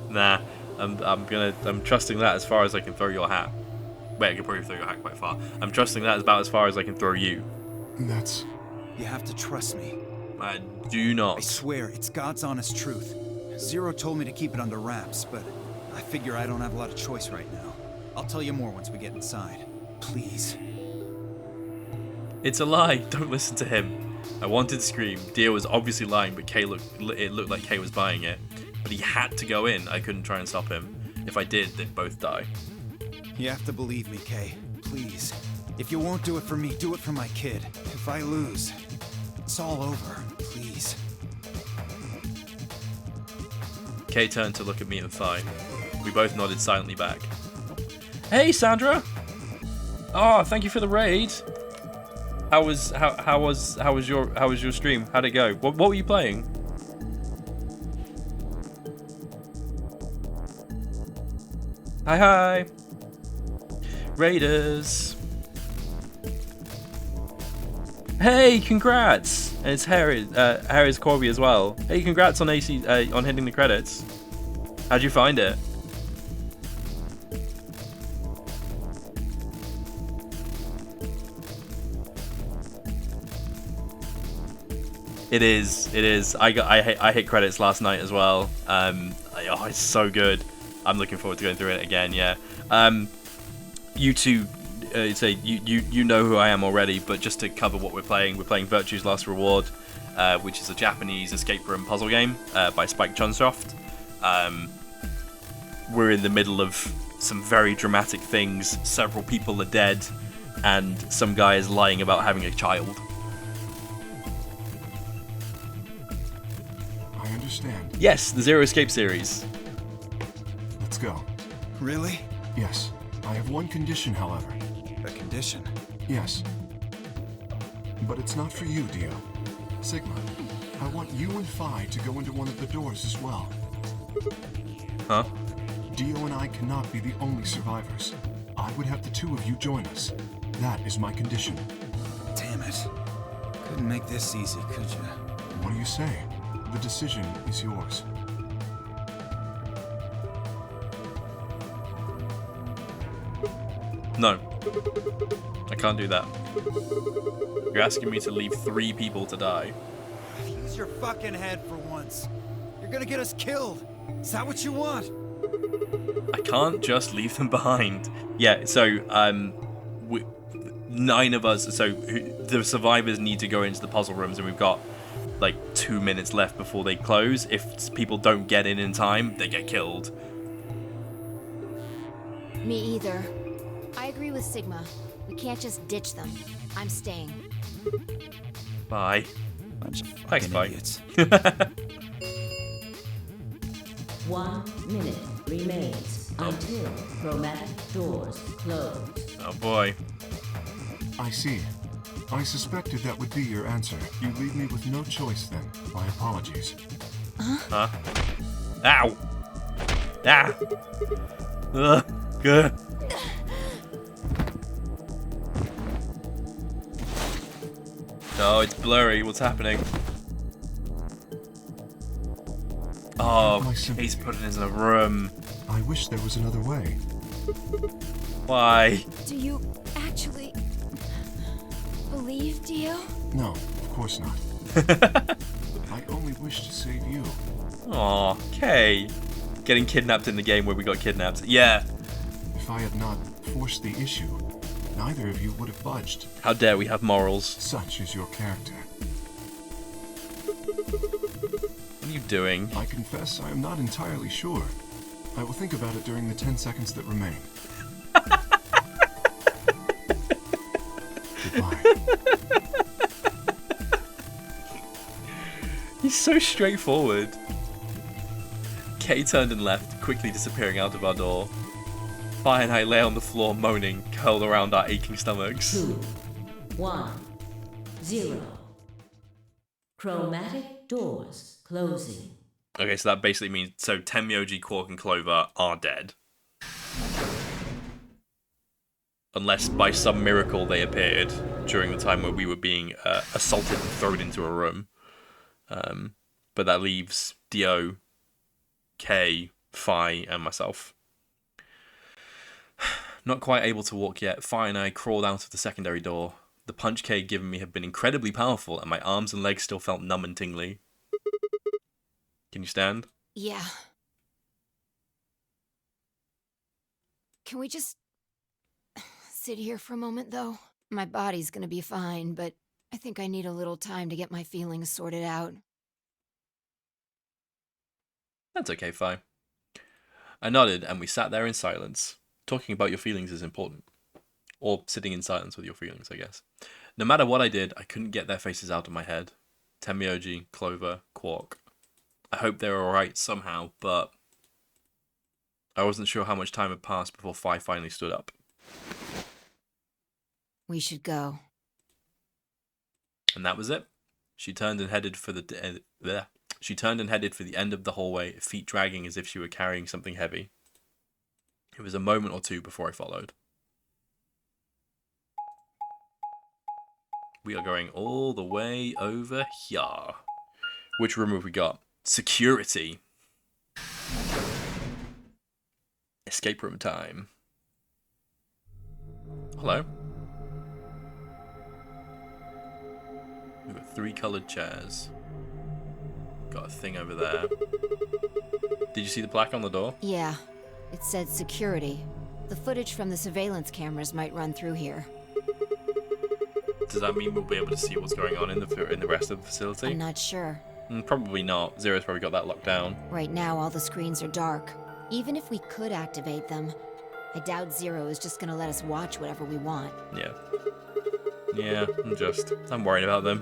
nah. I'm trusting that as far as I can throw your hat. Wait, I can probably throw your hat quite far. I'm trusting that about as far as I can throw you. That's... You have to trust me. I do not. I swear, it's God's honest truth. Zero told me to keep it under wraps, but I figure I don't have a lot of choice right now. I'll tell you more once we get inside. Please. It's a lie. Don't listen to him. I wanted to scream. Dio was obviously lying, but it looked like Kay was buying it. But he had to go in. I couldn't try and stop him. If I did, they'd both die. You have to believe me, Kay. Please. If you won't do it for me, do it for my kid. If I lose, it's all over. Please. Kay turned to look at me and sigh. We both nodded silently back. Hey, Sandra! Oh, thank you for the raid. How was your stream? How'd it go? What were you playing? Hi. Raiders. Hey, congrats! And it's Harry's Corby as well. Hey, congrats on on hitting the credits. How'd you find it? It is. I hit credits last night as well. Oh, it's so good. I'm looking forward to going through it again. Yeah. You two, you know who I am already, but just to cover what we're playing Virtue's Last Reward, which is a Japanese escape room puzzle game by Spike Chunsoft. We're in the middle of some very dramatic things. Several people are dead, and some guy is lying about having a child. I understand. Yes, the Zero Escape series. Let's go. Really? Yes. I have one condition, however. A condition? Yes. But it's not for you, Dio. Sigma, I want you and Phi to go into one of the doors as well. Huh? Dio and I cannot be the only survivors. I would have the two of you join us. That is my condition. Damn it. Couldn't make this easy, could you? What do you say? The decision is yours. No. I can't do that. You're asking me to leave 3 people to die. Use your fucking head for once. You're gonna get us killed. Is that what you want? I can't just leave them behind. Yeah, so, 9 of us, so the survivors need to go into the puzzle rooms, and we've got, like, 2 minutes left before they close. If people don't get in time, they get killed. Me either. I agree with Sigma. We can't just ditch them. I'm staying. Bye. Thanks, bye. 1 minute remains until chromatic doors close. Oh boy. I see. I suspected that would be your answer. You leave me with no choice then. My apologies. Huh? Ow! Ah! Ugh. Good. Oh, it's blurry. What's happening? Oh, he's putting us in a room. I wish there was another way. Why? Do you actually believe, Dio? No, of course not. I only wish to save you. Aw, Kay. Getting kidnapped in the game where we got kidnapped. Yeah. If I had not forced the issue, neither of you would have budged. How dare we have morals? Such is your character. What are you doing? I confess I am not entirely sure. I will think about it during the 10 seconds that remain. Goodbye. He's so straightforward. Kay turned and left, quickly disappearing out of our door. Phi and I lay on the floor moaning, curled around our aching stomachs. 2, 1, 0. Chromatic doors closing. Okay, so that basically means Tenmyoji, Quark, and Clover are dead. Unless by some miracle they appeared during the time where we were being assaulted and thrown into a room. But that leaves Dio Kay, Phi, and myself. Not quite able to walk yet, Phi and I crawled out of the secondary door. The punch Kay had given me had been incredibly powerful, and my arms and legs still felt numb and tingly. Can you stand? Yeah. Can we just sit here for a moment, though? My body's gonna be fine, but I think I need a little time to get my feelings sorted out. That's okay, Phi. I nodded, and we sat there in silence. Talking about your feelings is important. Or sitting in silence with your feelings, I guess. No matter what I did, I couldn't get their faces out of my head. Tenmyoji, Clover, Quark. I hoped they were alright somehow, but I wasn't sure how much time had passed before Phi finally stood up. We should go. And that was it. She turned and headed for the end of the hallway, feet dragging as if she were carrying something heavy. It was a moment or two before I followed. We are going all the way over here. Which room have we got? Security. Escape room time. Hello? We've got 3 coloured chairs. Got a thing over there. Did you see the plaque on the door? Yeah. It said security. The footage from the surveillance cameras might run through here. Does that mean we'll be able to see what's going on in the rest of the facility? I'm not sure. Probably not. Zero's probably got that locked down. Right now, all the screens are dark. Even if we could activate them, I doubt Zero is just gonna let us watch whatever we want. Yeah. Yeah, I'm worried about them.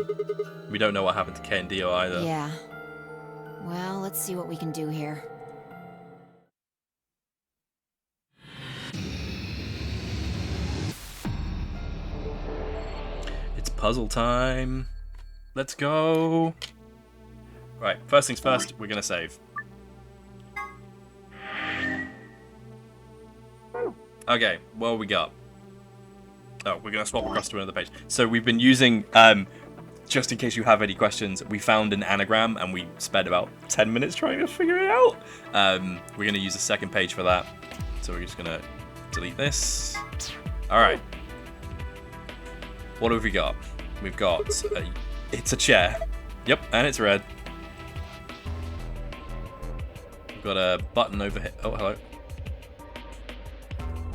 We don't know what happened to K and Dio either. Yeah. Well, let's see what we can do here. It's puzzle time. Let's go. Right, first things first, we're gonna save. Okay, what we got? Oh, we're gonna swap across to another page. So we've been using, just in case you have any questions, we found an anagram and we spent about 10 minutes trying to figure it out. We're gonna use the second page for that. So we're just gonna delete this. All right. What have we got? We've got, it's a chair. Yep, and it's red. We've got a button over here. Oh, hello.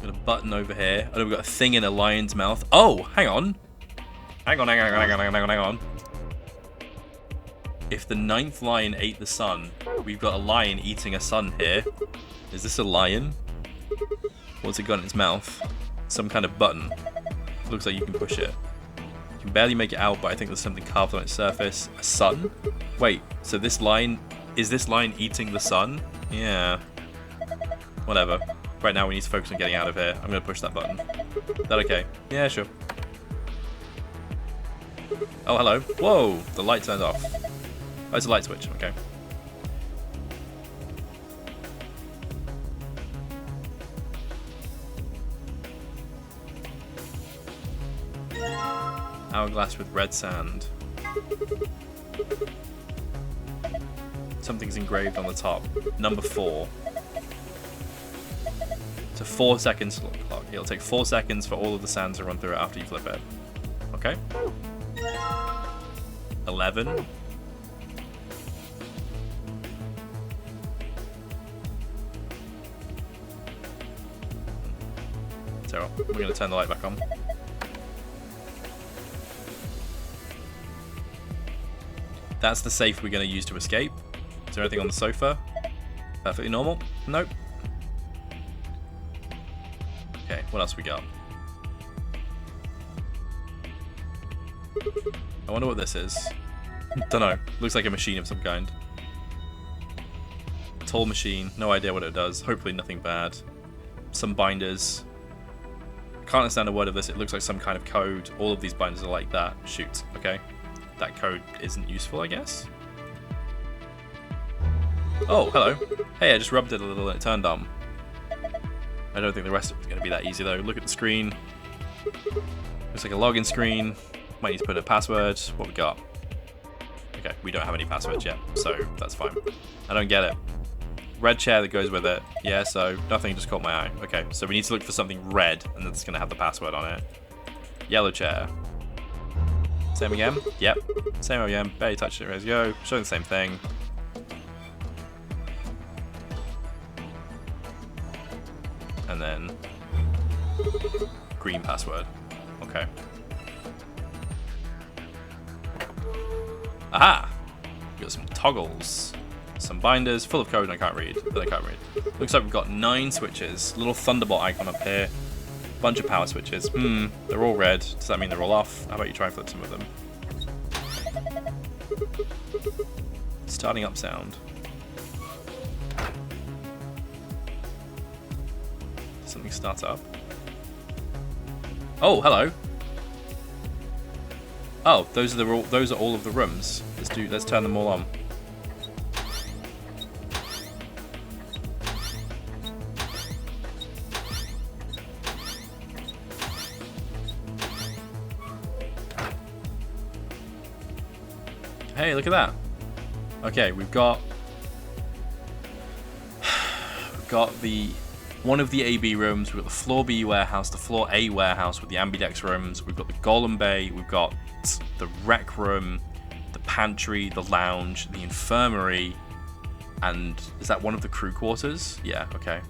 Got a button over here. Oh, we've got a thing in a lion's mouth. Oh, hang on. Hang on. If the 9th lion ate the sun, we've got a lion eating a sun here. Is this a lion? What's it got in its mouth? Some kind of button. Looks like you can push it. You can barely make it out, but I think there's something carved on its surface. A sun? Wait, so this lion... Is this lion eating the sun? Yeah. Whatever. Right now we need to focus on getting out of here. I'm going to push that button. Is that okay? Yeah, sure. Oh, hello. Whoa! The light turned off. Oh, it's a light switch. Okay. Hourglass with red sand. Something's engraved on the top. Number 4. It's a 4 seconds clock. It'll take 4 seconds for all of the sands to run through it after you flip it. Okay. 11. So we're going to turn the light back on. That's the safe we're going to use to escape. Is there anything on the sofa? Perfectly normal? Nope. Okay, what else we got? I wonder what this is. Dunno. Looks like a machine of some kind. Tall machine. No idea what it does. Hopefully nothing bad. Some binders. Can't understand a word of this. It looks like some kind of code. All of these binders are like that. Shoot. Okay. That code isn't useful, I guess. Oh, hello. Hey, I just rubbed it a little and it turned on. I don't think the rest of it's going to be that easy, though. Look at the screen. Looks like a login screen. Might need to put a password. What we got? Okay, we don't have any passwords yet, so that's fine. I don't get it. red chair that goes with it. Yeah, so nothing just caught my eye. Okay, so we need to look for something red, and that's going to have the password on it. Yellow chair. Same again? Yep. Same again. Barely touched it. Ready to go. Showing the same thing. And then green password. Okay. Aha! We got some toggles. Some binders full of code I can't read. But I can't read. Looks like we've got 9 switches. Little Thunderbolt icon up here. Bunch of power switches. They're all red. Does that mean they're all off? How about you try and flip some of them? Starting up sound. Something starts up. Oh, hello. Oh, those are all of the rooms. Let's turn them all on. Hey, look at that. Okay, we've got one of the AB rooms. We've got the floor B warehouse, the floor A warehouse with the ambidex rooms. We've got the golem bay. We've got the rec room, the pantry, the lounge, the infirmary, and is that one of the crew quarters? Yeah. Okay.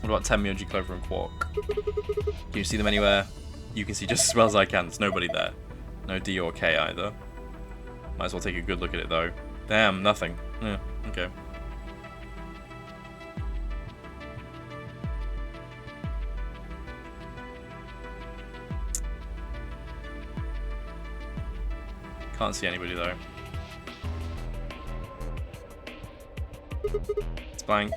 What about Tenmyonji, Clover, and Quark? Can you see them anywhere? You can see just as well as I can. There's nobody there. No D or K either. Might as well take a good look at it though. Damn, nothing. Yeah, okay. Can't see anybody though. It's blank.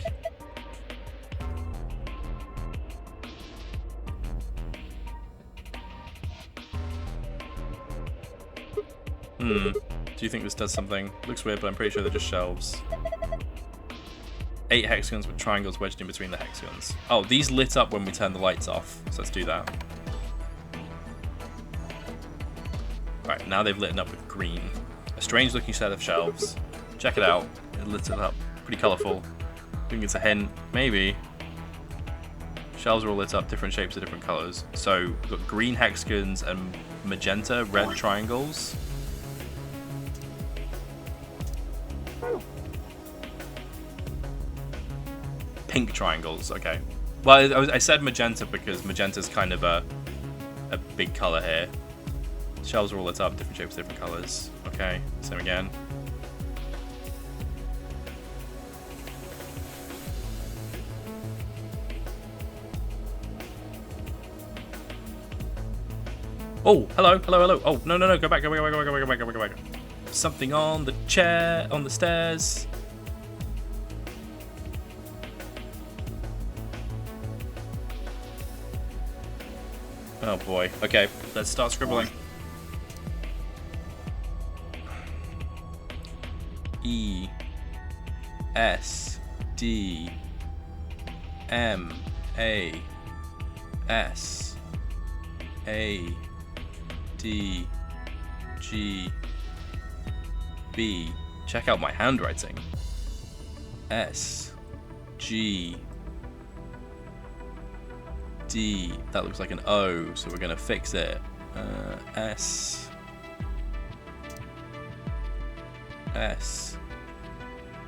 Do you think this does something? Looks weird, but I'm pretty sure they're just shelves. 8 hexagons with triangles wedged in between the hexagons. Oh, these lit up when we turn the lights off. So let's do that. Right, now they've lit up with green. A strange looking set of shelves. Check it out. It lit it up. Pretty colourful. I think it's a hint. Maybe. Shelves are all lit up, different shapes of different colours. So we've got green hexagons and magenta red triangles. Pink triangles, okay. Well, I said magenta because magenta's kind of a big colour here. Shelves are all lit up, different shapes, different colours. Okay, same again. Oh, hello, hello, hello. Oh, no, no, no, go back, go back, go back, go back, go back, go back, go back. Something on the chair, on the stairs. Oh boy. Okay, let's start scribbling. E S D M A S A D G B. Check out my handwriting. S G D. That looks like an O, so we're gonna fix it. S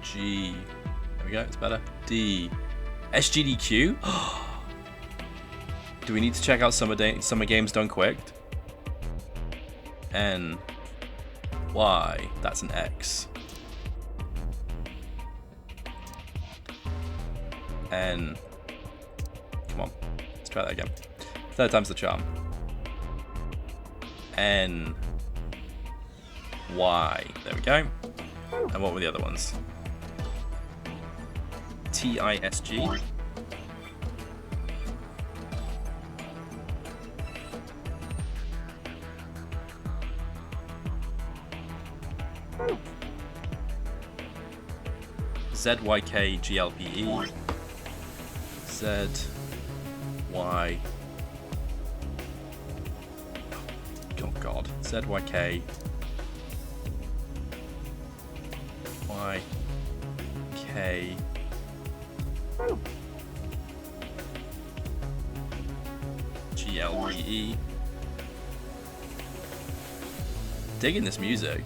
G. There we go. It's better. D. SGDQ. Do we need to check out Summer Games Done Quick? N. Y. That's an X. N. Come on. Let's try that again. Third time's the charm. N. Y. There we go. And what were the other ones? T-I-S-G. Z-Y-K-G-L-P-E. Z-Y... Oh god. Z-Y-K... Y, K, G, L, B, E. Digging this music.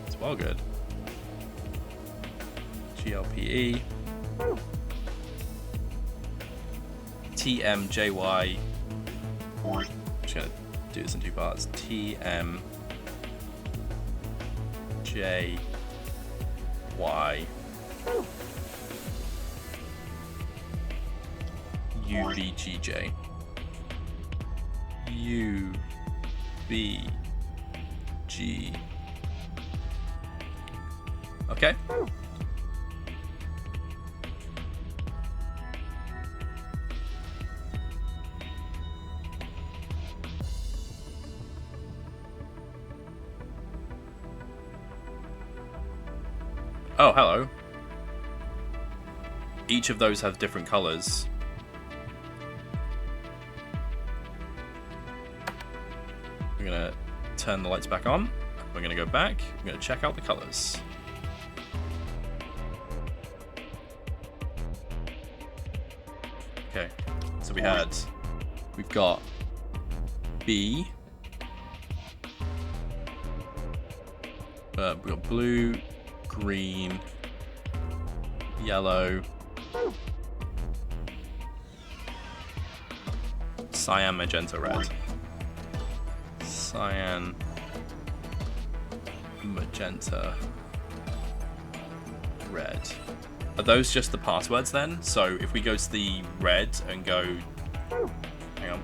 It's well good. G, L, P, E. T, M, J, Y. I'm just gonna do this in 2 parts. T, M, J, Y, U, B, G, J, U, B, G. Okay. Oh, hello. Each of those have different colors. We're gonna turn the lights back on. We're gonna go back. We're gonna check out the colors. Okay, so we've got B. We've got blue, green, yellow, cyan, magenta, red. Cyan, magenta, red. Are those just the passwords then? So if we go to the red and go... Hang on.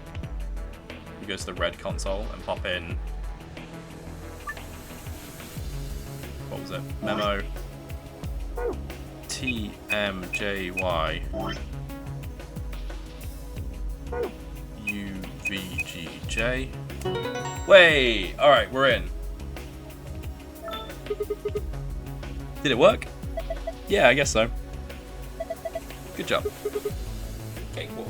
We go to the red console and pop in... What was it? Memo. TMJY. UVGJ. Wait! Alright, we're in. Did it work? Yeah, I guess so. Good job. Cakewalk.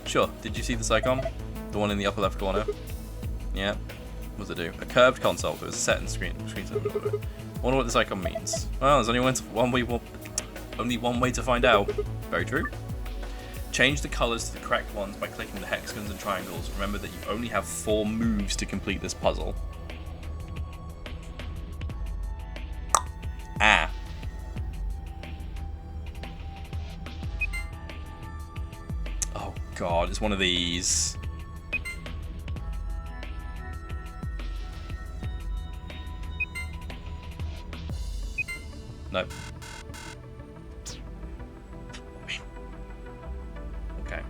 Sure, did you see this icon? The one in the upper left corner? Yeah. What does it do? A curved console. It was set in screen. Wonder what this icon means. Well, there's only one way to find out. Very true. Change the colors to the correct ones by clicking the hexagons and triangles. Remember that you only have 4 moves to complete this puzzle. Ah. Oh god, it's one of these. Nope. Okay.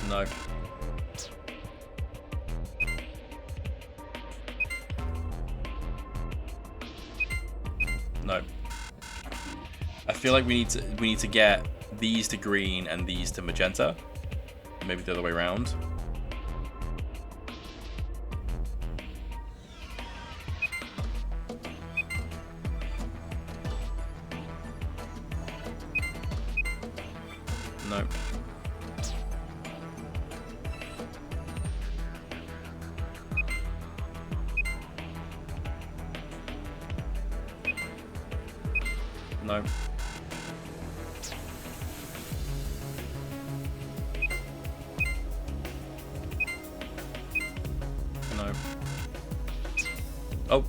No. No. I feel like we need to get these to green and these to magenta. Maybe the other way around. No. No. No. Oh.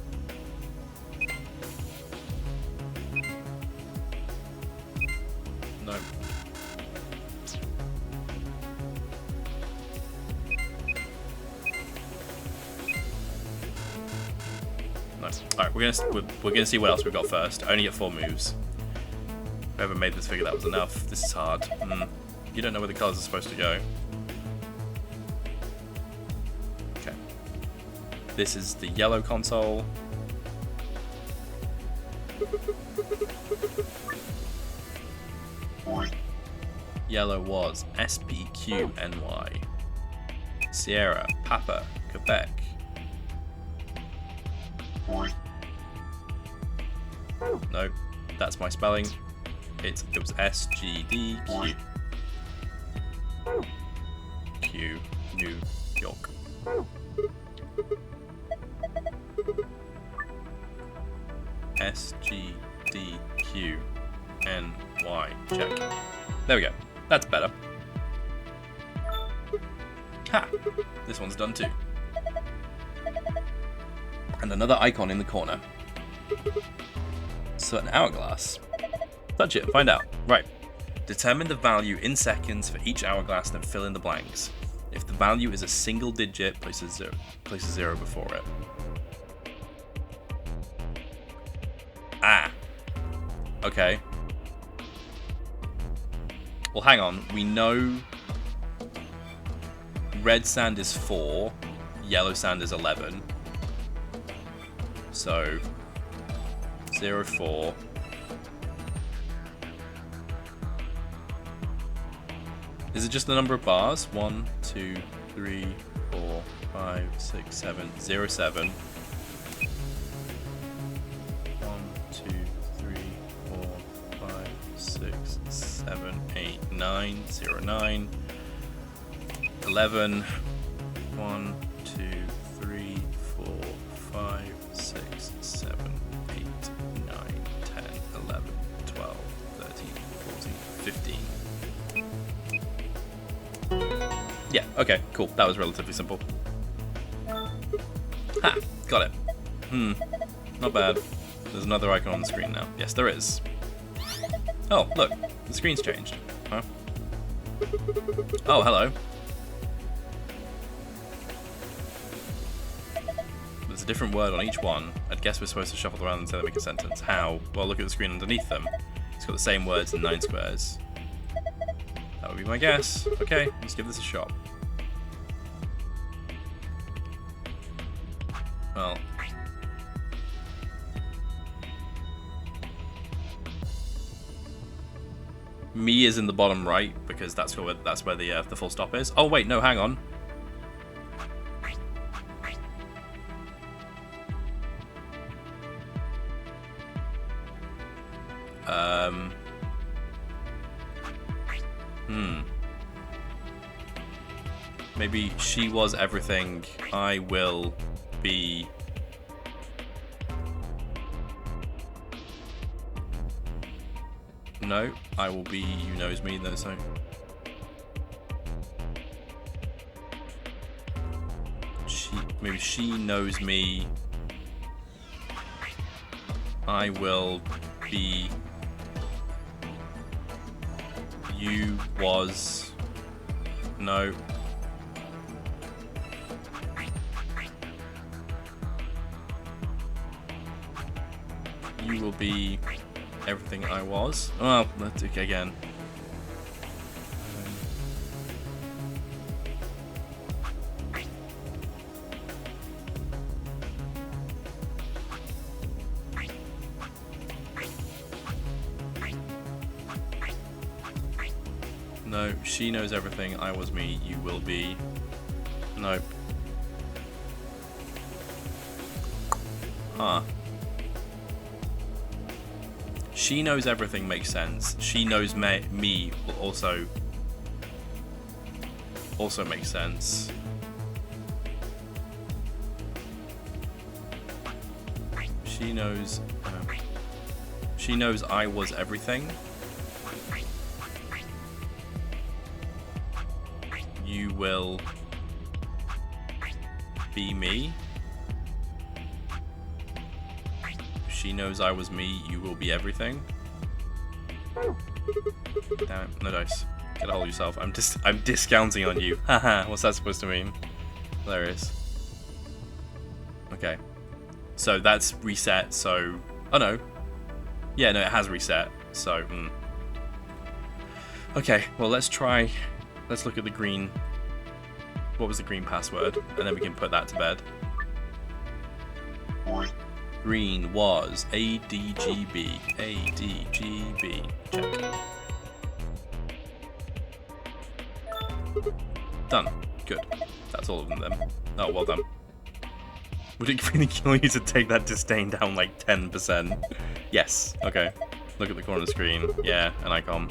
No. Nice. All right, we're gonna see what else we've got first. I only get 4 moves. Whoever made this figure, that was enough. This is hard. You don't know where the colors are supposed to go. Okay. This is the yellow console. Yellow was SPQNY. Sierra, Papa, Quebec. No, that's my spelling. It was S, G, D, Q. Q, New York. S, G, D, Q, N, Y. Check. There we go. That's better. Ha! This one's done too. And another icon in the corner. So an hourglass. Touch it and find out. Right. Determine the value in seconds for each hourglass and fill in the blanks. If the value is a single digit, place a zero before it. Ah. Okay. Well, hang on. We know red sand is 4, yellow sand is 11. So 0, 4. Is it just the number of bars? 1, 2, 3, 4, 5, 6, 7, 0, 7. 1, 2, 3, 4, 5, 6, 7, 8, 9, 0, 9. 11. 1, 2, 3, 4, 5, 6, 7, 8, 9, 10, 11, 12, 13, 14, 15. Yeah, okay, cool. That was relatively simple. Ha! Got it. Not bad. There's another icon on the screen now. Yes, there is. Oh, look. The screen's changed. Huh? Oh, hello. There's a different word on each one. I'd guess we're supposed to shuffle around until they make a sentence. How? Well, look at the screen underneath them. It's got the same words in 9 squares. That would be my guess. Okay, let's give this a shot. Well. Me is in the bottom right because that's where the full stop is. Oh wait, no, hang on. Maybe she was everything. I will be. No, I will be. You knows me. No, so. Maybe she knows me. I will be. You was. No. You will be everything I was. Well, let's do it again. No, she knows everything. I was me. You will be. Nope. Huh. She knows everything makes sense. She knows me will also makes sense. She knows I was everything. You will be me. She knows I was me, you will be everything. Damn it, no dice. Get a hold of yourself. I'm discounting on you. Haha, what's that supposed to mean? Hilarious. Okay. So that's reset, so... Oh no. Yeah, no, it has reset, so... Okay, well let's try... Let's look at the green... What was the green password? And then we can put that to bed. Green was ADGB. ADGB. Check. Done. Good. That's all of them then. Oh, well done. Would it really kill you to take that disdain down like 10%? Yes. Okay. Look at the corner of the screen. Yeah, an icon.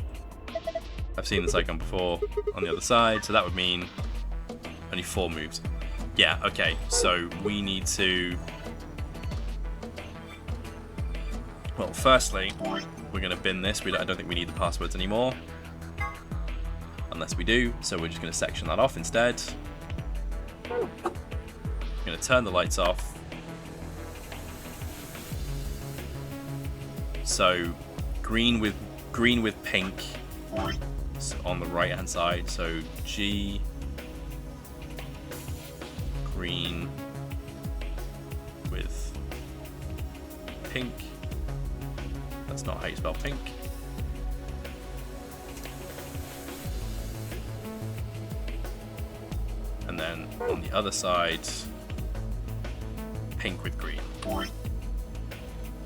I've seen this icon before on the other side, so that would mean only 4 moves. Yeah, okay. So we need to... Well, firstly, we're going to bin this. I don't think we need the passwords anymore. Unless we do, so we're just going to section that off instead. I'm going to turn the lights off. So green with pink on the right hand side. So G, green with pink. That's not how you spell pink. And then on the other side, pink with green.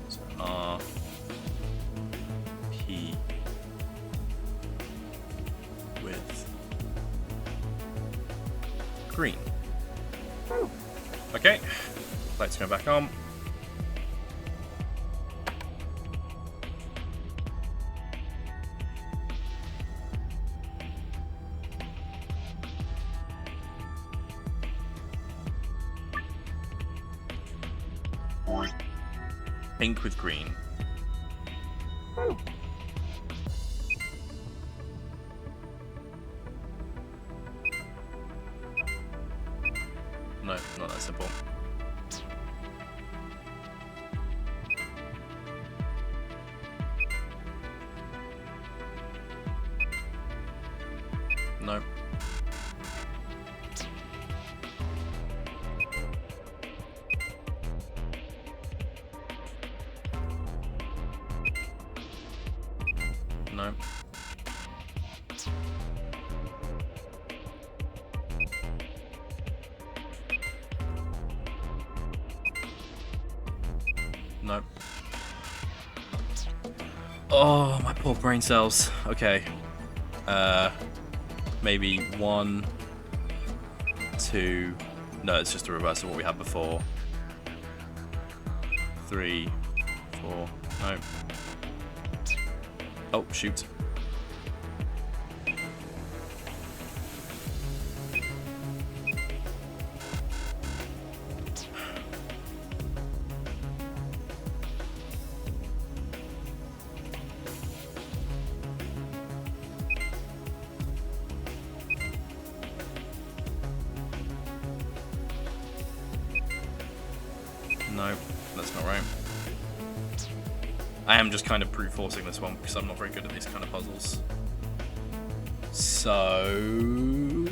So R, P with green. Okay, lights go back on. Pink with green. No, not that simple. No. No. No. Oh, my poor brain cells. Okay. Maybe 1, 2. No, it's just a reverse of what we had before. 3, 4. No. Oh, shoot. No, that's not right. I am just kind of brute forcing this one because I'm not very good at these kind of puzzles. So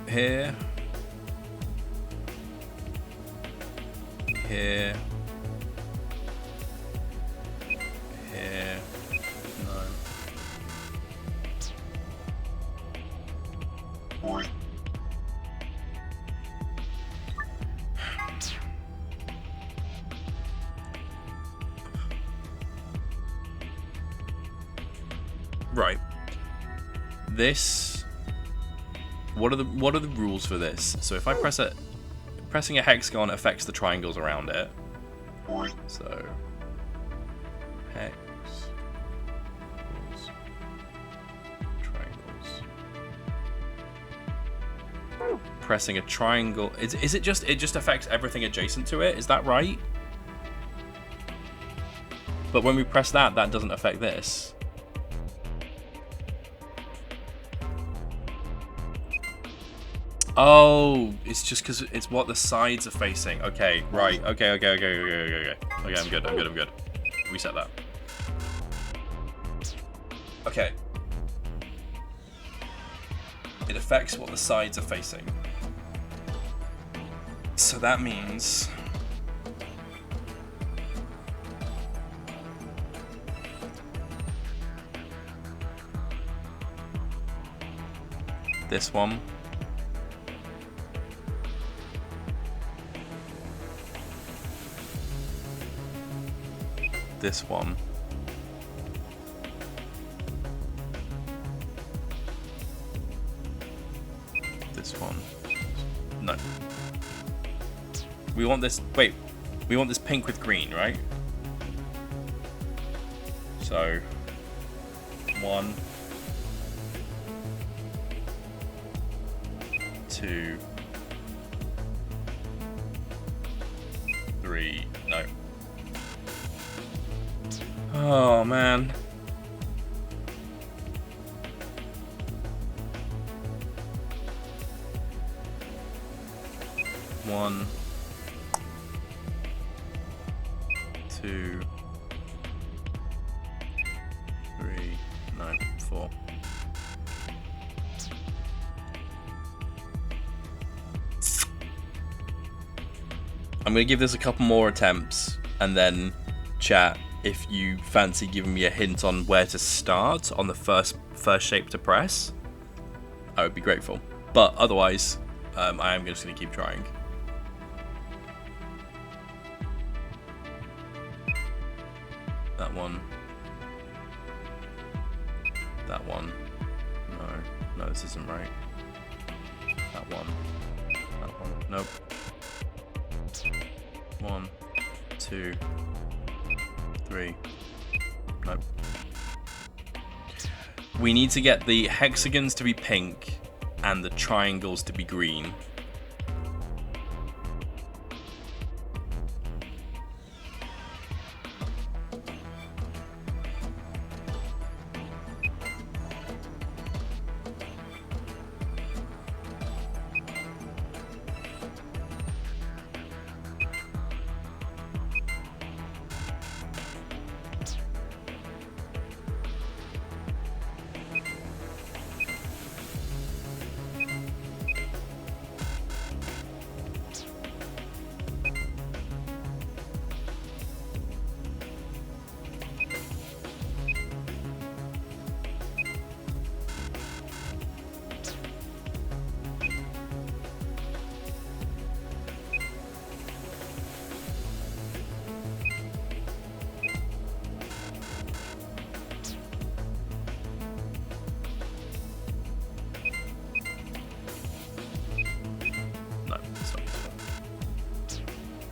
here, here, here, no. Right. This. What are the rules for this? So if I press it, pressing a hexagon affects the triangles around it. So hex equals triangles. Pressing a triangle. Is it just affects everything adjacent to it? Is that right? But when we press that doesn't affect this. Oh, it's just because it's what the sides are facing. Okay, right. Okay, I'm good. Reset that. Okay. It affects what the sides are facing. So that means... this one. This one. This one. No. We want this. Wait. We want this pink with green, right? So 1, 2, 3, no. Oh man. One, 2, 3, no, 4. I'm gonna give this a couple more attempts and then chat if you fancy giving me a hint on where to start on the first shape to press. I would be grateful. But otherwise, I am just gonna keep trying. That one. That one. No, this isn't right. That one. That one. Nope. 1, 2, 3. Nope. We need to get the hexagons to be pink and the triangles to be green.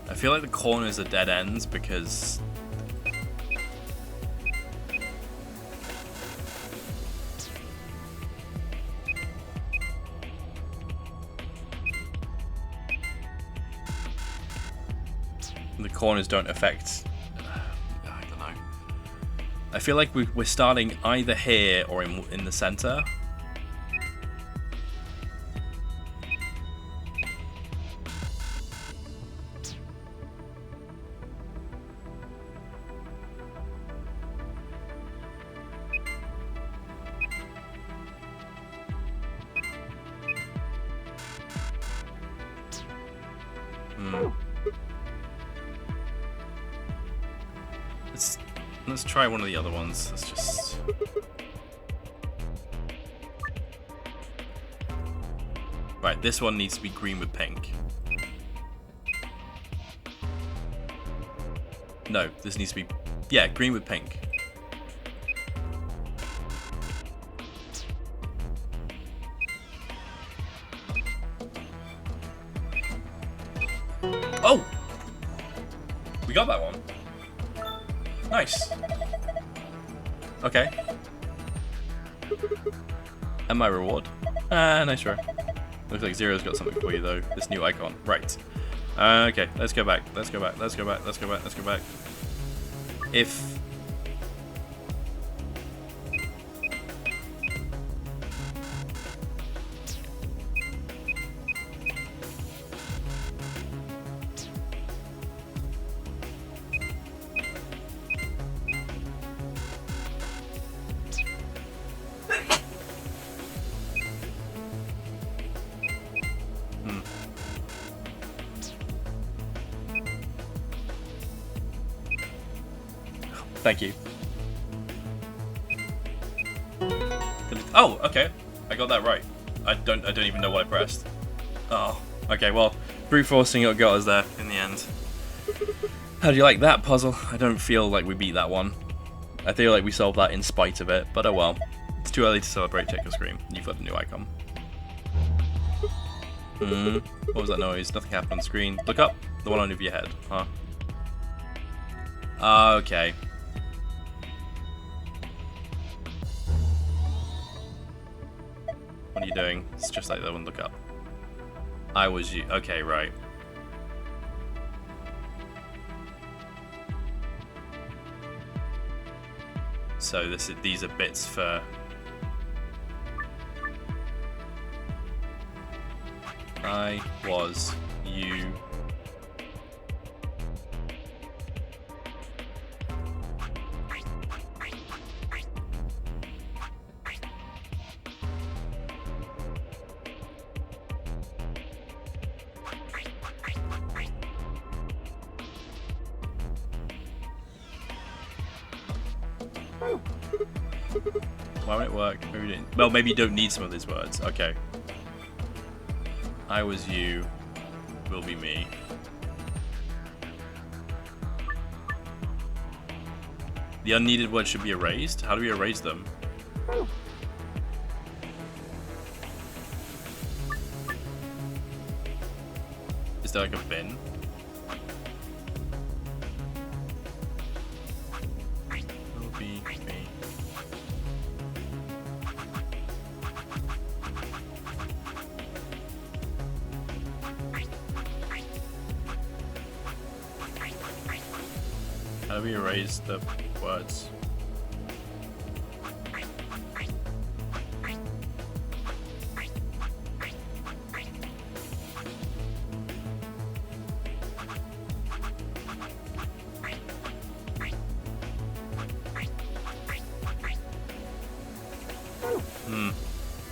I feel like the corners are dead ends because the corners don't affect. I don't know. I feel like we're starting either here or in the center. Let's try one of the other ones. Let's just... Right, this one needs to be green with pink. No, this needs to be... Yeah, green with pink. Oh! We got that one. Nice. Okay. And my reward. Nice try. Looks like Zero's got something for you though. This new icon. Right. Okay, let's go back. Let's go back. Let's go back. Let's go back. Let's go back. If... Thank you. Oh, okay. I got that right. I don't even know what I pressed. Oh, okay. Well, brute forcing got us there in the end. How do you like that puzzle? I don't feel like we beat that one. I feel like we solved that in spite of it, but oh well. It's too early to celebrate. Check your screen. You've got the new icon. What was that noise? Nothing happened on the screen. Look up. The one on over your head. Huh? Okay. What are you doing? It's just like that one. Look up. I was you. Okay, right. So these are bits for. I was you. Why won't it work? Maybe didn't. Well, maybe you don't need some of these words. Okay. I was you, will be me. The unneeded words should be erased. How do we erase them? Is there like a bin? Will be me. How do we erase the words?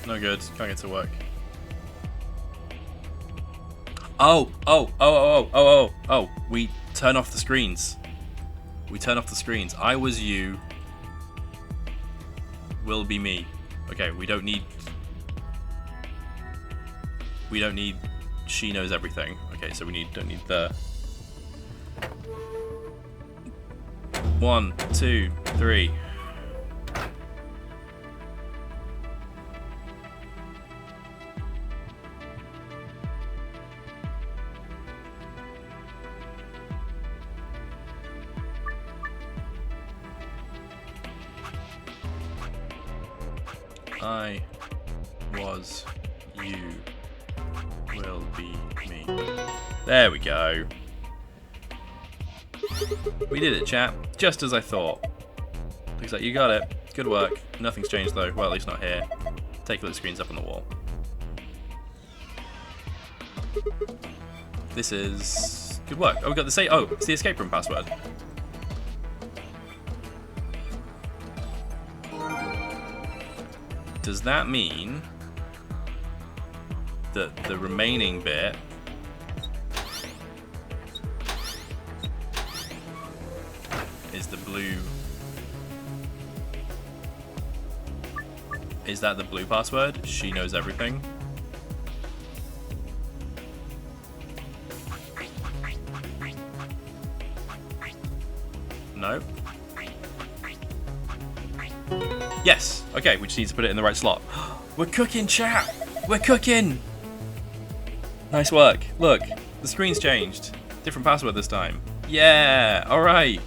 No good. Can't get to work. Oh! We turn off the screens. We turn off the screens. I was you. Will be me. Okay, we don't need. She knows everything. Okay, so we don't need the. 1, 2, 3. I was you will be me. There we go. We did it, chat. Just as I thought. Looks like you got it. Good work. Nothing's changed though. Well, at least not here. Take a look at the screens up on the wall. This is good work. Oh, we got the same. Oh, it's the escape room password. Does that mean that the remaining bit is the blue? Is that the blue password? She knows everything. No. Yes. Okay, we just need to put it in the right slot. We're cooking, chat. We're cooking. Nice work. Look, the screen's changed. Different password this time. Yeah. All right.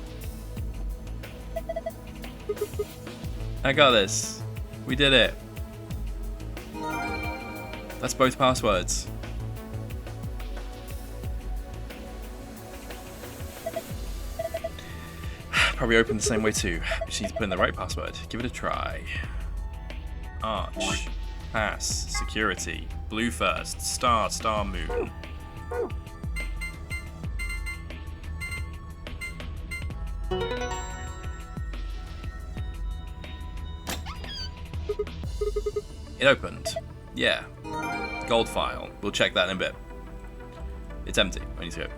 I got this. We did it. That's both passwords. Probably open the same way too. Just need to put in the right password. Give it a try. Arch. Pass. Security. Blue first. Star. Star moon. It opened. Yeah. Gold file. We'll check that in a bit. It's empty. I need to go.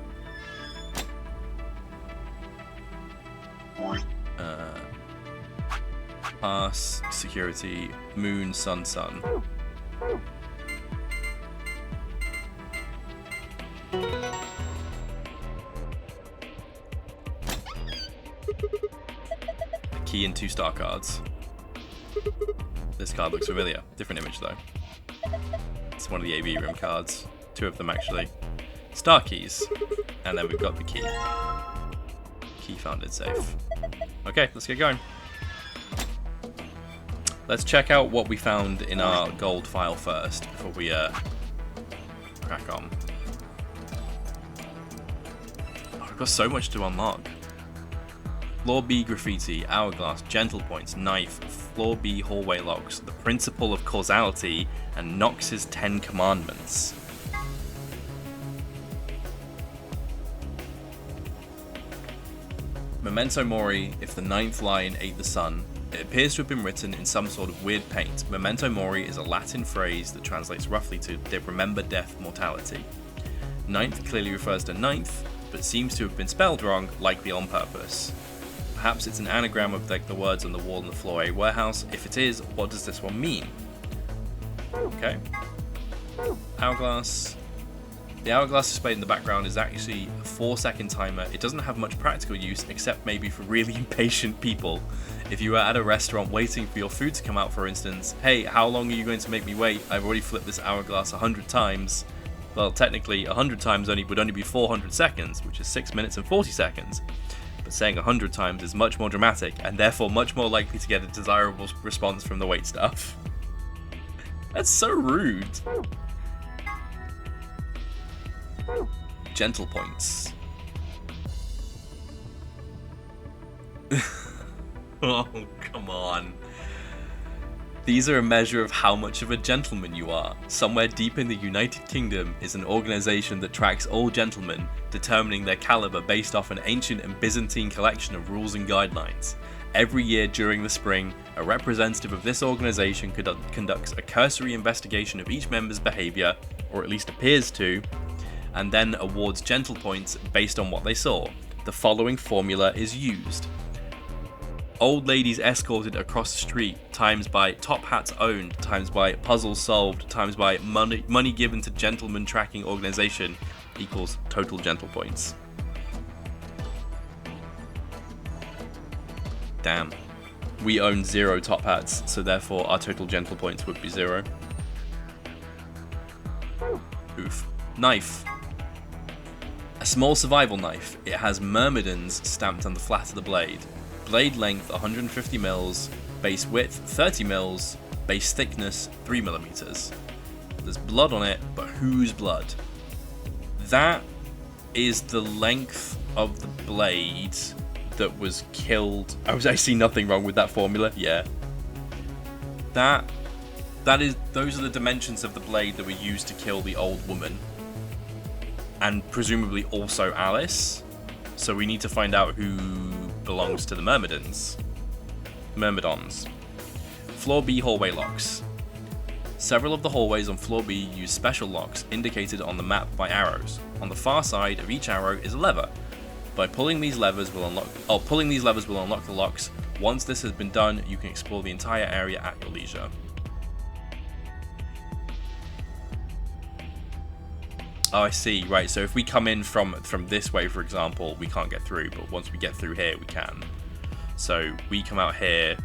Pass, security, moon, sun, sun. A key and 2 star cards. This card looks familiar. Different image though. It's one of the AB room cards. 2 of them actually. Star keys. And then we've got the key. Key founded safe. Okay, let's get going. Let's check out what we found in our gold file first before we crack on. Oh, we've got so much to unlock. Floor B graffiti, hourglass, gentle points, knife, floor B hallway locks, the principle of causality, and Nox's 10 commandments. Memento mori, if the ninth lion ate the sun. It appears to have been written in some sort of weird paint. Memento mori is a Latin phrase that translates roughly to remember death, mortality. Ninth clearly refers to ninth, but seems to have been spelled wrong, likely on purpose. Perhaps it's an anagram of like the words on the wall in the floor A warehouse. If it is, what does this one mean? Okay. Hourglass. The hourglass displayed in the background is actually a 4-second timer. It doesn't have much practical use, except maybe for really impatient people. If you were at a restaurant waiting for your food to come out, for instance, hey, how long are you going to make me wait? I've already flipped this hourglass 100 times. Well, technically, 100 times would only be 400 seconds, which is 6 minutes and 40 seconds. But saying 100 times is much more dramatic, and therefore much more likely to get a desirable response from the waitstaff. That's so rude. Gentle points. Oh, come on. These are a measure of how much of a gentleman you are. Somewhere deep in the United Kingdom is an organization that tracks all gentlemen, determining their caliber based off an ancient and Byzantine collection of rules and guidelines. Every year during the spring, a representative of this organization conducts a cursory investigation of each member's behavior, or at least appears to, and then awards gentle points based on what they saw. The following formula is used. Old ladies escorted across the street, times by top hats owned, times by puzzles solved, times by money given to gentleman tracking organization equals total gentle points. Damn. We own 0 top hats, so therefore our total gentle points would be 0. Oof. Knife. A small survival knife. It has myrmidons stamped on the flat of the blade. Blade length 150 mils, base width 30 mils, base thickness 3 millimeters. There's blood on it, but whose blood? That is the length of the blade that was killed. I see nothing wrong with that formula. Yeah. Those are the dimensions of the blade that were used to kill the old woman. And presumably also Alice. So we need to find out who belongs to the Myrmidons. Floor B hallway locks. Several of the hallways on floor B use special locks indicated on the map by arrows. On the far side of each arrow is a lever. By pulling these levers will unlock the locks. Once this has been done, you can explore the entire area at your leisure. Oh, I see. Right, so if we come in from this way, for example, we can't get through, but once we get through here, we can. So we come out here.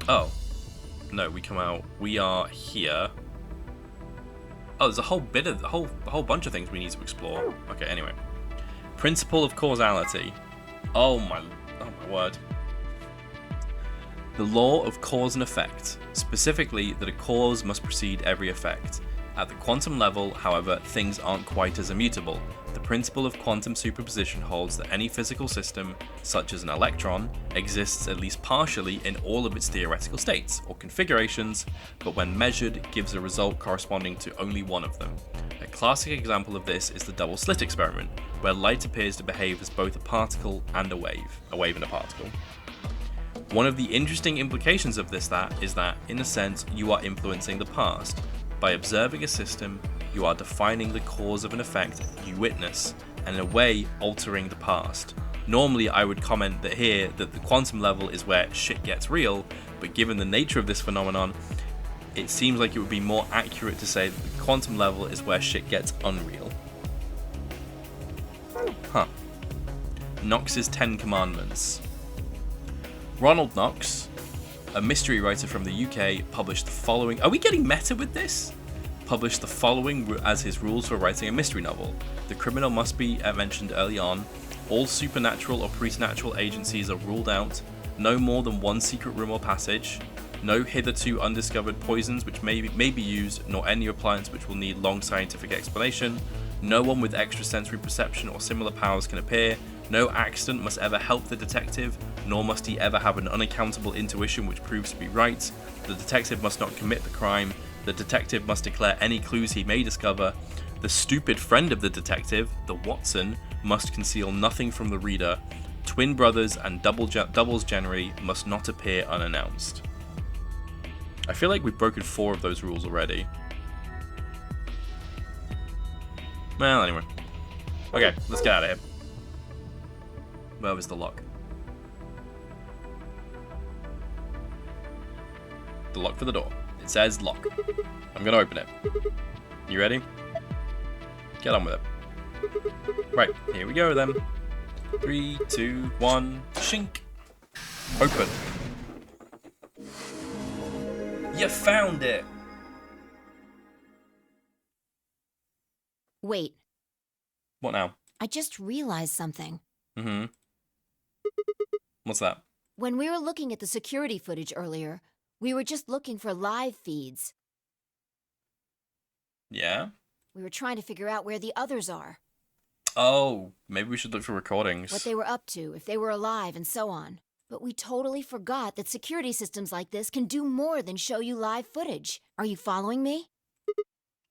Oh. No, we come out. We are here. Oh, there's a whole bunch of things we need to explore. Okay, anyway. Principle of causality. Oh my word. The law of cause and effect, specifically that a cause must precede every effect. At the quantum level, however, things aren't quite as immutable. The principle of quantum superposition holds that any physical system, such as an electron, exists at least partially in all of its theoretical states, or configurations, but when measured, gives a result corresponding to only one of them. A classic example of this is the double slit experiment, where light appears to behave as both a particle and a wave and a particle. One of the interesting implications of this is that, in a sense, you are influencing the past. By observing a system, you are defining the cause of an effect you witness, and in a way, altering the past. Normally, I would comment that the quantum level is where shit gets real, but given the nature of this phenomenon, it seems like it would be more accurate to say that the quantum level is where shit gets unreal. Huh. Knox's 10 Commandments. Ronald Knox, a mystery writer from the UK, published the following... Are we getting meta with this? published the following as his rules for writing a mystery novel. The criminal must be mentioned early on. All supernatural or preternatural agencies are ruled out. No more than one secret room or passage. No hitherto undiscovered poisons which may be used, nor any appliance which will need long scientific explanation. No one with extrasensory perception or similar powers can appear. No accident must ever help the detective, nor must he ever have an unaccountable intuition which proves to be right. The detective must not commit the crime. The detective must declare any clues he may discover. The stupid friend of the detective, the Watson, must conceal nothing from the reader. Twin brothers and doubles generi must not appear unannounced. I feel like we've broken 4 of those rules already. Well, anyway. Okay, let's get out of here. Where was the lock? The lock for the door. It says lock. I'm gonna open it. You ready? Get on with it. Right, here we go then. 3, 2, 1, shink. Open. You found it! Wait, What now? I just realized something. Mm-hmm. What's that? When we were looking at the security footage earlier, we were just looking for live feeds. Yeah? We were trying to figure out where the others are, Oh, maybe we should look for recordings. what they were up to, if they were alive, and so on. But we totally forgot that security systems like this can do more than show you live footage. Are you following me?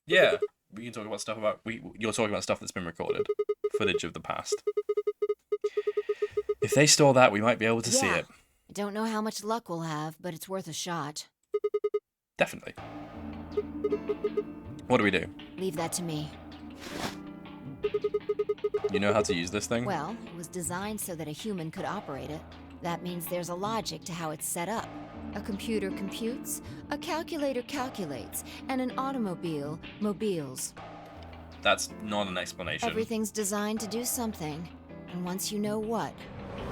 Yeah, we can talk about stuff about... You're talking about stuff that's been recorded. Footage of the past. If they store that, we might be able to see it. I don't know how much luck we'll have, but it's worth a shot. Definitely. What do we do? Leave that to me. You know how to use this thing? Well, it was designed so that a human could operate it. That means there's a logic to how it's set up. A computer computes, a calculator calculates, and an automobile mobiles. That's not an explanation. Everything's designed to do something. And once you know what,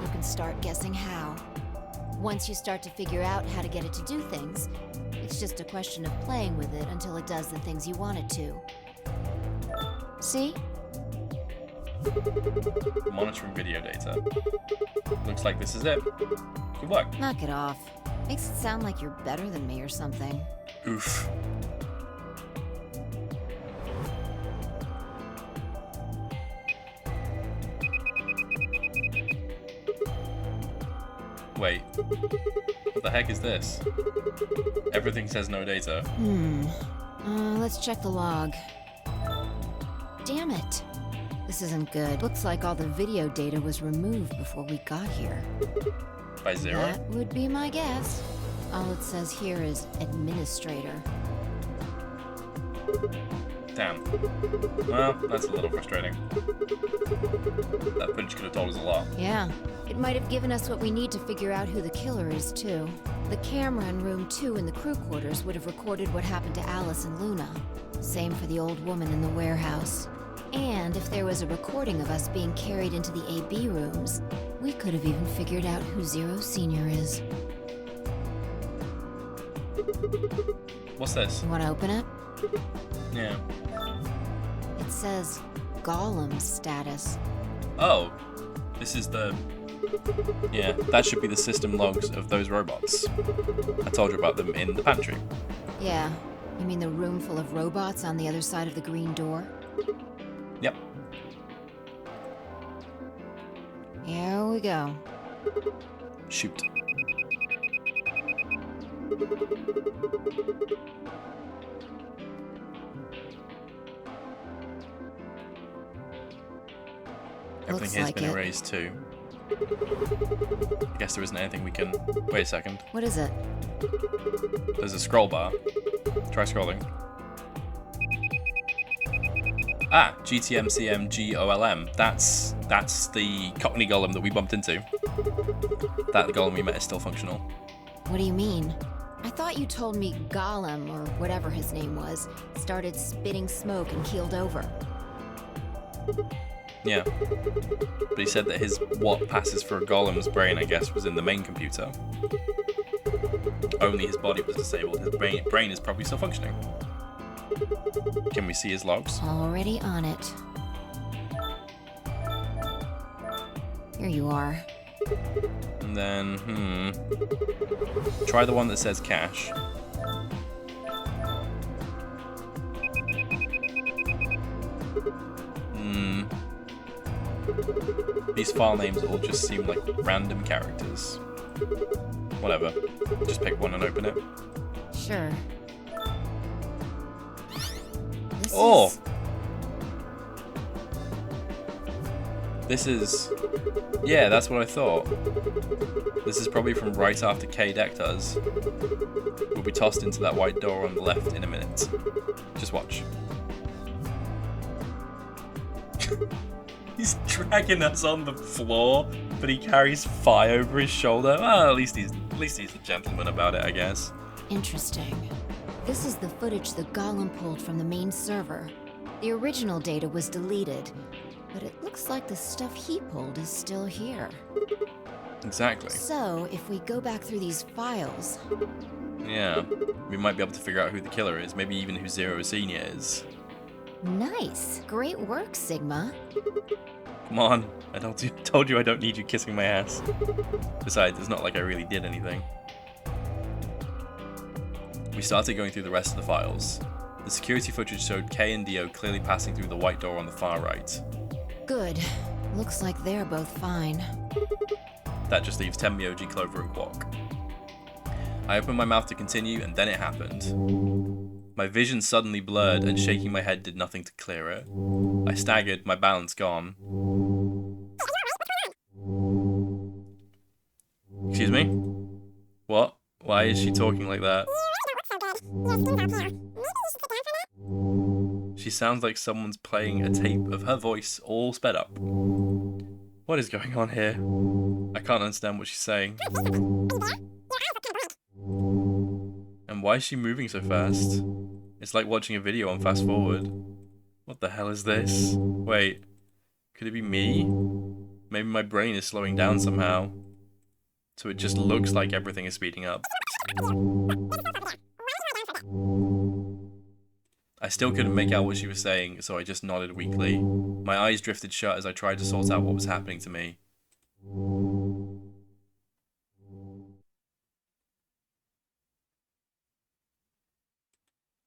you can start guessing how. Once you start to figure out how to get it to do things, it's just a question of playing with it until it does the things you want it to. See? Monitoring video data. Looks like this is it. Good work. Knock it off. Makes it sound like you're better than me or something. Oof. Wait. What the heck is this? Everything says no data. Let's check the log. Damn it. This isn't good. Looks like all the video data was removed before we got here. By 0? That would be my guess. All it says here is administrator. Damn. Well, that's a little frustrating. That footage could have told us a lot. Yeah. It might have given us what we need to figure out who the killer is, too. The camera in room 2 in the crew quarters would have recorded what happened to Alice and Luna. Same for the old woman in the warehouse. And if there was a recording of us being carried into the AB rooms, we could have even figured out who Zero Senior is. What's this? You want to open it? Yeah. It says Golem status. Oh. This is the... Yeah, that should be the system logs of those robots. I told you about them in the pantry. Yeah. You mean the room full of robots on the other side of the green door? Yep. Here we go. Shoot. Everything here's been erased too. I guess there isn't anything we can... Wait a second. What is it? There's a scroll bar. Try scrolling. Ah, GTMCMGOLM. That's the Cockney golem that we bumped into. That golem we met is still functional. What do you mean? I thought you told me Golem, or whatever his name was, started spitting smoke and keeled over. Yeah. But he said that what passes for a golem's brain, I guess, was in the main computer. Only his body was disabled. His brain is probably still functioning. Can we see his logs? Already on it. Here you are. And then, try the one that says cache. These file names all just seem like random characters. Whatever. Just pick one and open it. Sure. This is... Yeah, that's what I thought. This is probably from right after K decked us. We'll be tossed into that white door on the left in a minute. Just watch. He's dragging us on the floor, but he carries Phi over his shoulder. Well, at least he's a gentleman about it, I guess. Interesting. This is the footage the Golem pulled from the main server. The original data was deleted, but it looks like the stuff he pulled is still here. Exactly. So, if we go back through these files... Yeah, we might be able to figure out who the killer is, maybe even who Zero Senior is. Nice. Great work, Sigma. Come on, I told you I don't need you kissing my ass. Besides, it's not like I really did anything. We started going through the rest of the files. The security footage showed Kay and Dio clearly passing through the white door on the far right. Good. Looks like they're both fine. That just leaves Tenmyoji, Clover, and Quark. I opened my mouth to continue, and then it happened. My vision suddenly blurred, and shaking my head did nothing to clear it. I staggered, my balance gone. Excuse me? What? Why is she talking like that? She sounds like someone's playing a tape of her voice all sped up. What is going on here? I can't understand what she's saying. And why is she moving so fast? It's like watching a video on fast forward. What the hell is this? Wait, could it be me? Maybe my brain is slowing down somehow. So it just looks like everything is speeding up. I still couldn't make out what she was saying, so I just nodded weakly. My eyes drifted shut as I tried to sort out what was happening to me.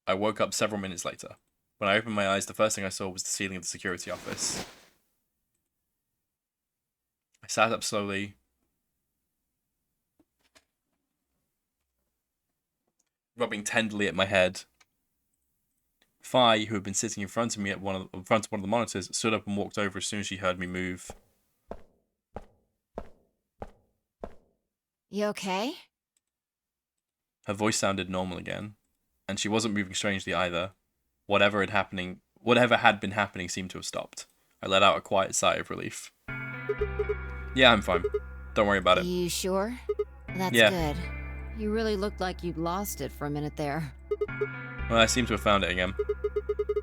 I woke up several minutes later. When I opened my eyes, the first thing I saw was the ceiling of the security office. I sat up slowly, rubbing tenderly at my head. Phi, who had been sitting in front of me in front of one of the monitors, stood up and walked over as soon as she heard me move. You okay? Her voice sounded normal again, and she wasn't moving strangely either. Whatever had been happening seemed to have stopped. I let out a quiet sigh of relief. Yeah, I'm fine. Don't worry about it. You sure? That's good. You really looked like you'd lost it for a minute there. Well, I seem to have found it again.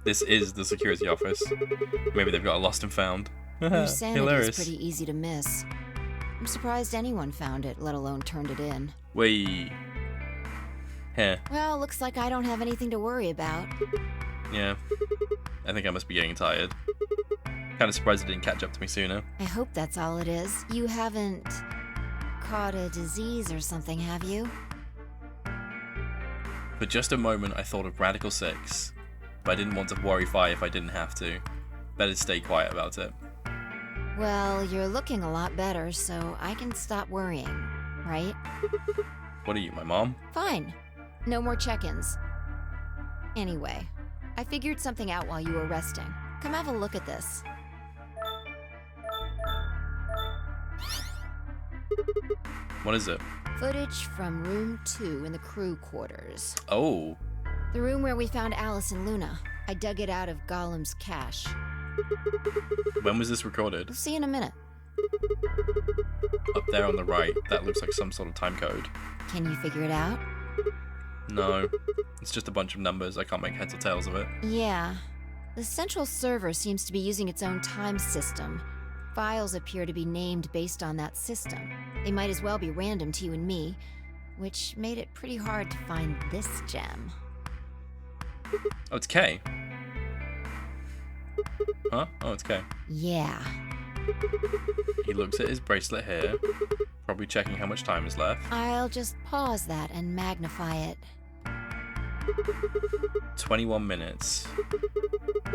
This is the security office. Maybe they've got a lost and found. Your sanity Hilarious. is pretty easy to miss. I'm surprised anyone found it, let alone turned it in. Wait. Here. Well, looks like I don't have anything to worry about. Yeah. I think I must be getting tired. Kind of surprised it didn't catch up to me sooner. I hope that's all it is. You haven't caught a disease or something, have you? For just a moment, I thought of Radical 6, but I didn't want to worry Phi if I didn't have to. Better stay quiet about it. Well, you're looking a lot better, so I can stop worrying, right? What are you, my mom? Fine. No more check-ins. Anyway, I figured something out while you were resting. Come have a look at this. What is it? Footage from room 2 in the crew quarters. Oh. The room where we found Alice and Luna. I dug it out of Golem's cache. When was this recorded? We'll see in a minute. Up there on the right, that looks like some sort of time code. Can you figure it out? No. It's just a bunch of numbers. I can't make heads or tails of it. Yeah. The central server seems to be using its own time system. Files appear to be named based on that system. They might as well be random to you and me, which made it pretty hard to find this gem. Oh, it's K. Huh? Oh, it's K. Yeah. He looks at his bracelet here, probably checking how much time is left. I'll just pause that and magnify it. 21 minutes.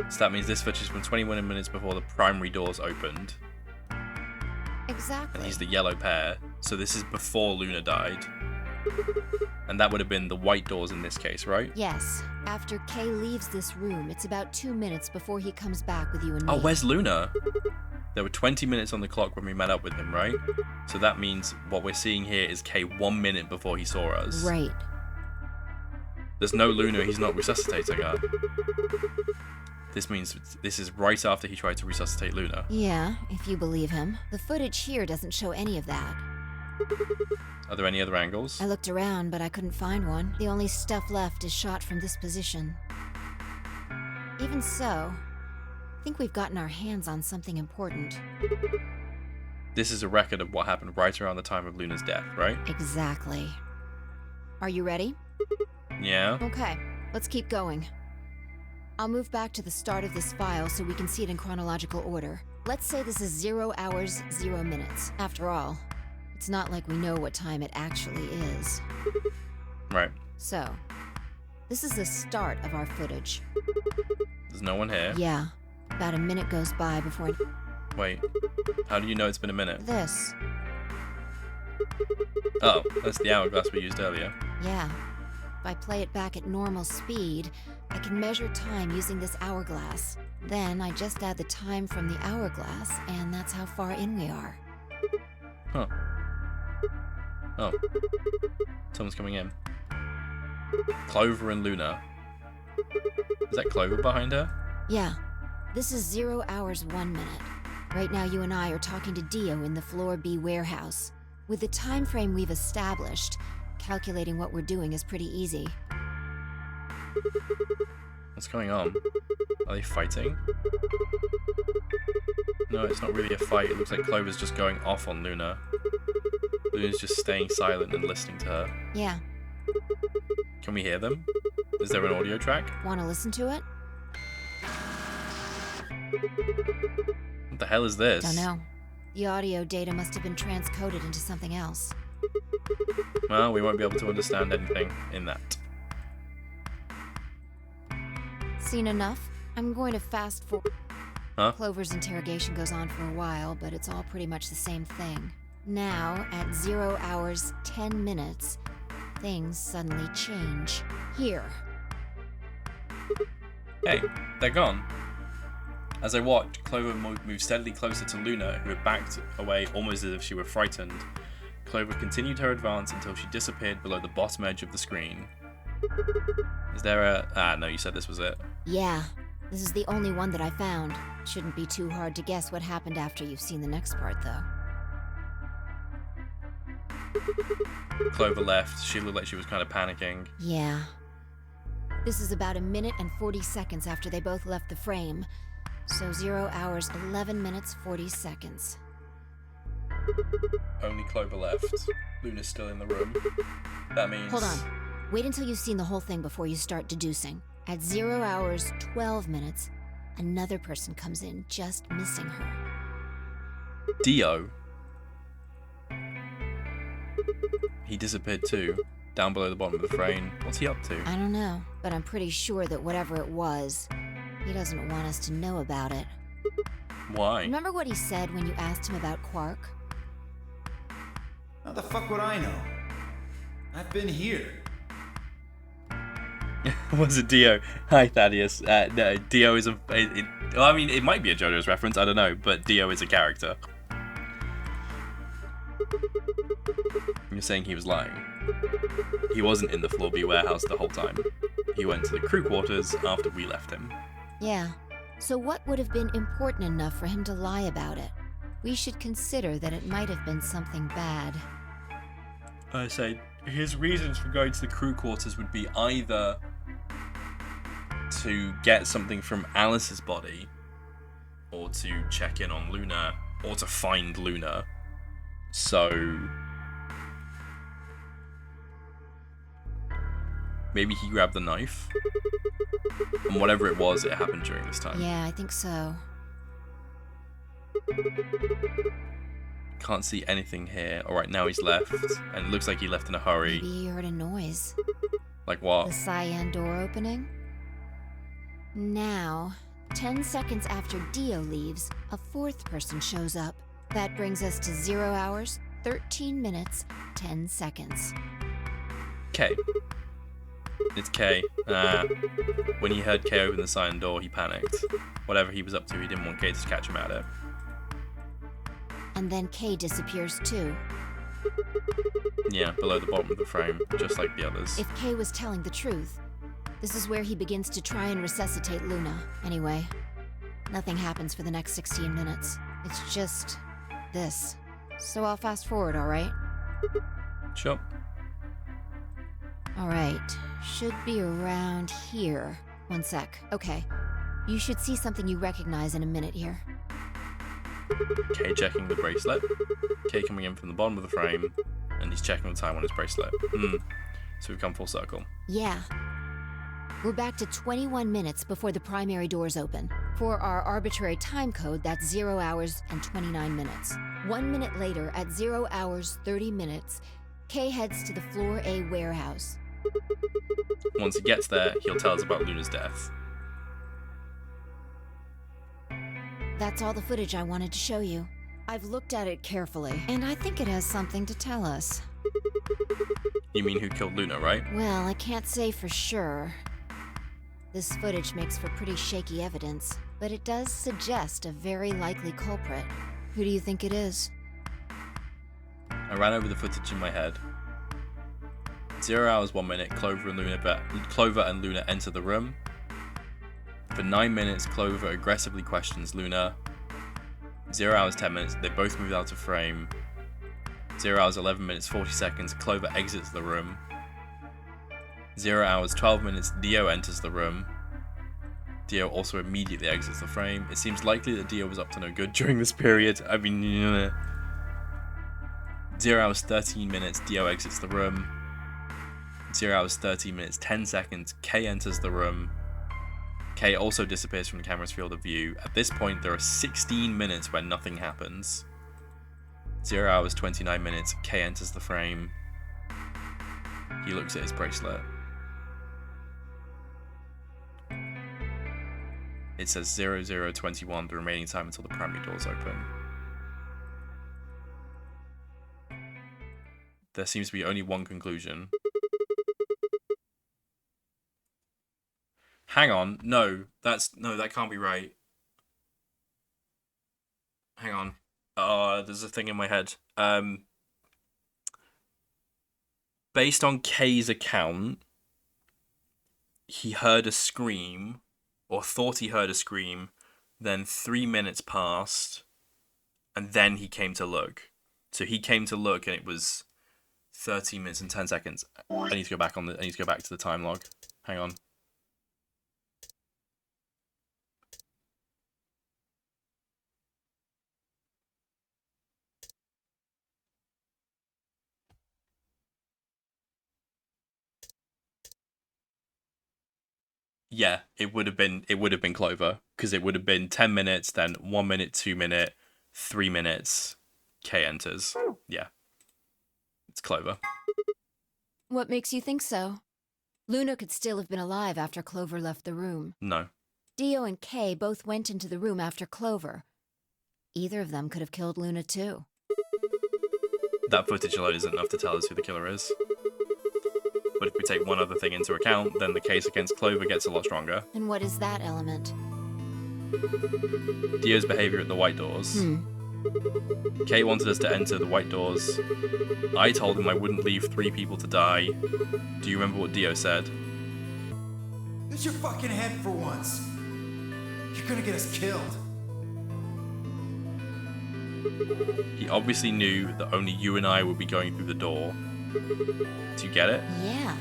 So that means this footage is from 21 minutes before the primary doors opened. Exactly. And he's the yellow pair, so this is before Luna died. And that would have been the white doors in this case, right? Yes. After Kay leaves this room, it's about 2 minutes before he comes back with you and me. Oh, where's Luna? There were 20 minutes on the clock when we met up with him, right? So that means what we're seeing here is Kay 1 minute before he saw us. Right. There's no Luna, he's not resuscitating her. This means this is right after he tried to resuscitate Luna. Yeah, if you believe him. The footage here doesn't show any of that. Are there any other angles? I looked around, but I couldn't find one. The only stuff left is shot from this position. Even so, I think we've gotten our hands on something important. This is a record of what happened right around the time of Luna's death, right? Exactly. Are you ready? Yeah. Okay, let's keep going. I'll move back to the start of this file so we can see it in chronological order. Let's say this is 0 hours, 0 minutes. After all, it's not like we know what time it actually is. Right. So, this is the start of our footage. There's no one here. Yeah. About a minute goes by before Wait. How do you know it's been a minute? this. Oh, that's the hourglass we used earlier. Yeah. If I play it back at normal speed, I can measure time using this hourglass. Then I just add the time from the hourglass, and that's how far in we are. Huh. Oh. Someone's coming in. Clover and Luna. Is that Clover behind her? Yeah. This is 0 hours, 1 minute. Right now you and I are talking to Dio in the Floor B warehouse. With the time frame we've established, calculating what we're doing is pretty easy. What's going on? Are they fighting? No, it's not really a fight. It looks like Clover's just going off on Luna. Luna's just staying silent and listening to her. Yeah. Can we hear them? Is there an audio track? Want to listen to it? What the hell is this? Don't know. The audio data must have been transcoded into something else. Well, we won't be able to understand anything in that. Seen enough? I'm going to fast forward. Huh? Clover's interrogation goes on for a while, but it's all pretty much the same thing. Now, at 0 hours, 10 minutes, things suddenly change. Here. Hey, they're gone. As I watched, Clover moved steadily closer to Luna, who had backed away almost as if she were frightened. Clover continued her advance until she disappeared below the bottom edge of the screen. Is there a... Ah, no, you said this was it. Yeah. This is the only one that I found. Shouldn't be too hard to guess what happened after you've seen the next part, though. Clover left. She looked like she was kind of panicking. Yeah. This is about 1 minute and 40 seconds after they both left the frame. So 0 hours, 11 minutes, 40 seconds. Only Clover left. Luna's still in the room. That means... Hold on. Wait until you've seen the whole thing before you start deducing. At 0 hours, 12 minutes, another person comes in, just missing her. Dio. He disappeared too, down below the bottom of the frame. What's he up to? I don't know, but I'm pretty sure that whatever it was, he doesn't want us to know about it. Why? Remember what he said when you asked him about Quark? How the fuck would I know? I've been here. Was it Dio? Hi, Thaddeus. No, Dio is a... well, I mean, it might be a JoJo's reference, I don't know, but Dio is a character. You're saying he was lying. He wasn't in the Floor B warehouse the whole time. He went to the crew quarters after we left him. Yeah. So what would have been important enough for him to lie about it? We should consider that it might have been something bad. I say his reasons for going to the crew quarters would be either to get something from Alice's body, or to check in on Luna, or to find Luna. So maybe he grabbed the knife. And whatever it was, it happened during this time. Yeah, I think so. Can't see anything here. Alright, now he's left. And it looks like he left in a hurry. Maybe he heard a noise. Like what? The cyan door opening. Now, 10 seconds after Dio leaves, a fourth person shows up. That brings us to 0 hours, 13 minutes, 10 seconds. K. It's K. When he heard K open the cyan door, he panicked. Whatever he was up to, he didn't want K to catch him at it. And then K disappears too. Yeah, below the bottom of the frame, just like the others. If K was telling the truth, this is where he begins to try and resuscitate Luna. Anyway, nothing happens for the next 16 minutes. It's just this. So I'll fast forward, alright? Sure. Alright, should be around here. One sec. Okay. You should see something you recognize in a minute here. K checking the bracelet. K coming in from the bottom of the frame, and he's checking the time on his bracelet. So we've come full circle. Yeah. We're back to 21 minutes before the primary doors open. For our arbitrary time code, that's 0 hours and 29 minutes. 1 minute later, at 0 hours 30 minutes, K heads to the Floor A warehouse. Once he gets there, he'll tell us about Luna's death. That's all the footage I wanted to show you. I've looked at it carefully, and I think it has something to tell us. You mean who killed Luna, right? Well, I can't say for sure. This footage makes for pretty shaky evidence, but it does suggest a very likely culprit. Who do you think it is? I ran over the footage in my head. 0 hours 1 minute, Clover and Luna enter the room. For 9 minutes, Clover aggressively questions Luna. 0 hours 10 minutes, they both move out of frame. 0 hours 11 minutes 40 seconds, Clover exits the room. 0 hours 12 minutes, Dio enters the room. Dio also immediately exits the frame. It seems likely that Dio was up to no good during this period. I mean, 0 hours 13 minutes, Dio exits the room. 0 hours 13 minutes 10 seconds, K enters the room. K also disappears from the camera's field of view. At this point, there are 16 minutes where nothing happens. 0 hours 29 minutes, K enters the frame. He looks at his bracelet. It says 0021, the remaining time until the primary doors open. There seems to be only one conclusion. Hang on, no, that can't be right. Hang on. There's a thing in my head. Based on K's account, he heard a scream, or thought he heard a scream, then 3 minutes passed, and then he came to look. So he came to look, and it was 13 minutes and 10 seconds. I need to go back to the time log. Hang on. Yeah, it would have been Clover, because it would have been 10 minutes, then 1 minute, 2 minute, 3 minutes, K enters. Yeah. It's Clover. What makes you think so? Luna could still have been alive after Clover left the room. No. Dio and K both went into the room after Clover. Either of them could have killed Luna too. That footage alone isn't enough to tell us who the killer is. But if we take one other thing into account, then the case against Clover gets a lot stronger. And what is that element? Dio's behavior at the white doors. Kay wanted us to enter the white doors. I told him I wouldn't leave 3 people to die. Do you remember what Dio said? Use your fucking head for once. You're gonna get us killed. He obviously knew that only you and I would be going through the door. Do you get it? Yeah.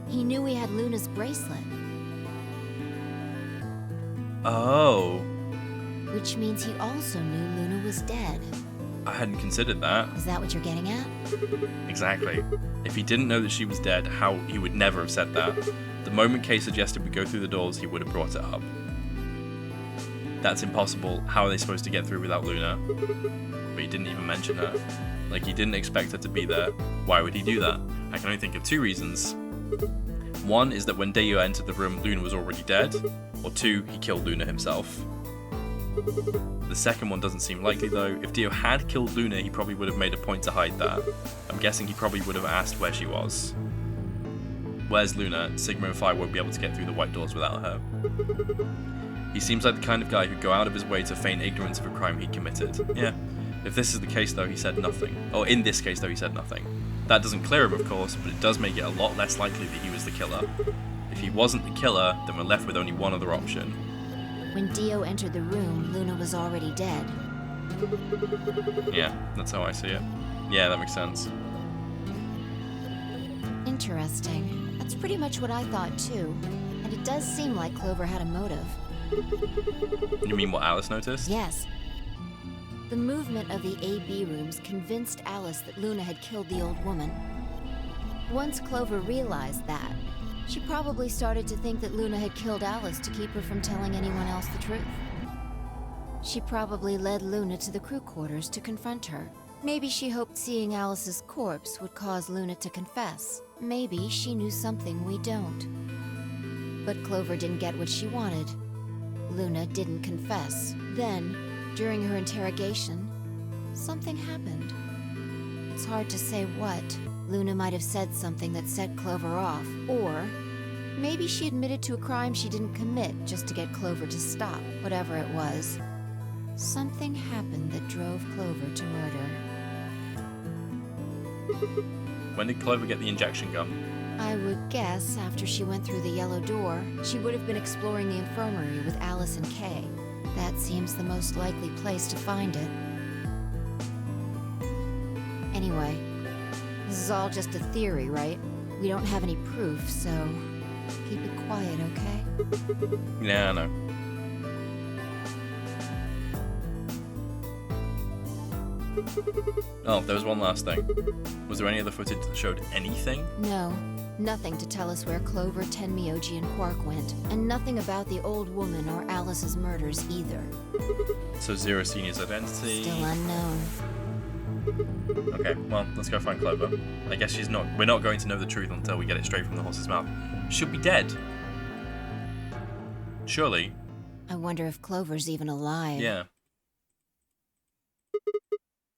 He knew we had Luna's bracelet. Oh. Which means he also knew Luna was dead. I hadn't considered that. Is that what you're getting at? Exactly. If he didn't know that she was dead, he would never have said that. The moment Kay suggested we go through the doors, he would have brought it up. That's impossible. How are they supposed to get through without Luna? But he didn't even mention her. Like, he didn't expect her to be there. Why would he do that? I can only think of two reasons. One is that when Deo entered the room, Luna was already dead. Or two, he killed Luna himself. The second one doesn't seem likely though. If Deo had killed Luna, he probably would have made a point to hide that. I'm guessing he probably would have asked where she was. Where's Luna? Sigma and Phi won't be able to get through the white doors without her. He seems like the kind of guy who'd go out of his way to feign ignorance of a crime he committed. Yeah. If this is the case though, he said nothing. Or in this case though, he said nothing. That doesn't clear him, of course, but it does make it a lot less likely that he was the killer. If he wasn't the killer, then we're left with only one other option. When Dio entered the room, Luna was already dead. Yeah, that's how I see it. Yeah, that makes sense. Interesting. That's pretty much what I thought too. And it does seem like Clover had a motive. You mean what Alice noticed? Yes. The movement of the A-B rooms convinced Alice that Luna had killed the old woman. Once Clover realized that, she probably started to think that Luna had killed Alice to keep her from telling anyone else the truth. She probably led Luna to the crew quarters to confront her. Maybe she hoped seeing Alice's corpse would cause Luna to confess. Maybe she knew something we don't. But Clover didn't get what she wanted. Luna didn't confess. Then, during her interrogation, something happened. It's hard to say what. Luna might have said something that set Clover off, or maybe she admitted to a crime she didn't commit just to get Clover to stop. Whatever it was, something happened that drove Clover to murder. When did Clover get the injection gun? I would guess after she went through the yellow door, she would have been exploring the infirmary with Alice and Kay. That seems the most likely place to find it. Anyway, this is all just a theory, right? We don't have any proof, so keep it quiet, okay? Yeah, I know. Oh, there was one last thing. Was there any other footage that showed anything? No, nothing to tell us where Clover, Tenmyoji, and Quark went, and nothing about the old woman or Alice's murders either. So Zero Senior's identity... Still unknown. Okay, well, let's go find Clover. I guess we're not going to know the truth until we get it straight from the horse's mouth. Should be dead. Surely. I wonder if Clover's even alive. Yeah.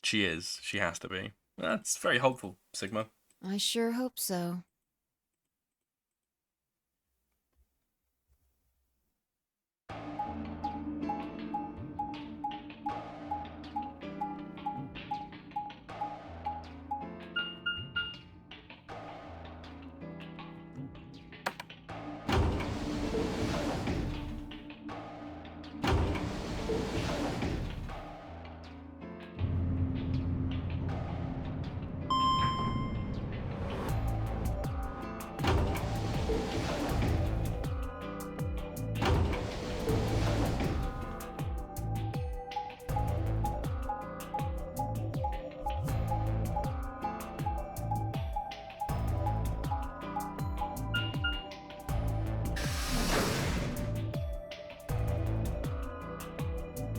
She is. She has to be. That's very hopeful, Sigma. I sure hope so.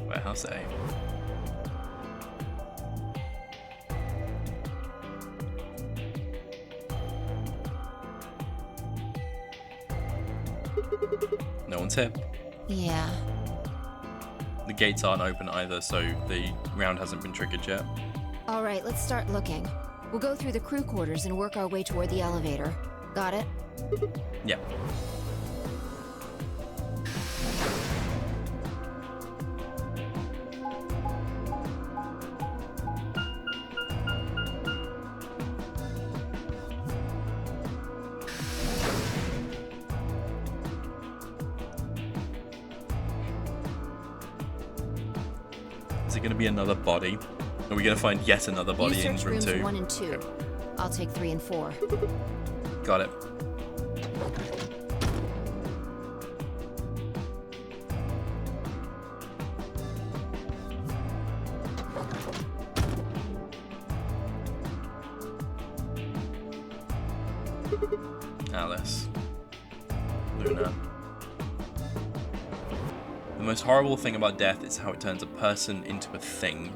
Warehouse A. No one's here. Yeah. The gates aren't open either, so the round hasn't been triggered yet. All right, let's start looking. We'll go through the crew quarters and work our way toward the elevator. Got it? Yeah. Is it going to be another body? Are we going to find yet another body You in search room rooms 2? 1 and 2. I'll take 3 and 4. Got it. Alice. Luna. The most horrible thing about death is how it turns a person into a thing.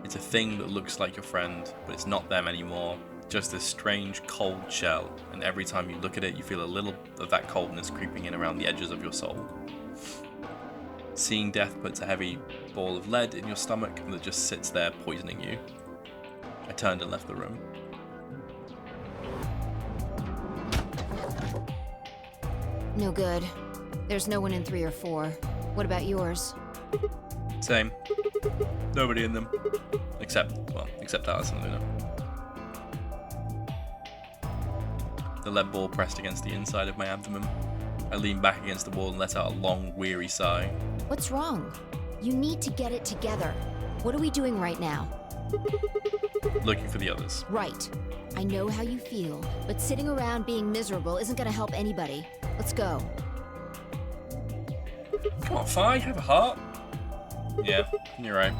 It's a thing that looks like your friend, but it's not them anymore. Just this strange, cold shell, and every time you look at it, you feel a little of that coldness creeping in around the edges of your soul. Seeing death puts a heavy ball of lead in your stomach that just sits there poisoning you. I turned and left the room. No good. There's no one in 3 or 4. What about yours? Same. Nobody in them. Except Alice and Luna. The lead ball pressed against the inside of my abdomen. I leaned back against the wall and let out a long, weary sigh. What's wrong? You need to get it together. What are we doing right now? Looking for the others. Right. I know how you feel, but sitting around being miserable isn't gonna help anybody. Let's go. Come on, Fi, have a heart. Yeah, you're right.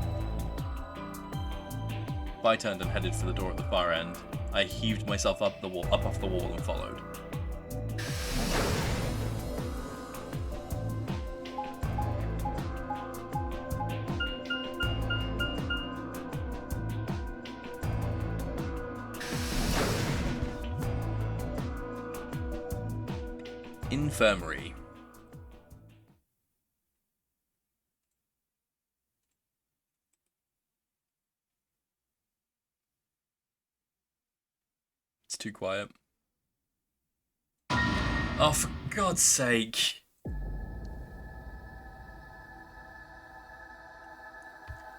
Fi turned and headed for the door at the far end. I heaved myself up off the wall and followed. Infirmary. It's too quiet. Oh, for God's sake.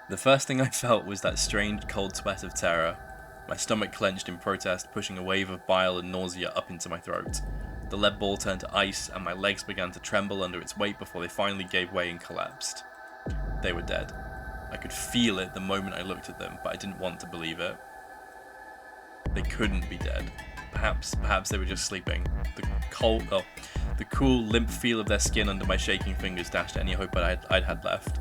The first thing I felt was that strange cold sweat of terror. My stomach clenched in protest, pushing a wave of bile and nausea up into my throat. The lead ball turned to ice, and my legs began to tremble under its weight before they finally gave way and collapsed. They were dead. I could feel it the moment I looked at them, but I didn't want to believe it. They couldn't be dead. Perhaps they were just sleeping. The cool, limp feel of their skin under my shaking fingers dashed any hope I'd had left.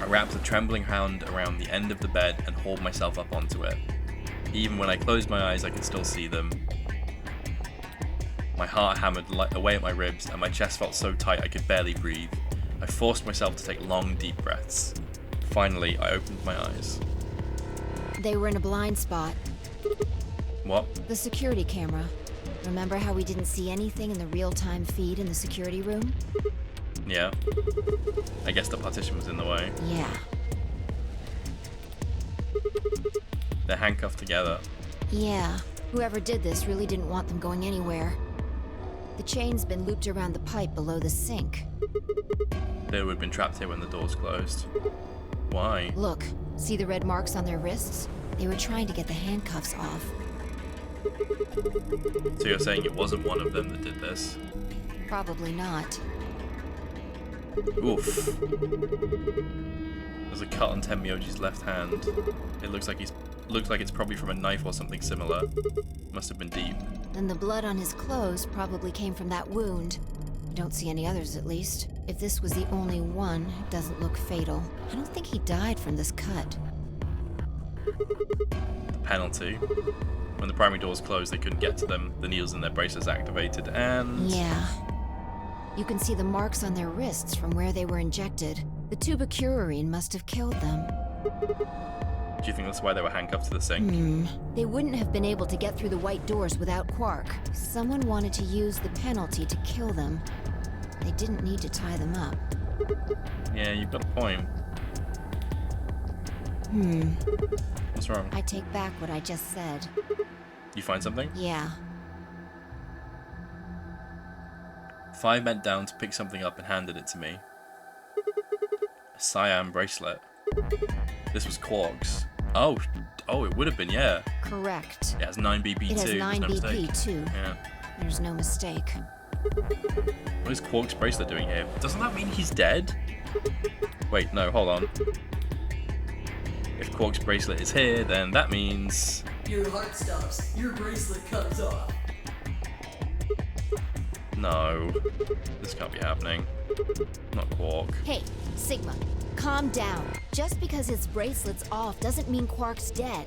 I wrapped a trembling hand around the end of the bed and hauled myself up onto it. Even when I closed my eyes, I could still see them. My heart hammered away at my ribs, and my chest felt so tight I could barely breathe. I forced myself to take long, deep breaths. Finally, I opened my eyes. They were in a blind spot. What? The security camera. Remember how we didn't see anything in the real-time feed in the security room? Yeah. I guess the partition was in the way. Yeah. They're handcuffed together. Yeah. Whoever did this really didn't want them going anywhere. The chain's been looped around the pipe below the sink. They would have been trapped here when the doors closed. Why? Look, see the red marks on their wrists? They were trying to get the handcuffs off. So you're saying it wasn't one of them that did this? Probably not. Oof. There's a cut on Tenmyoji's left hand. It looks like it's probably from a knife or something similar. Must have been deep. And the blood on his clothes probably came from that wound. I don't see any others, at least. If this was the only one, it doesn't look fatal. I don't think he died from this cut. The penalty. When the primary doors closed, they couldn't get to them. The needles in their bracelets activated, and... Yeah. You can see the marks on their wrists from where they were injected. The tubocurarine must have killed them. Do you think that's why they were handcuffed to the sink? They wouldn't have been able to get through the white doors without Quark. Someone wanted to use the penalty to kill them. They didn't need to tie them up. Yeah, you've got a point. What's wrong? I take back what I just said. You find something? Yeah. Fi bent down to pick something up and handed it to me. A cyan bracelet. This was Quark's. Oh, it would have been, yeah. Correct. It has 9 BP too. It has 9 There's no BP mistake. too. Yeah. There's no mistake. What is Quark's bracelet doing here? Doesn't that mean he's dead? Wait, no, hold on. If Quark's bracelet is here, then that means... Your heart stops. Your bracelet comes off. No. This can't be happening. Not Quark. Hey, Sigma, calm down. Just because his bracelet's off doesn't mean Quark's dead.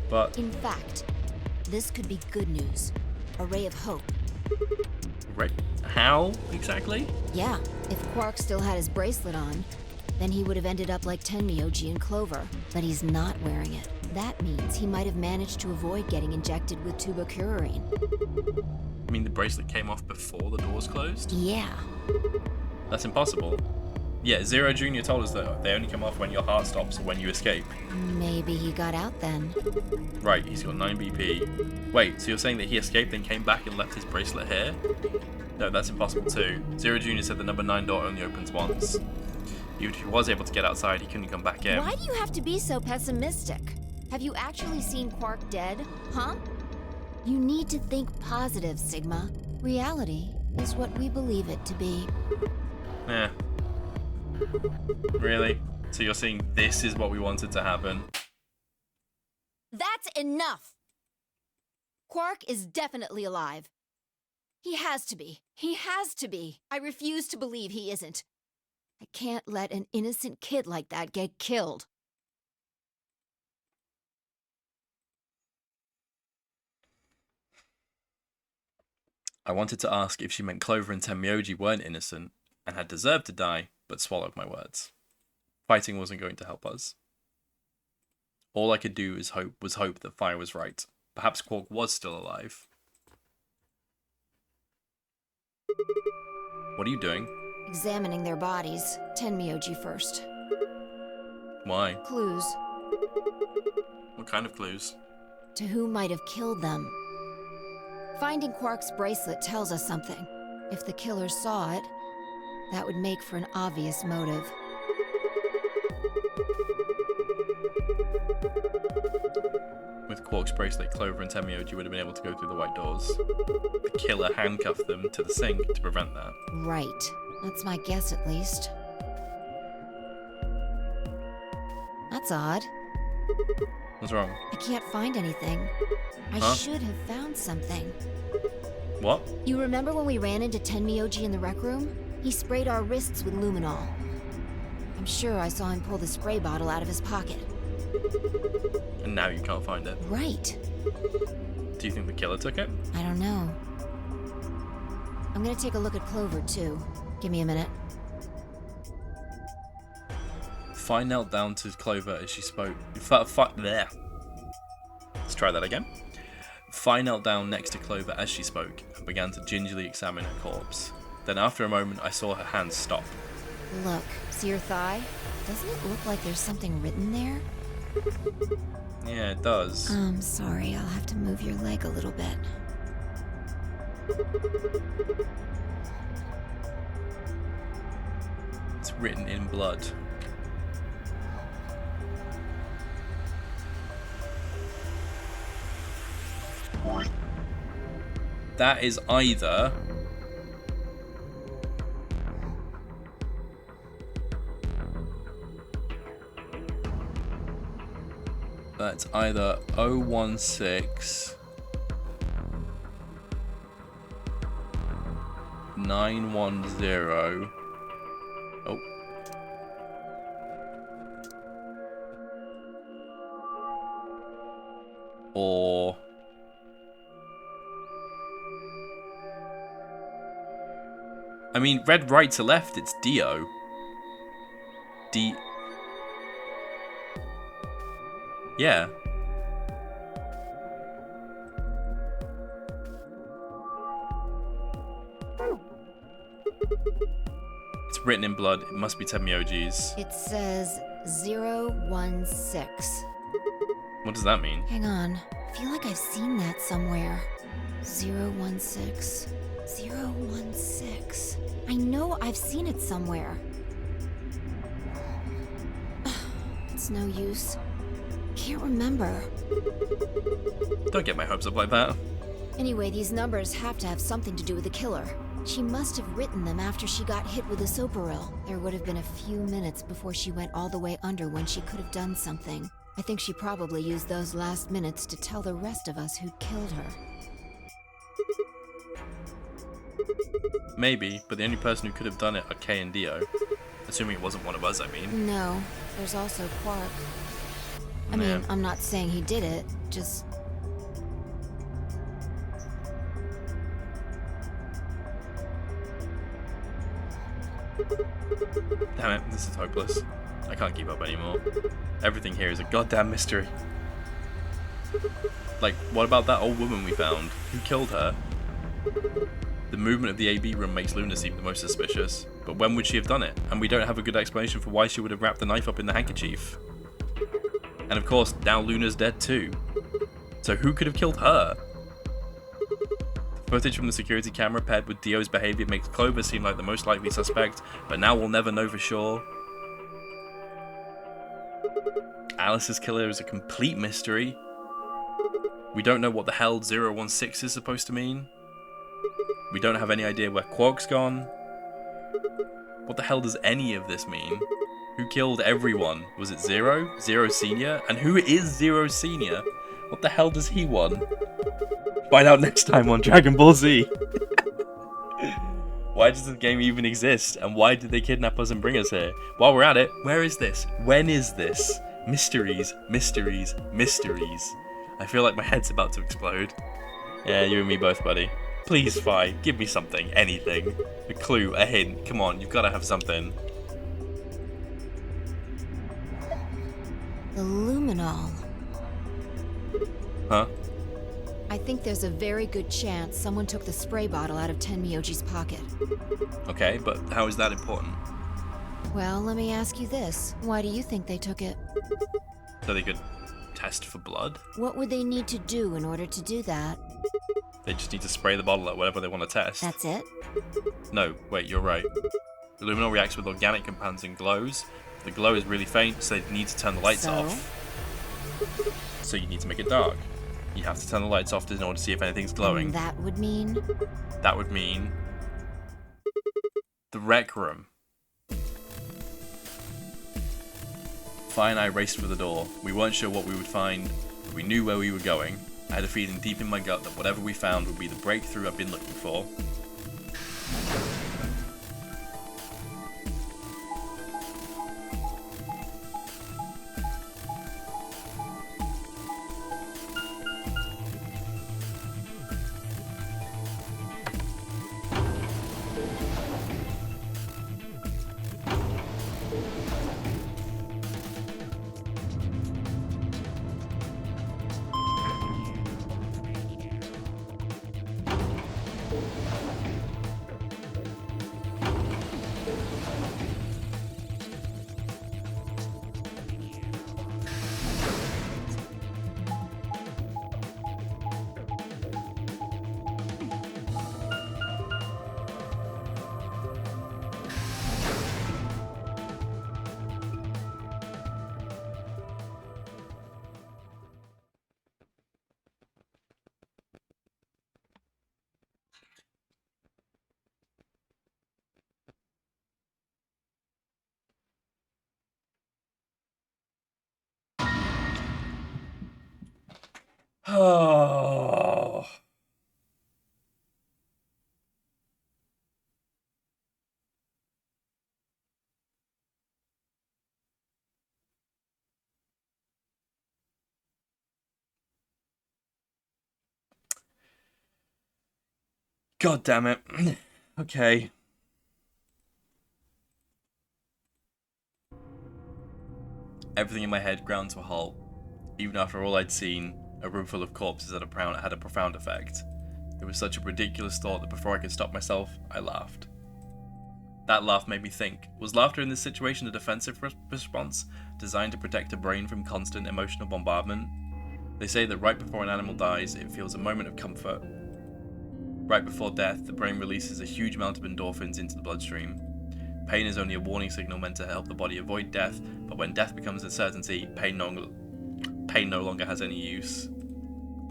But... In fact, this could be good news. A ray of hope. Right. How exactly? Yeah, if Quark still had his bracelet on, then he would have ended up like Tenmyoji and Clover, but he's not wearing it. That means he might have managed to avoid getting injected with tubocurarine. I mean, the bracelet came off before the doors closed? Yeah. That's impossible. Yeah, Zero Jr. told us that they only come off when your heart stops or when you escape. Maybe he got out then. Right, he's got 9 BP. Wait, so you're saying that he escaped then came back and left his bracelet here? No, that's impossible too. Zero Jr. said the number 9 door only opens once. Even if he was able to get outside, he couldn't come back in. Why do you have to be so pessimistic? Have you actually seen Quark dead, huh? You need to think positive, Sigma. Reality is what we believe it to be. Yeah. Really? So you're saying this is what we wanted to happen? That's enough! Quark is definitely alive. He has to be. He has to be. I refuse to believe he isn't. I can't let an innocent kid like that get killed. I wanted to ask if she meant Clover and Tenmyoji weren't innocent and had deserved to die, but swallowed my words. Fighting wasn't going to help us. All I could do was hope that Fire was right. Perhaps Quark was still alive. What are you doing? Examining their bodies. Tenmyoji first. Why? Clues. What kind of clues? To who might have killed them. Finding Quark's bracelet tells us something. If the killer saw it, that would make for an obvious motive. With Quark's bracelet, Clover and Tenmyoji would have been able to go through the white doors. The killer handcuffed them to the sink to prevent that. Right. That's my guess, at least. That's odd. What's wrong? I can't find anything. I should have found something. What? You remember when we ran into Tenmyoji in the rec room? He sprayed our wrists with luminol. I'm sure I saw him pull the spray bottle out of his pocket. And now you can't find it. Right. Do you think the killer took it? I don't know. I'm gonna take a look at Clover, too. Give me a minute. Fi knelt down to Clover as she spoke. There. Let's try that again. Fi knelt down next to Clover as she spoke and began to gingerly examine her corpse. Then after a moment, I saw her hands stop. Look, see her thigh? Doesn't it look like there's something written there? Yeah, it does. I'm sorry, I'll have to move your leg a little bit. It's written in blood. That is either that's either 016 910 oh or I mean, read right to left, it's Dio. D. Yeah. It's written in blood. It must be Tenmyoji's. It says 016. What does that mean? Hang on. I feel like I've seen that somewhere. 016. 016. I know I've seen it somewhere. It's no use. Can't remember. Don't get my hopes up like that. Anyway, these numbers have to have something to do with the killer. She must have written them after she got hit with a soparil. There would have been a few minutes before she went all the way under when she could have done something. I think she probably used those last minutes to tell the rest of us who'd killed her. Maybe, but the only person who could have done it are Kay and Dio. Assuming it wasn't one of us, I mean. No, there's also Quark. I mean, I'm not saying he did it, just... Damn it, this is hopeless. I can't keep up anymore. Everything here is a goddamn mystery. Like, what about that old woman we found? Who killed her? The movement of the AB room makes Luna seem the most suspicious, but when would she have done it? And we don't have a good explanation for why she would have wrapped the knife up in the handkerchief. And of course, now Luna's dead too. So who could have killed her? Footage from the security camera paired with Dio's behaviour makes Clover seem like the most likely suspect, but now we'll never know for sure. Alice's killer is a complete mystery. We don't know what the hell 016 is supposed to mean. We don't have any idea where Quark's gone. What the hell does any of this mean? Who killed everyone? Was it Zero? Zero Senior? And who is Zero Senior? What the hell does he want? Find out next time on Dragon Ball Z. Why does the game even exist? And why did they kidnap us and bring us here? While we're at it, where is this? When is this? Mysteries, mysteries, mysteries. I feel like my head's about to explode. Yeah, you and me both, buddy. Please, Fi, give me something, anything. A clue, a hint, come on, you've got to have something. The luminol. Huh? I think there's a very good chance someone took the spray bottle out of Tenmyoji's pocket. Okay, but how is that important? Well, let me ask you this. Why do you think they took it? So they could test for blood? What would they need to do in order to do that? They just need to spray the bottle at whatever they want to test. That's it? No, wait, you're right. The luminol reacts with organic compounds and glows. The glow is really faint, so they need to turn the lights off. So you need to make it dark. You have to turn the lights off in order to see if anything's glowing. And that would mean? That would mean the rec room. Fi and I raced for the door. We weren't sure what we would find, but we knew where we were going. I had a feeling deep in my gut that whatever we found would be the breakthrough I've been looking for. Oh. God damn it. Okay. Everything in my head ground to a halt. Even after all I'd seen, a room full of corpses had a profound effect. It was such a ridiculous thought that before I could stop myself, I laughed. That laugh made me think, was laughter in this situation a defensive response, designed to protect a brain from constant emotional bombardment? They say that right before an animal dies, it feels a moment of comfort. Right before death, the brain releases a huge amount of endorphins into the bloodstream. Pain is only a warning signal meant to help the body avoid death, but when death becomes a certainty, pain no longer has any use.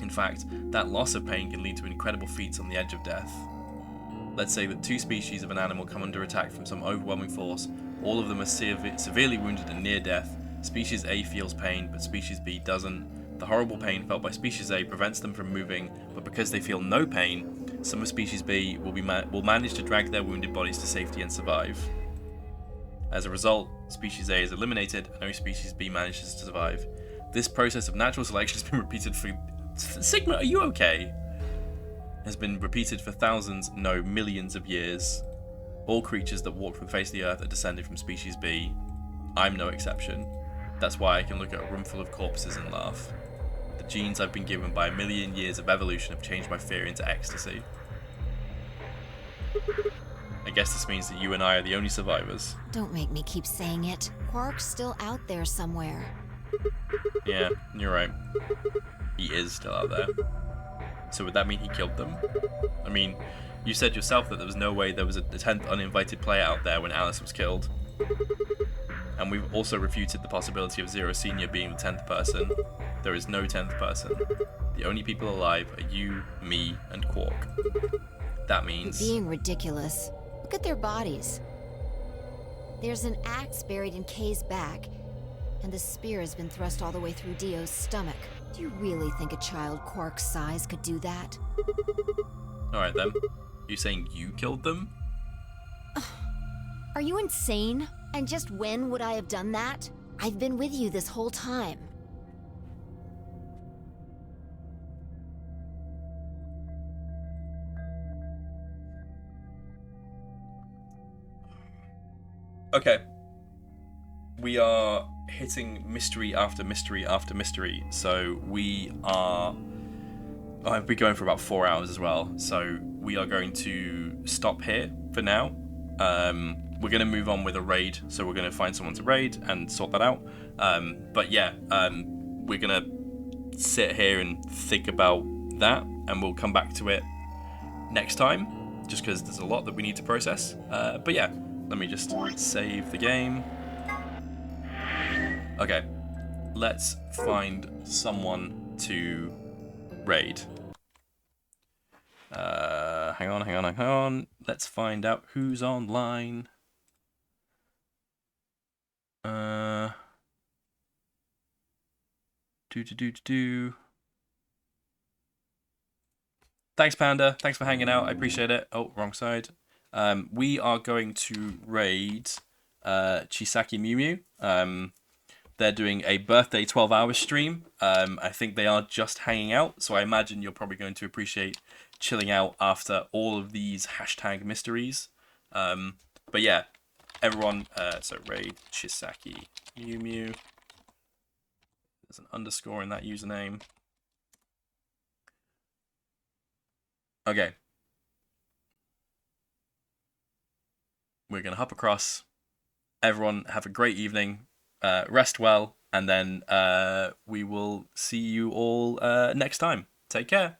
In fact, that loss of pain can lead to incredible feats on the edge of death. Let's say that two species of an animal come under attack from some overwhelming force, all of them are severely wounded and near death. Species A feels pain, but species B doesn't. The horrible pain felt by species A prevents them from moving, but because they feel no pain, some of species B will manage to drag their wounded bodies to safety and survive. As a result, species A is eliminated and only species B manages to survive. This process of natural selection has been repeated for... Sigma, are you okay? Has been repeated for thousands, no, millions of years. All creatures that walk from the face of the earth are descended from species B. I'm no exception. That's why I can look at a room full of corpses and laugh. The genes I've been given by a million years of evolution have changed my fear into ecstasy. I guess this means that you and I are the only survivors. Don't make me keep saying it. Quark's still out there somewhere. Yeah, you're right. He is still out there. So would that mean he killed them? I mean, you said yourself that there was no way there was a 10th uninvited player out there when Alice was killed. And we've also refuted the possibility of Zero Senior being the 10th person. There is no 10th person. The only people alive are you, me, and Quark. That means... You're being ridiculous. Look at their bodies. There's an axe buried in Kay's back, and the spear has been thrust all the way through Dio's stomach. Do you really think a child Quark's size could do that? Alright then. You saying you killed them? Are you insane? And just when would I have done that? I've been with you this whole time. Okay. We are hitting mystery after mystery after mystery. So we are... I'll be going for about 4 hours as well. So we are going to stop here for now. We're going to move on with a raid. So we're going to find someone to raid and sort that out. But yeah, we're going to sit here and think about that. And we'll come back to it next time. Just because there's a lot that we need to process. But yeah. Let me just save the game. Okay, let's find someone to raid. Hang on. Let's find out who's online. Thanks, Panda. Thanks for hanging out. I appreciate it. Oh, wrong side. We are going to raid Chisaki Mew Mew. They're doing a birthday 12-hour stream. I think they are just hanging out, so I imagine you're probably going to appreciate chilling out after all of these hashtag mysteries. But yeah, everyone, so raid Chisaki Mew Mew. There's an underscore in that username. Okay. We're going to hop across. Everyone have a great evening. Rest well. And then we will see you all next time. Take care.